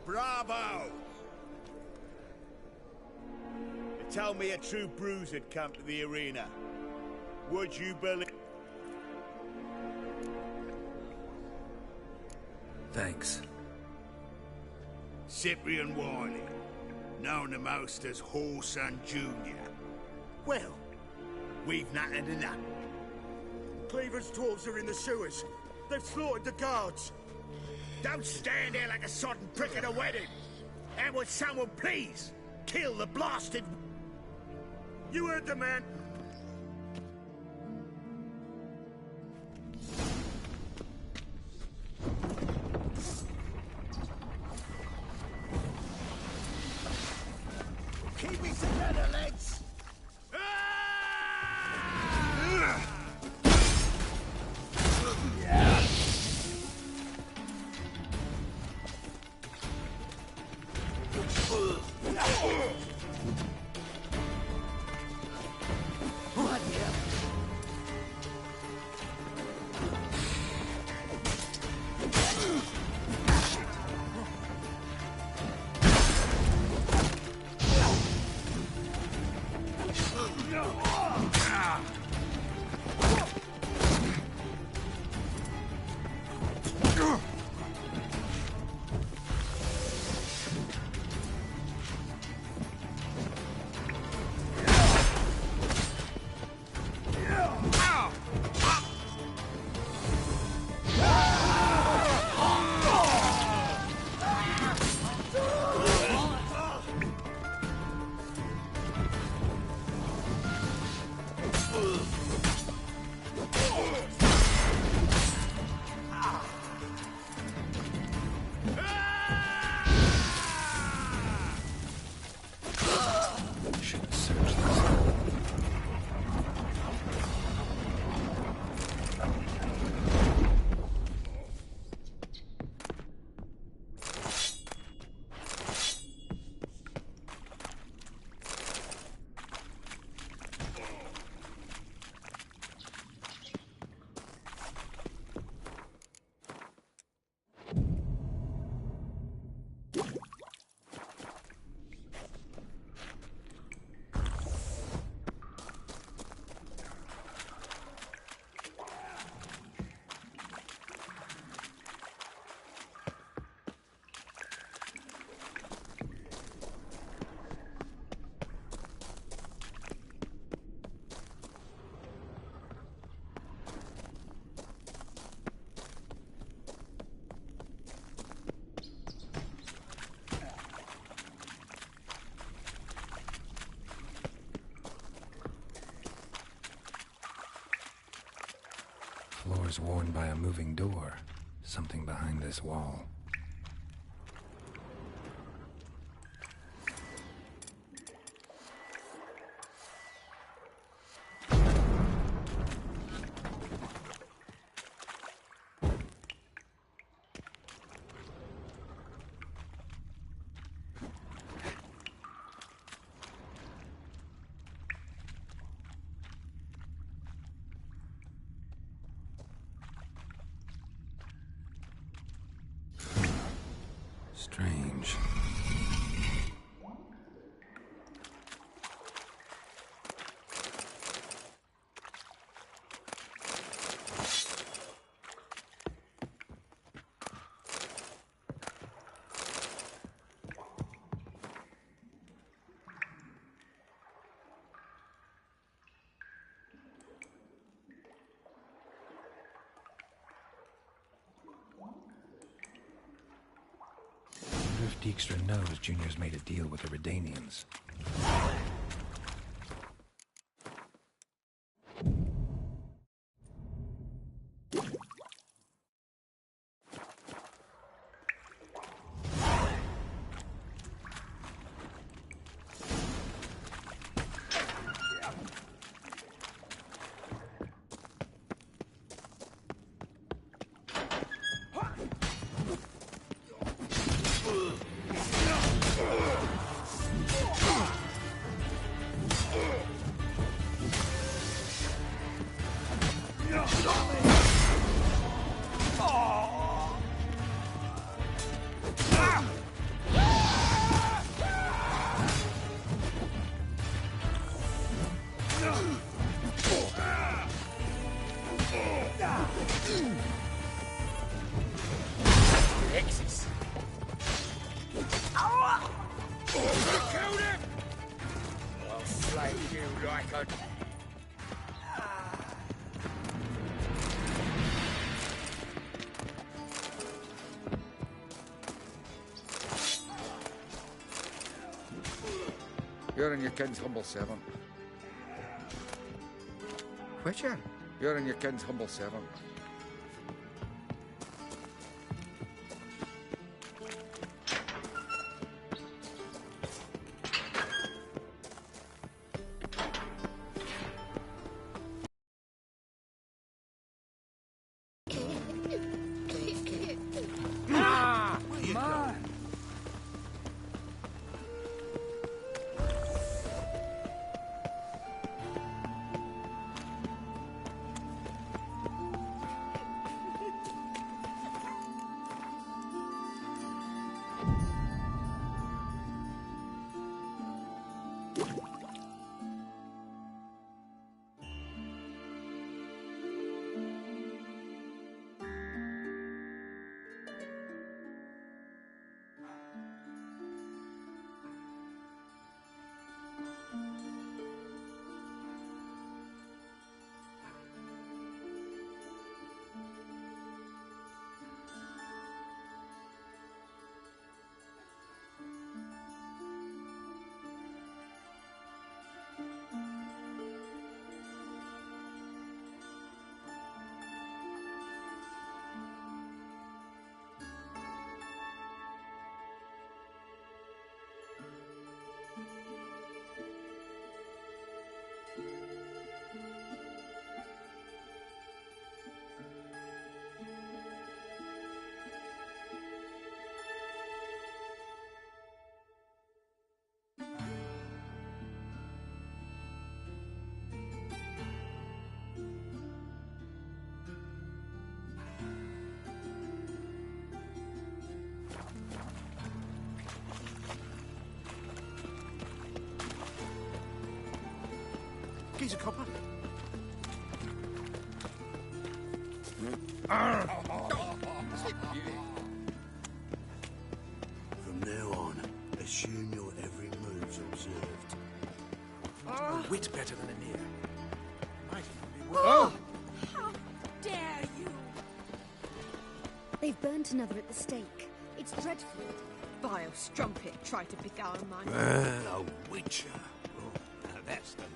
Bravo! You tell me a true bruiser had come to the arena. Would you believe... Thanks. Cyprian Wiley, known the most as Whoreson Jr. Well, we've nattered enough. Cleaver's dwarves are in the sewers. They've slaughtered the guards. Don't stand there like a sodden prick at a wedding. And would someone please kill the blasted... You heard the man. Keep it together, lads! Floor's worn by a moving door. Something behind this wall. Strange. Dijkstra knows Junior's made a deal with the Redanians. like a... You're in your king's humble servant. Witcher? You're in your king's humble servant. He's a copper. From now on, assume your every move's observed. A wit better than an ear. Might even be Oh! How dare you! They've burnt another at the stake. It's dreadful. Vile strumpet tried to beguile mine. Well, a witcher. Oh, now that's the line.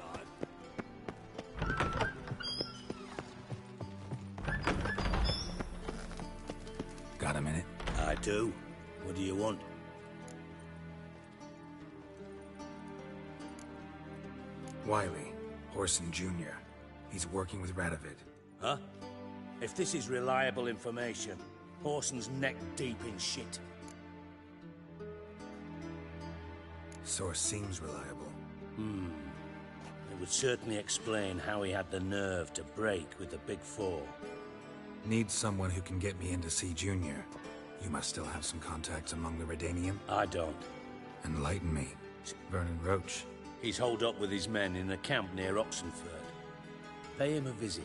Got a minute? I do. What do you want? Wiley, Orson Jr. He's working with Radovid. Huh? If this is reliable information, Orson's neck deep in shit. Source seems reliable. It would certainly explain how he had the nerve to break with the Big Four. Need someone who can get me in to see Junior. You must still have some contacts among the Redanium. I don't. Enlighten me. Vernon Roach. He's holed up with his men in a camp near Oxenford. Pay him a visit.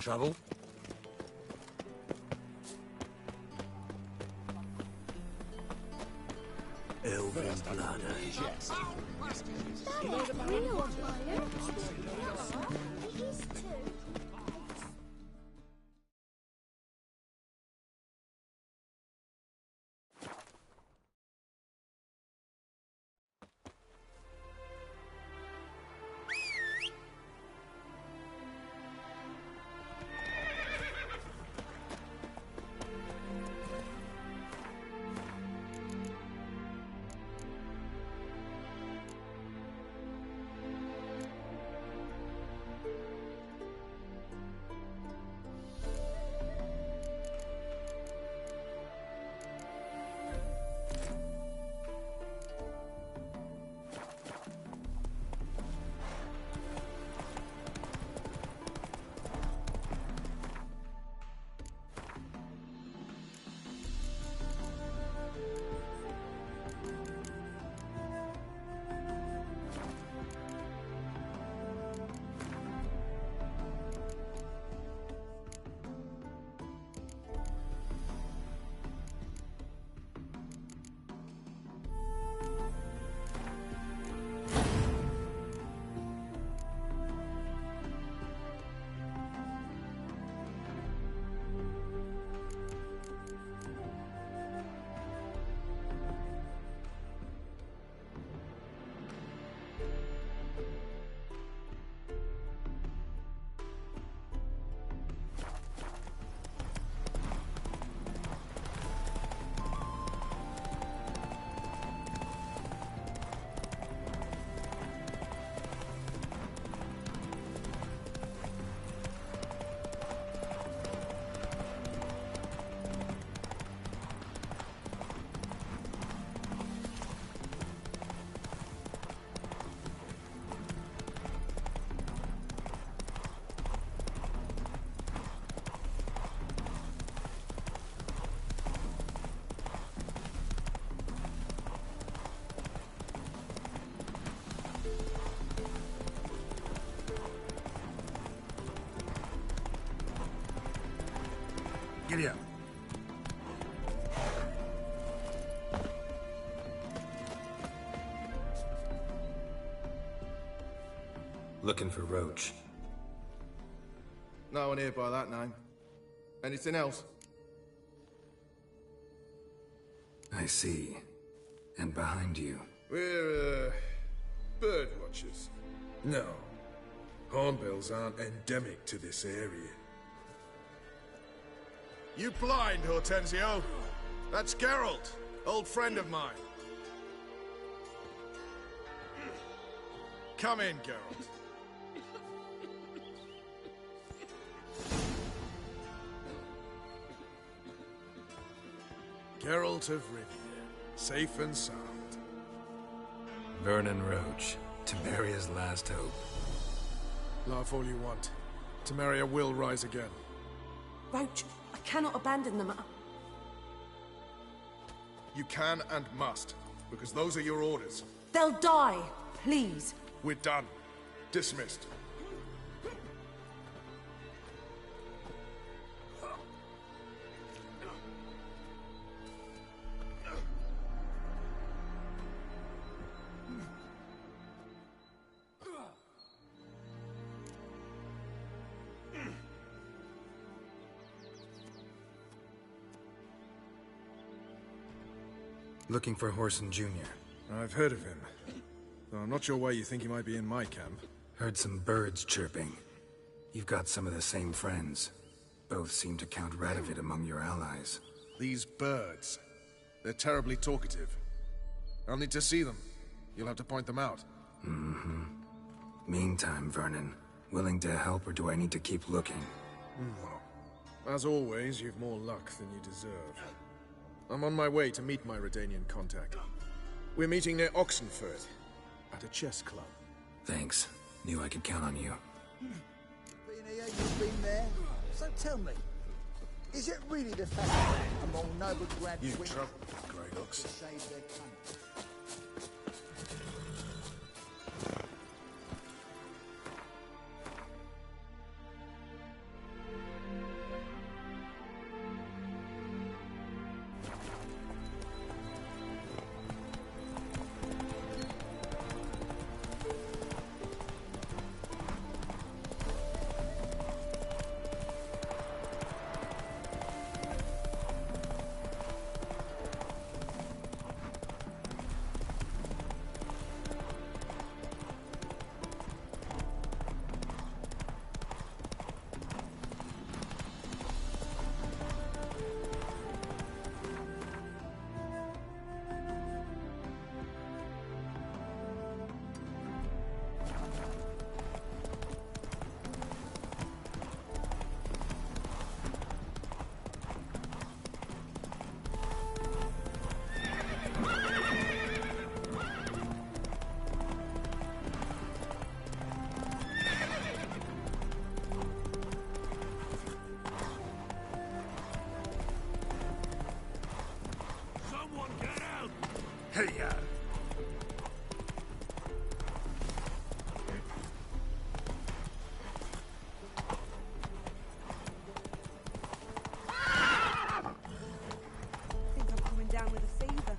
Trouble? Elven blood. Giddy up. Looking for Roach. No one here by that name. Anything else? I see. And behind you. We're, bird watchers. No. Hornbills aren't endemic to this area. You blind, Hortensio? That's Geralt, old friend of mine. Come in, Geralt. Geralt of Rivia, safe and sound. Vernon Roach, Temeria's last hope. Laugh all you want. Temeria will rise again. Roach, I cannot abandon them. You can and must, because those are your orders. They'll die, please. We're done. Dismissed. Looking for Horson Jr. I've heard of him. Though I'm not sure why you think he might be in my camp. Heard some birds chirping. You've got some of the same friends. Both seem to count Radovid among your allies. These birds. They're terribly talkative. I'll need to see them. You'll have to point them out. Mm-hmm. Meantime, Vernon, willing to help or do I need to keep looking? As always, you've more luck than you deserve. I'm on my way to meet my Redanian contact. We're meeting near Oxenford, at a chess club. Thanks. Knew I could count on you. Been here, you've been there. So tell me, is it really the fact among noble grand You twins trouble, Grey Ox. to save their country? Hey-ya! I think I'm coming down with a fever.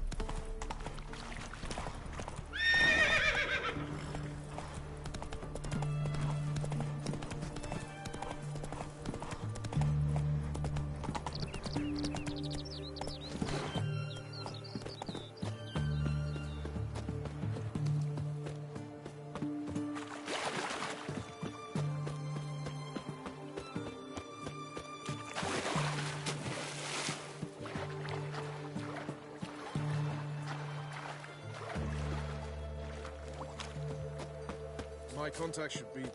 My contact should be there.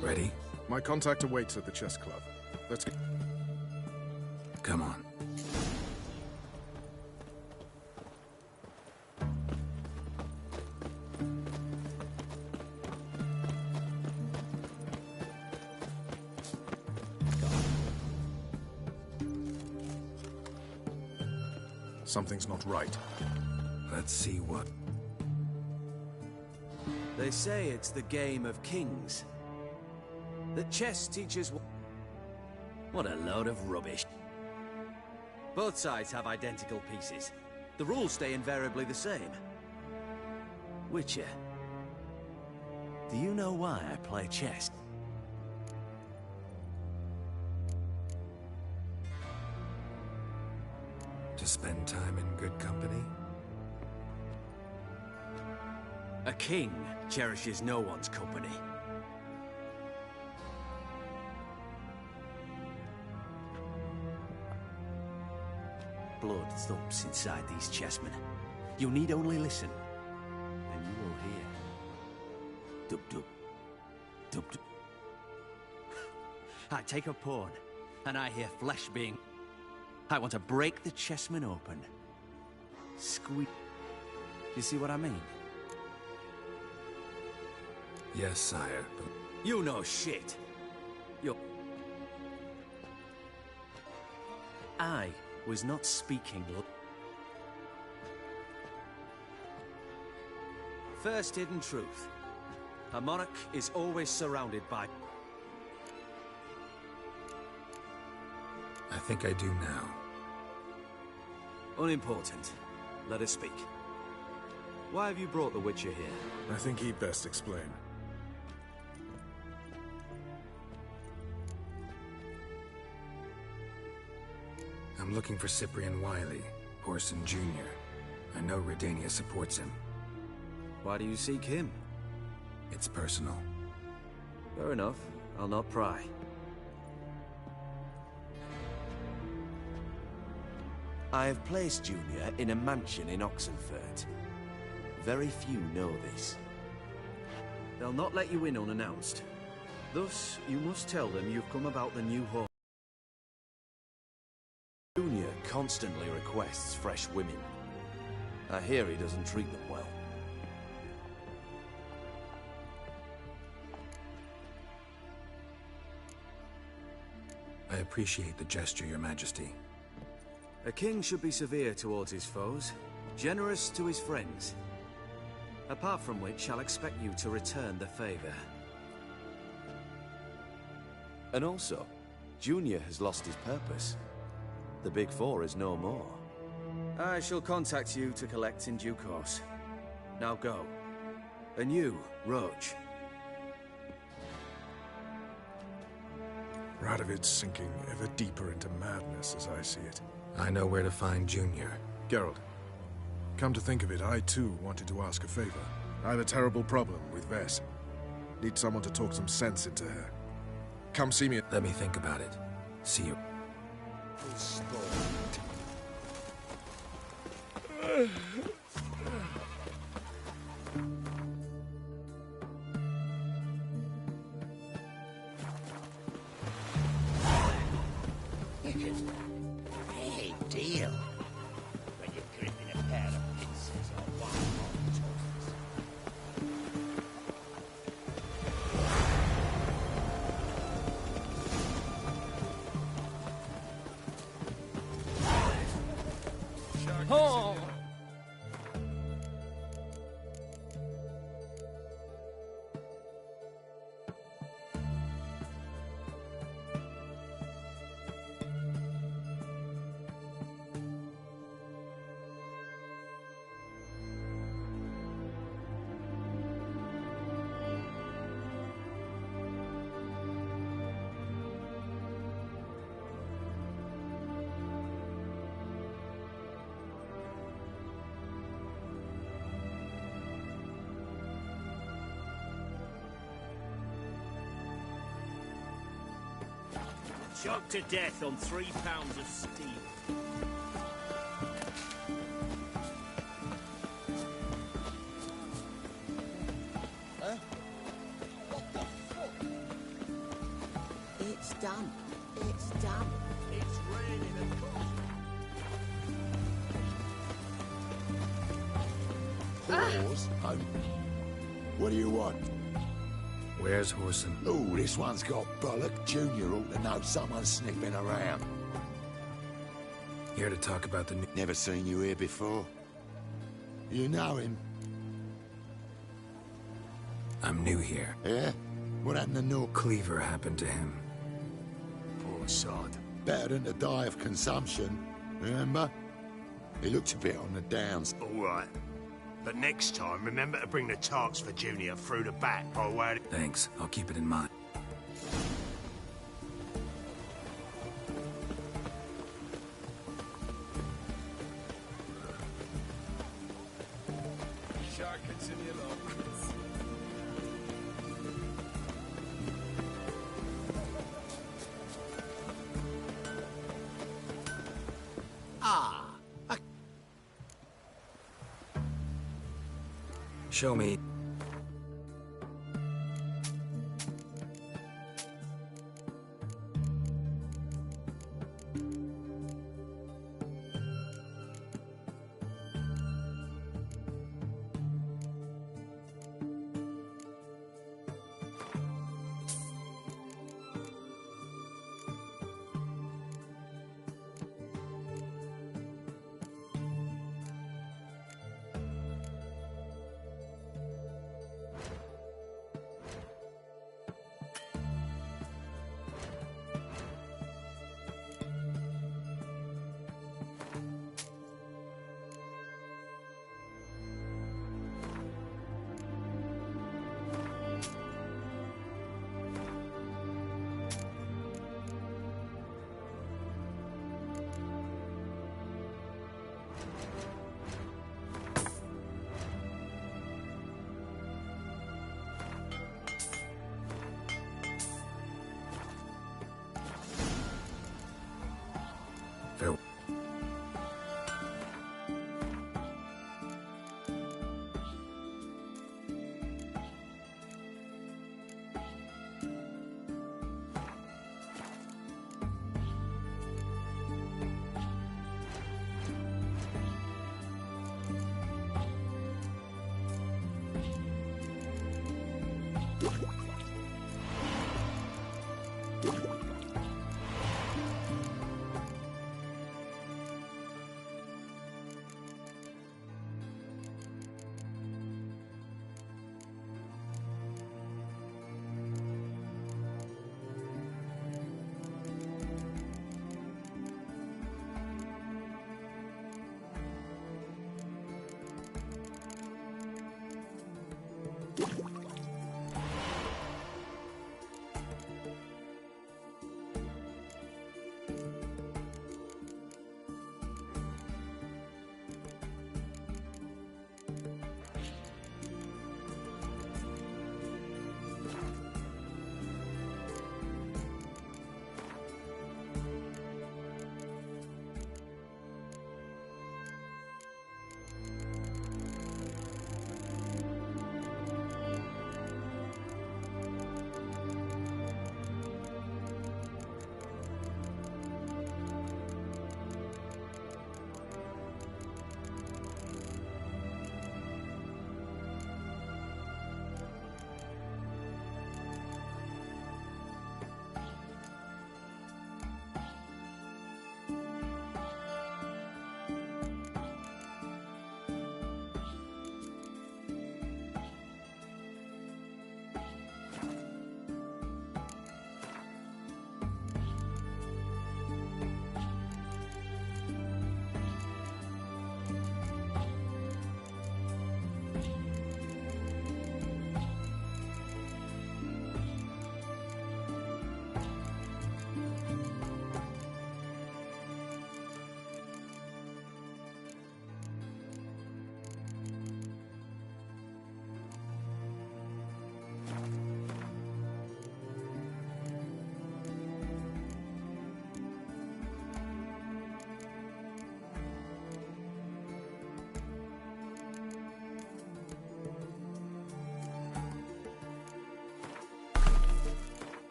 Ready? My contact awaits at the chess club. Let's go. Come on. Something's not right. Let's see what... They say it's the game of kings. That chess teaches... What a load of rubbish. Both sides have identical pieces. The rules stay invariably the same. Witcher, do you know why I play chess? To spend time in good company? A king cherishes no one's company. Blood thumps inside these chessmen. You need only listen, and you will hear. Dub-dub. Dub-dub. I take a pawn, and I hear flesh being... I want to break the chessman open. Squeeze. You see what I mean? Yes, sire, but... You know shit. You're... I was not speaking. First hidden truth. A monarch is always surrounded by... I think I do now. Unimportant. Let us speak. Why have you brought the Witcher here? I think he'd best explain. I'm looking for Cyprian Wiley, Orson Jr. I know Redania supports him. Why do you seek him? It's personal. Fair enough. I'll not pry. I have placed Junior in a mansion in Oxenfurt. Very few know this. They'll not let you in unannounced. Thus, you must tell them you've come about the new home. Junior constantly requests fresh women. I hear he doesn't treat them well. I appreciate the gesture, Your Majesty. A king should be severe towards his foes, generous to his friends. Apart from which, I'll expect you to return the favor. And also, Junior has lost his purpose. The Big Four is no more. I shall contact you to collect in due course. Now go. And you, Roach. Radovid's sinking ever deeper into madness as I see it. I know where to find Junior. Geralt, come to think of it, I too wanted to ask a favor. I have a terrible problem with Vess. Need someone to talk some sense into her. Come see me. Let me think about it. See you. Hey, deal. When you're gripping a pair of pincers or one Oh! Shocked to death on 3 pounds of steel. Huh? What the fuck? It's done. It's done. It's raining, of course. Pause. Oh. What do you want? Where's Horson? Oh, this one's got bollock. Junior ought to know someone's sniffing around. Here to talk about the new... Never seen you here before. You know him? I'm new here. Yeah? What happened to Nook? Cleaver happened to him. Poor your side. Better than to die of consumption, remember? He looked a bit on the downs. All right. But next time, remember to bring the tarts for Junior through the back by way of... Thanks. I'll keep it in mind. Show me.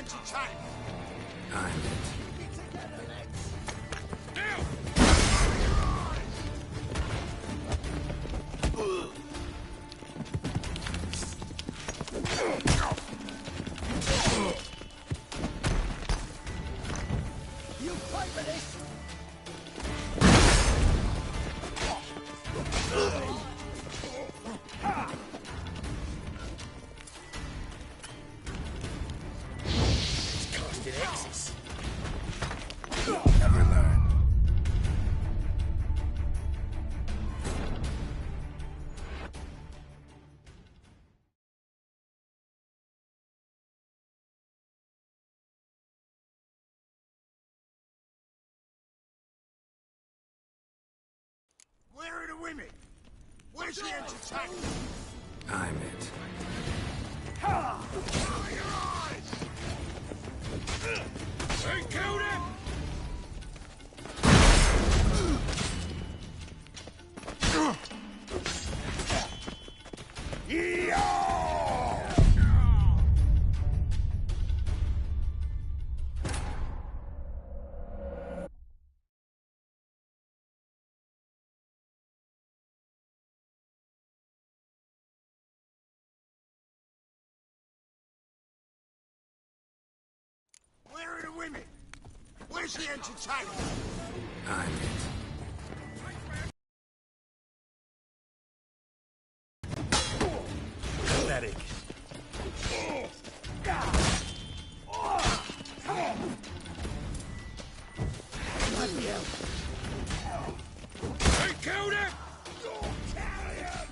entertainment? I'm it. You fight for this? It's casting X's. Never learn. Where are the women? Where's the entertainment? I'm it. Ha! Cover your eyes! They killed him! Where are the women? Where's the entertainment? I'm it. Pathetic. Bloody hell. They killed him! Carry him!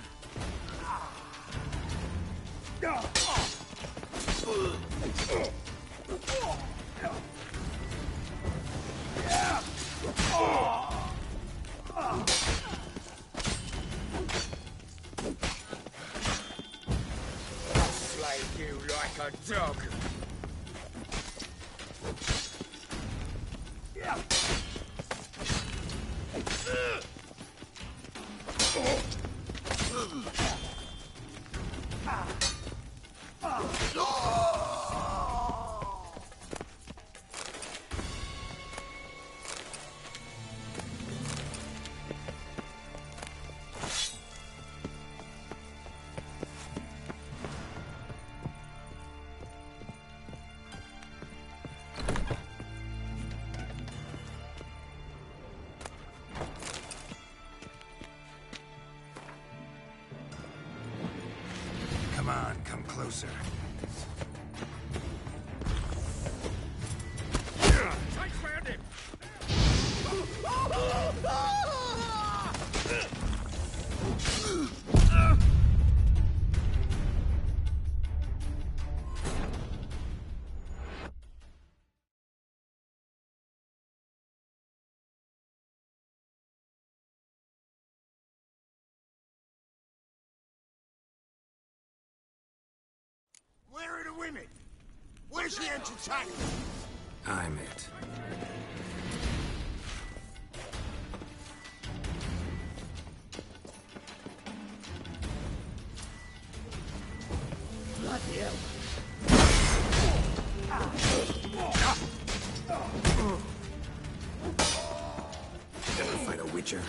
Slay you like a dog. Come on, come closer. Take round him. Where are the women? Where's the entertainment? I'm it. Bloody hell. Ever fight a witcher?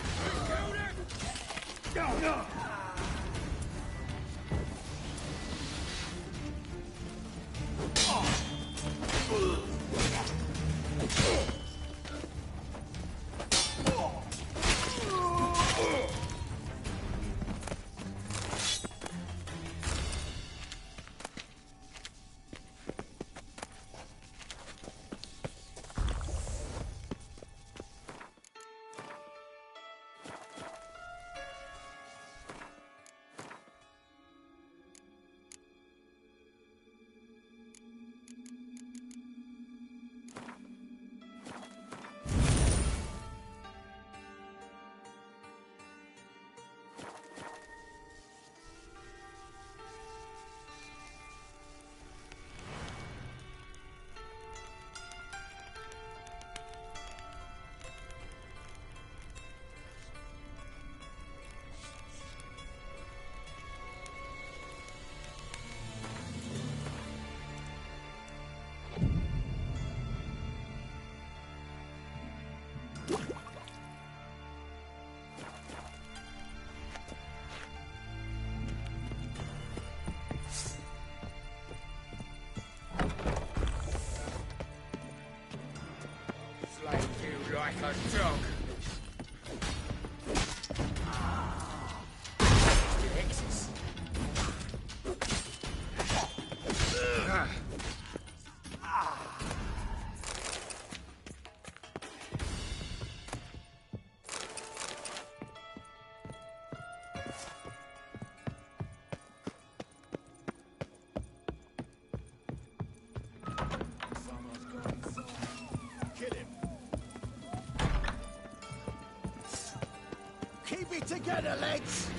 like a dog. Exes. Keep it together, lads!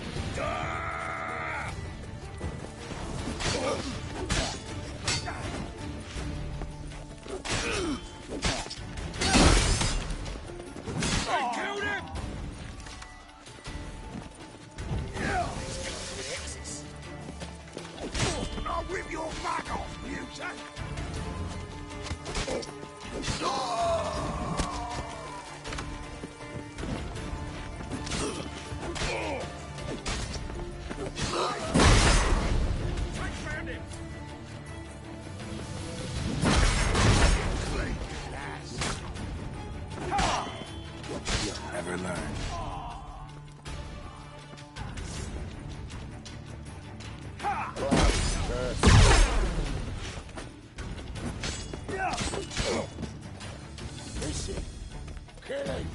I killed him! I'll rip your mug off, muser! Never learn. Listen, killing.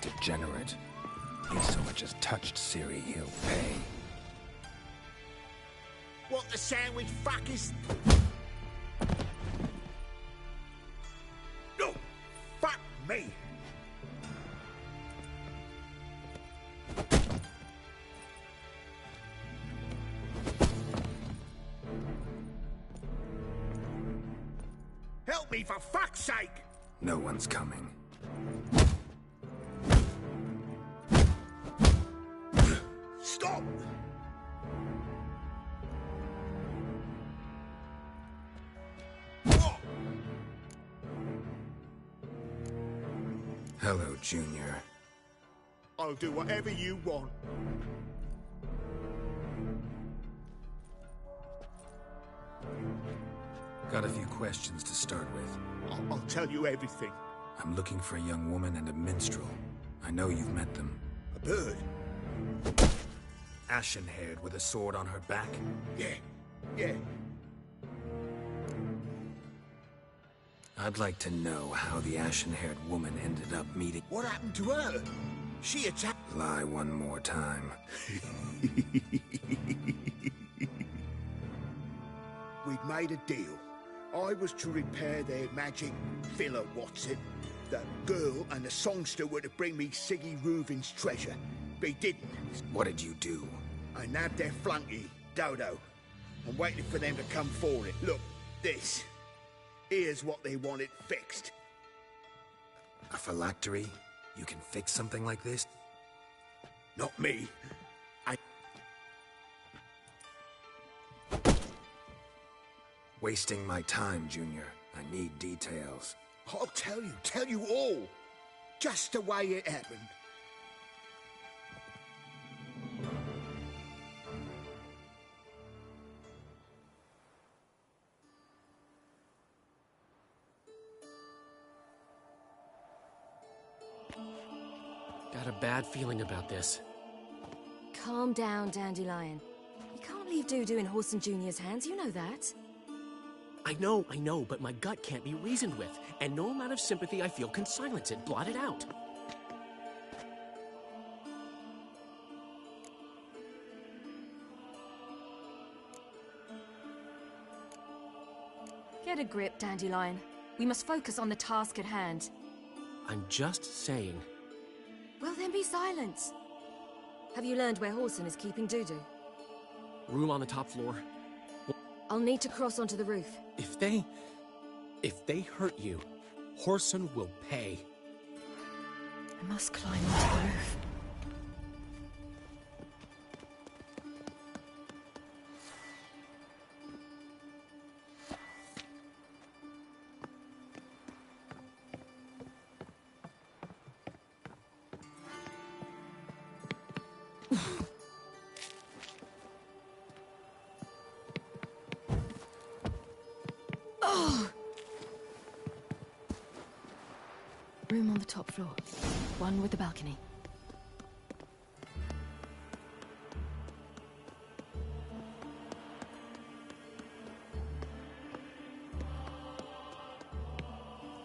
Degenerate. He so much as touched Siri, he'll pay. What the sandwich fuck is... No! Fuck me! Help me, for fuck's sake! No one's coming. Stop! Hello, Junior. I'll do whatever you want. Got a few questions to start with. I'll tell you everything. I'm looking for a young woman and a minstrel. I know you've met them. A bird? Ashen-haired with a sword on her back? Yeah. I'd like to know how the ashen-haired woman ended up meeting... What happened to her? She attacked... Lie one more time. We'd made a deal. I was to repair their magic villa, The girl and the songster were to bring me Siggy Reuven's treasure. They didn't. What did you do? I nabbed their flunky, Dodo. I'm waiting for them to come for it. Look, this. Here's what they wanted fixed. A phylactery? You can fix something like this? Not me. Wasting my time, Junior. I need details. I'll tell you all. Just the way it happened. Got a bad feeling about this. Calm down, Dandelion. You can't leave Dudu in Horson Jr.'s hands, you know that. I know, but my gut can't be reasoned with, and no amount of sympathy I feel can silence it, blot it out. Get a grip, Dandelion. We must focus on the task at hand. I'm just saying. Well, then be silent. Have you learned where Horson is keeping Dudu? Room on the top floor. I'll need to cross onto the roof. If they hurt you, Horson will pay. I must climb onto the roof. Room on the top floor. One with the balcony.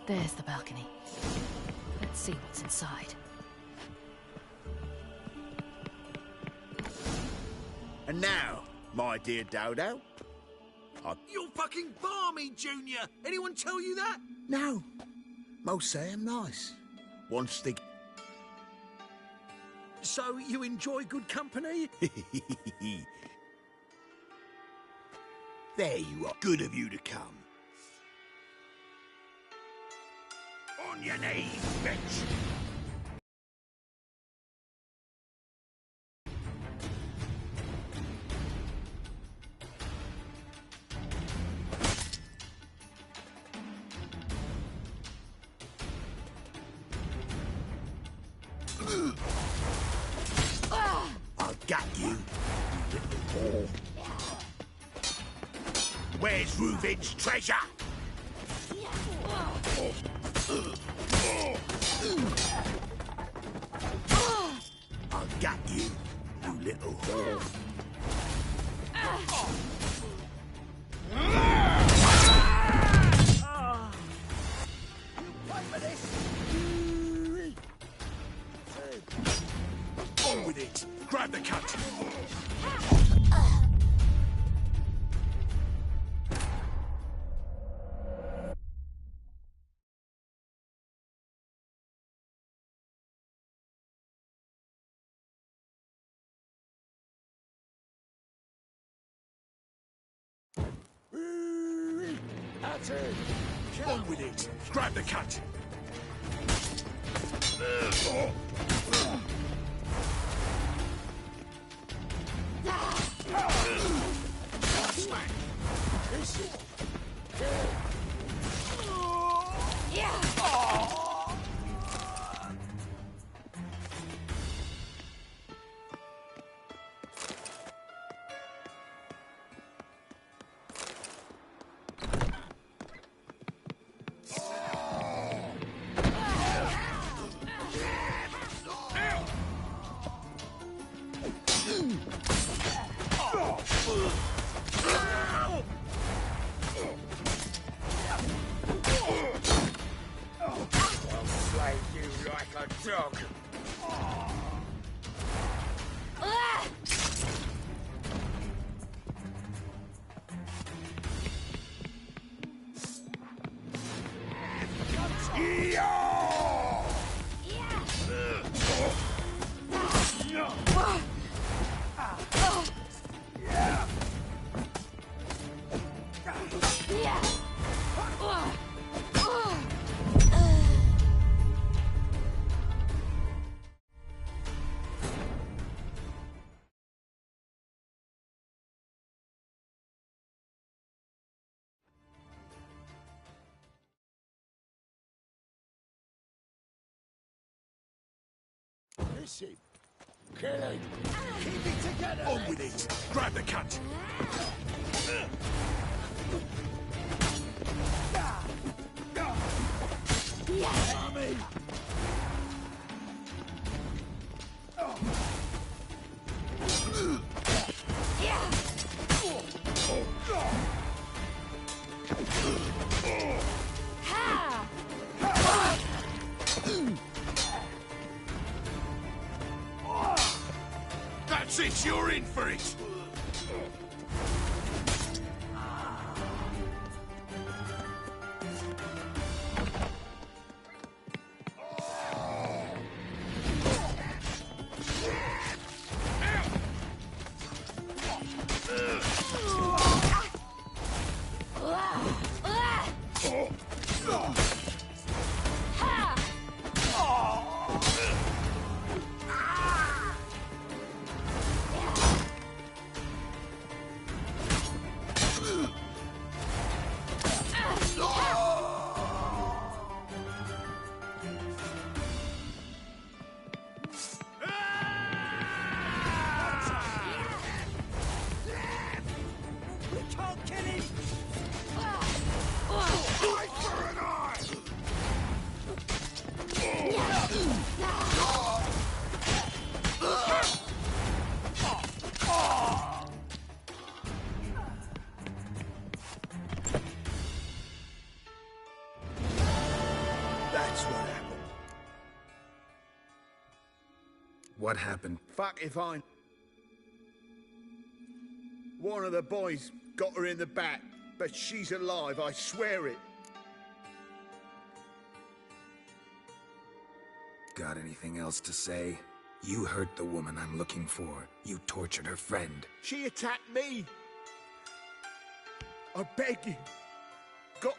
There's the balcony. Let's see what's inside. And now, my dear Dodo, You're fucking balmy, Junior! Anyone tell you that? No. Most say I'm nice. Once they... So you enjoy good company? There you are. Good of you to come. On your knees, bitch! I'll get you, you little whore. Where's Reuven's treasure? I'll get you, you little whore. On with it! Grab the cut! At it! On with it. Grab the cut. Smack. This is... I'll slay you like a dog. Listen. Kill it. Keep it together. On with it. Grab the cut. Tommy. That's it, you're in for it! That's what happened. What happened? Fuck if I... One of the boys got her in the back, but she's alive, I swear it. Got anything else to say? You hurt the woman I'm looking for. You tortured her friend. She attacked me. I beg you. Got...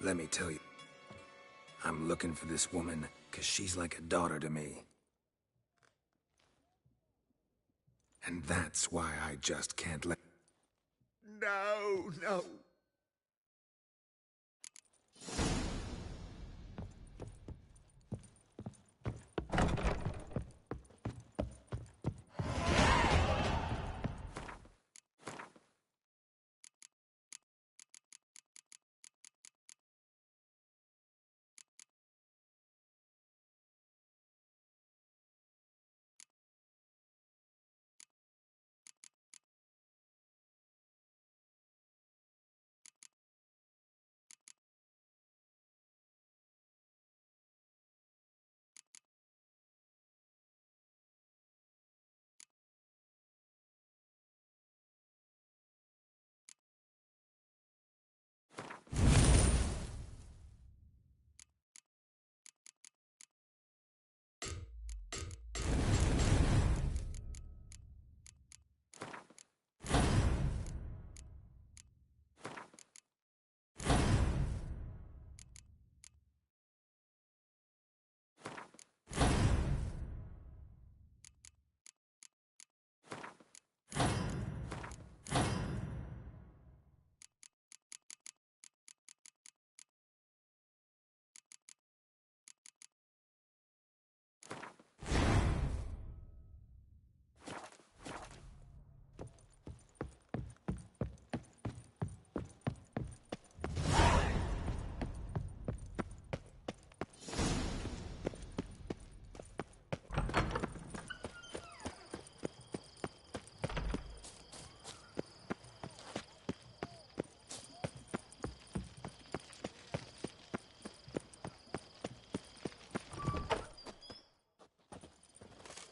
Let me tell you. I'm looking for this woman, 'cause she's like a daughter to me. And that's why I just can't let... No.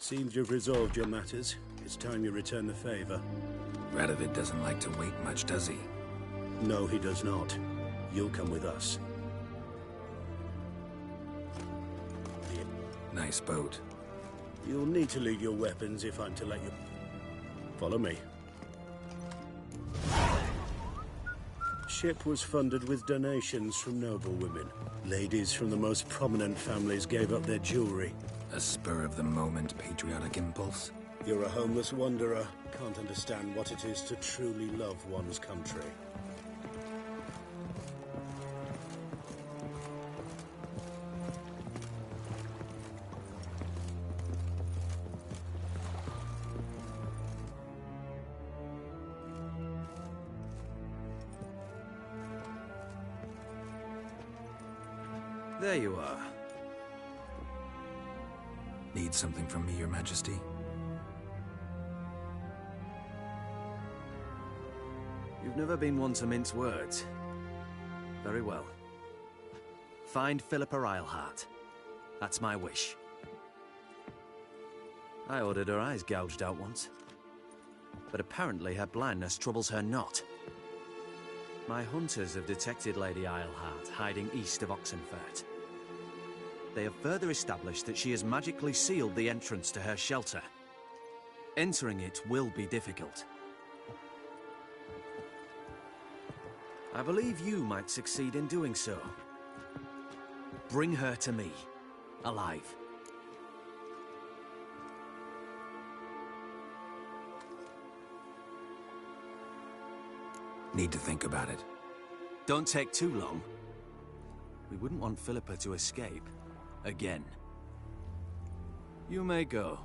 Seems you've resolved your matters. It's time you return the favor. Radovid doesn't like to wait much, does he? No, he does not. You'll come with us. Nice boat. You'll need to leave your weapons if I'm to let you... Follow me. Ship was funded with donations from noble women. Ladies from the most prominent families gave up their jewelry. A spur-of-the-moment patriotic impulse? You're a homeless wanderer. Can't understand what it is to truly love one's country. There you are. Need something from me, Your Majesty? You've never been one to mince words. Very well. Find Philippa Eilhart. That's my wish. I ordered her eyes gouged out once. But apparently her blindness troubles her not. My hunters have detected Lady Eilhart hiding east of Oxenfurt. They have further established that she has magically sealed the entrance to her shelter. Entering it will be difficult. I believe you might succeed in doing so. Bring her to me, alive. Need to think about it. Don't take too long. We wouldn't want Philippa to escape. Again. You may go.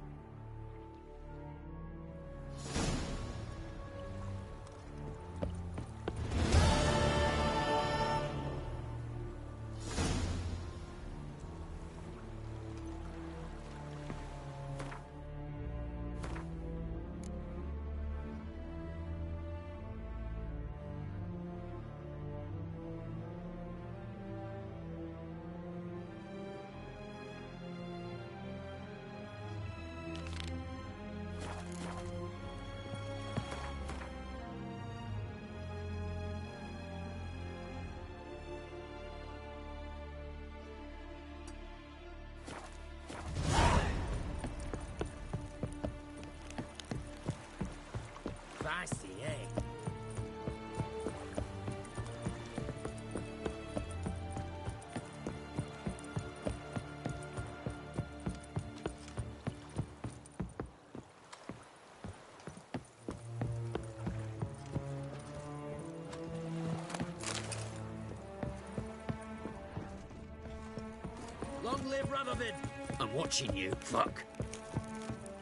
Long live Radovid! I'm watching you, fuck.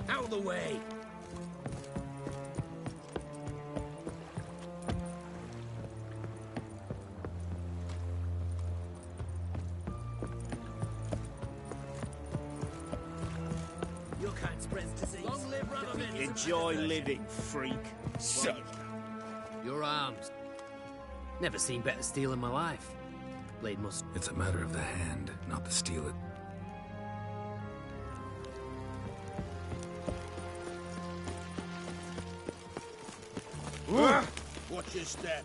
Out of the way! Your kind spreads disease. Long live Radovid! Enjoy living, freak. Son. Your arms. Never seen better steel in my life. Blade must... It's a matter of the hand, not the steel it. Watch your step.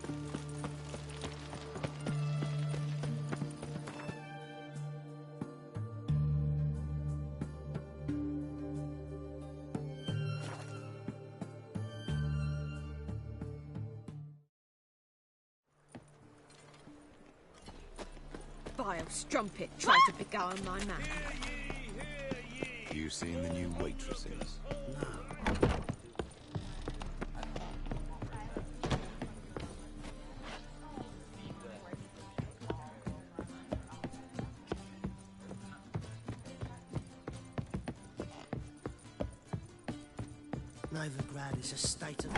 Vile strumpet tried to beguile my man. You seen the new waitresses? Novigrad is a state of...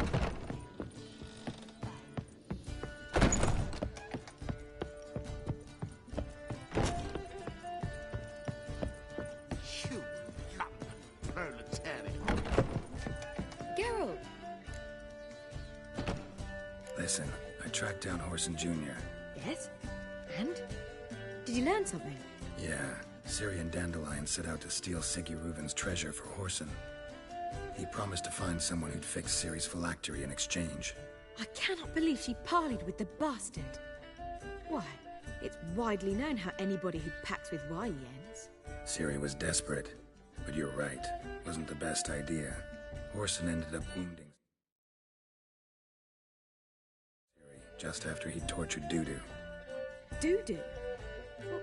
You London proletariat. Geralt! Listen, I tracked down Horson Jr. Yes? And? Did you learn something? Yeah, Syrian dandelions set out to steal Siggy Reuven's treasure for Horson. He promised to find someone who'd fix Ciri's phylactery in exchange. I cannot believe she parleyed with the bastard. Why, it's widely known how anybody who packs with wily ends. Ciri was desperate, but you're right. Wasn't the best idea. Orson ended up wounding Ciri just after he tortured Dudu. Dudu? Well,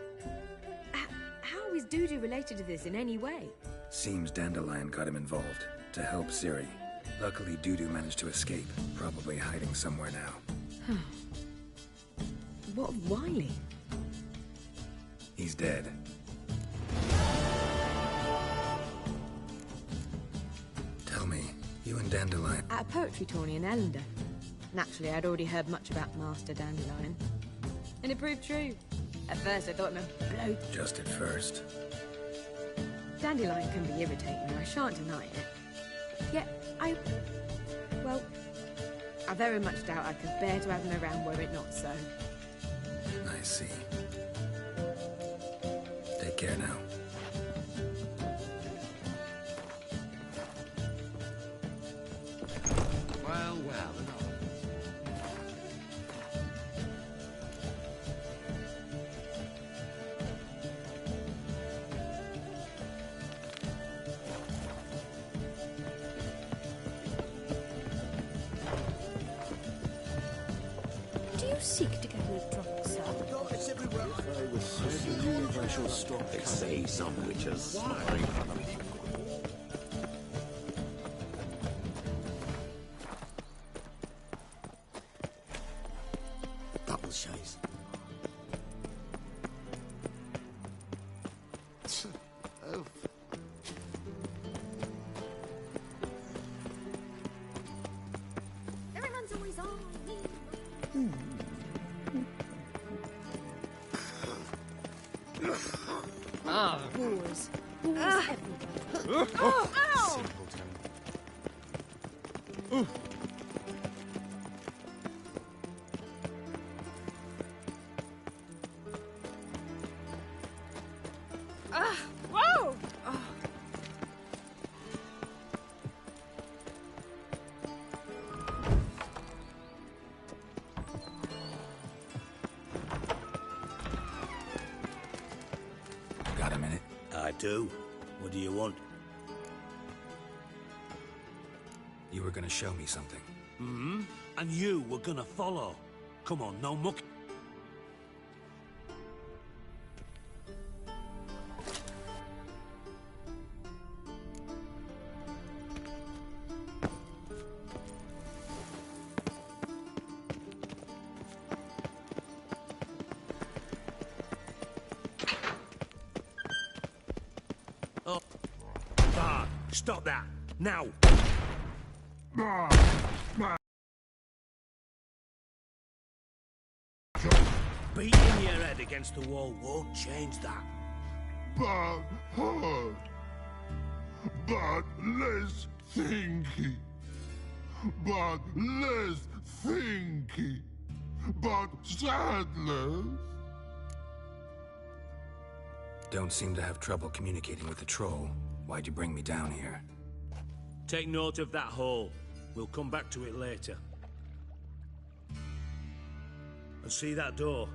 how is Dudu related to this in any way? Seems Dandelion got him involved, to help Ciri. Luckily, Dudu managed to escape, probably hiding somewhere now. What of Wiley? He's dead. Tell me, you and Dandelion... At a poetry tourney in Ellender. Naturally, I'd already heard much about Master Dandelion. And it proved true. At first, I thought him a bloke. Just at first. Dandelion can be irritating, I shan't deny it. Yet, well, I very much doubt I could bear to have him around were it not so. I see. Take care now. Well, well. Seek to get rid of drunk, sir. It's everywhere. I was so believe I shall stop. They say some witches. Double shows. Oh. Everyone's always on me. Wars. Wars everywhere. Oh, ow! Whoa! Got a minute? I do. What do you want? You were gonna show me something. Mm-hmm. And you were gonna follow. Come on, no muck. Oh. Bard, stop that. Now. Beating your head against the wall won't change that. But hard. But less thinky. But less thinky. But sadless. Don't seem to have trouble communicating with the troll. Why'd you bring me down here? Take note of that hole. We'll come back to it later. And see that door?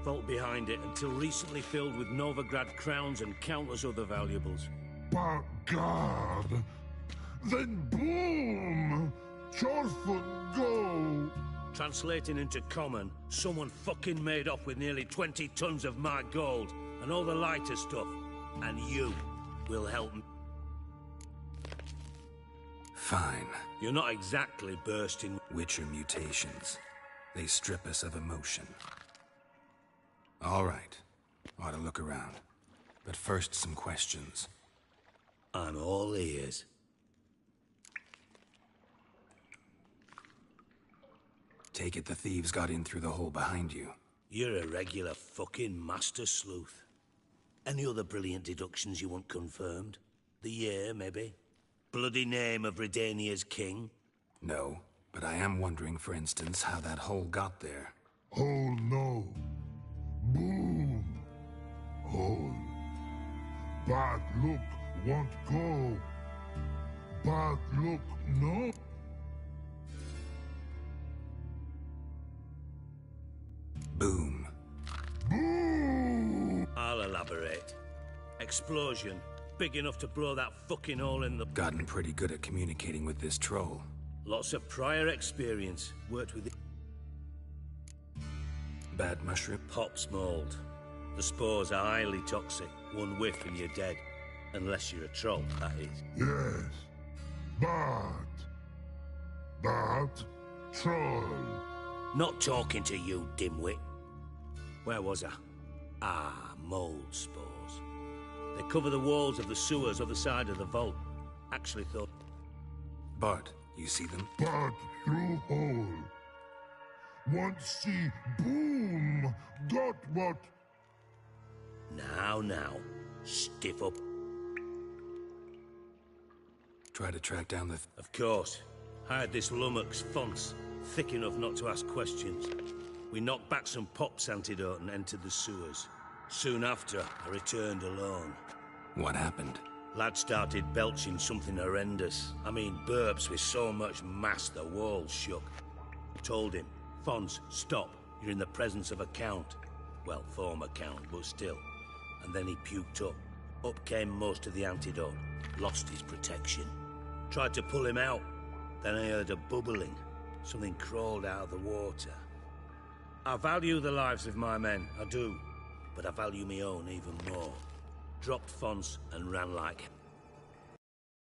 Vault behind it, until recently filled with Novigrad crowns and countless other valuables. But God, then boom! Chorford go! Translating into common, someone fucking made off with nearly 20 tons of my gold, and all the lighter stuff. And you will help me. Fine. You're not exactly bursting. Witcher mutations. They strip us of emotion. All right. Ought to look around. But first, some questions. I'm all ears. Take it the thieves got in through the hole behind you. You're a regular fucking master sleuth. Any other brilliant deductions you want confirmed? The year, maybe? Bloody name of Redania's king? No, but I am wondering, for instance, how that hole got there. Hole no. Boom. Hole. Bad look won't go. But look, no. Boom. Boom! I'll elaborate. Explosion. Big enough to blow that fucking hole in the... Gotten pretty good at communicating with this troll. Lots of prior experience. Worked with it. Bad mushroom? Pops mold. The spores are highly toxic. One whiff and you're dead. Unless you're a troll, that is. Yes. But... troll. Not talking to you, dimwit. Where was I? Ah, mold spores. They cover the walls of the sewers other side of the vault. Actually thought... Bart, you see them? But through hole. Want see boom. Got what? Now. Stiff up. Try to track down the... Of course. I had this lummox fonts, thick enough not to ask questions. We knocked back some Pop's antidote and entered the sewers. Soon after, I returned alone. What happened? Lad started belching something horrendous. I mean, burps with so much mass the walls shook. Told him, Fons, stop. You're in the presence of a count. Well, former count, but still. And then he puked up. Up came most of the antidote. Lost his protection. Tried to pull him out. Then I heard a bubbling. Something crawled out of the water. I value the lives of my men, I do. But I value my own even more. Dropped Fons and ran like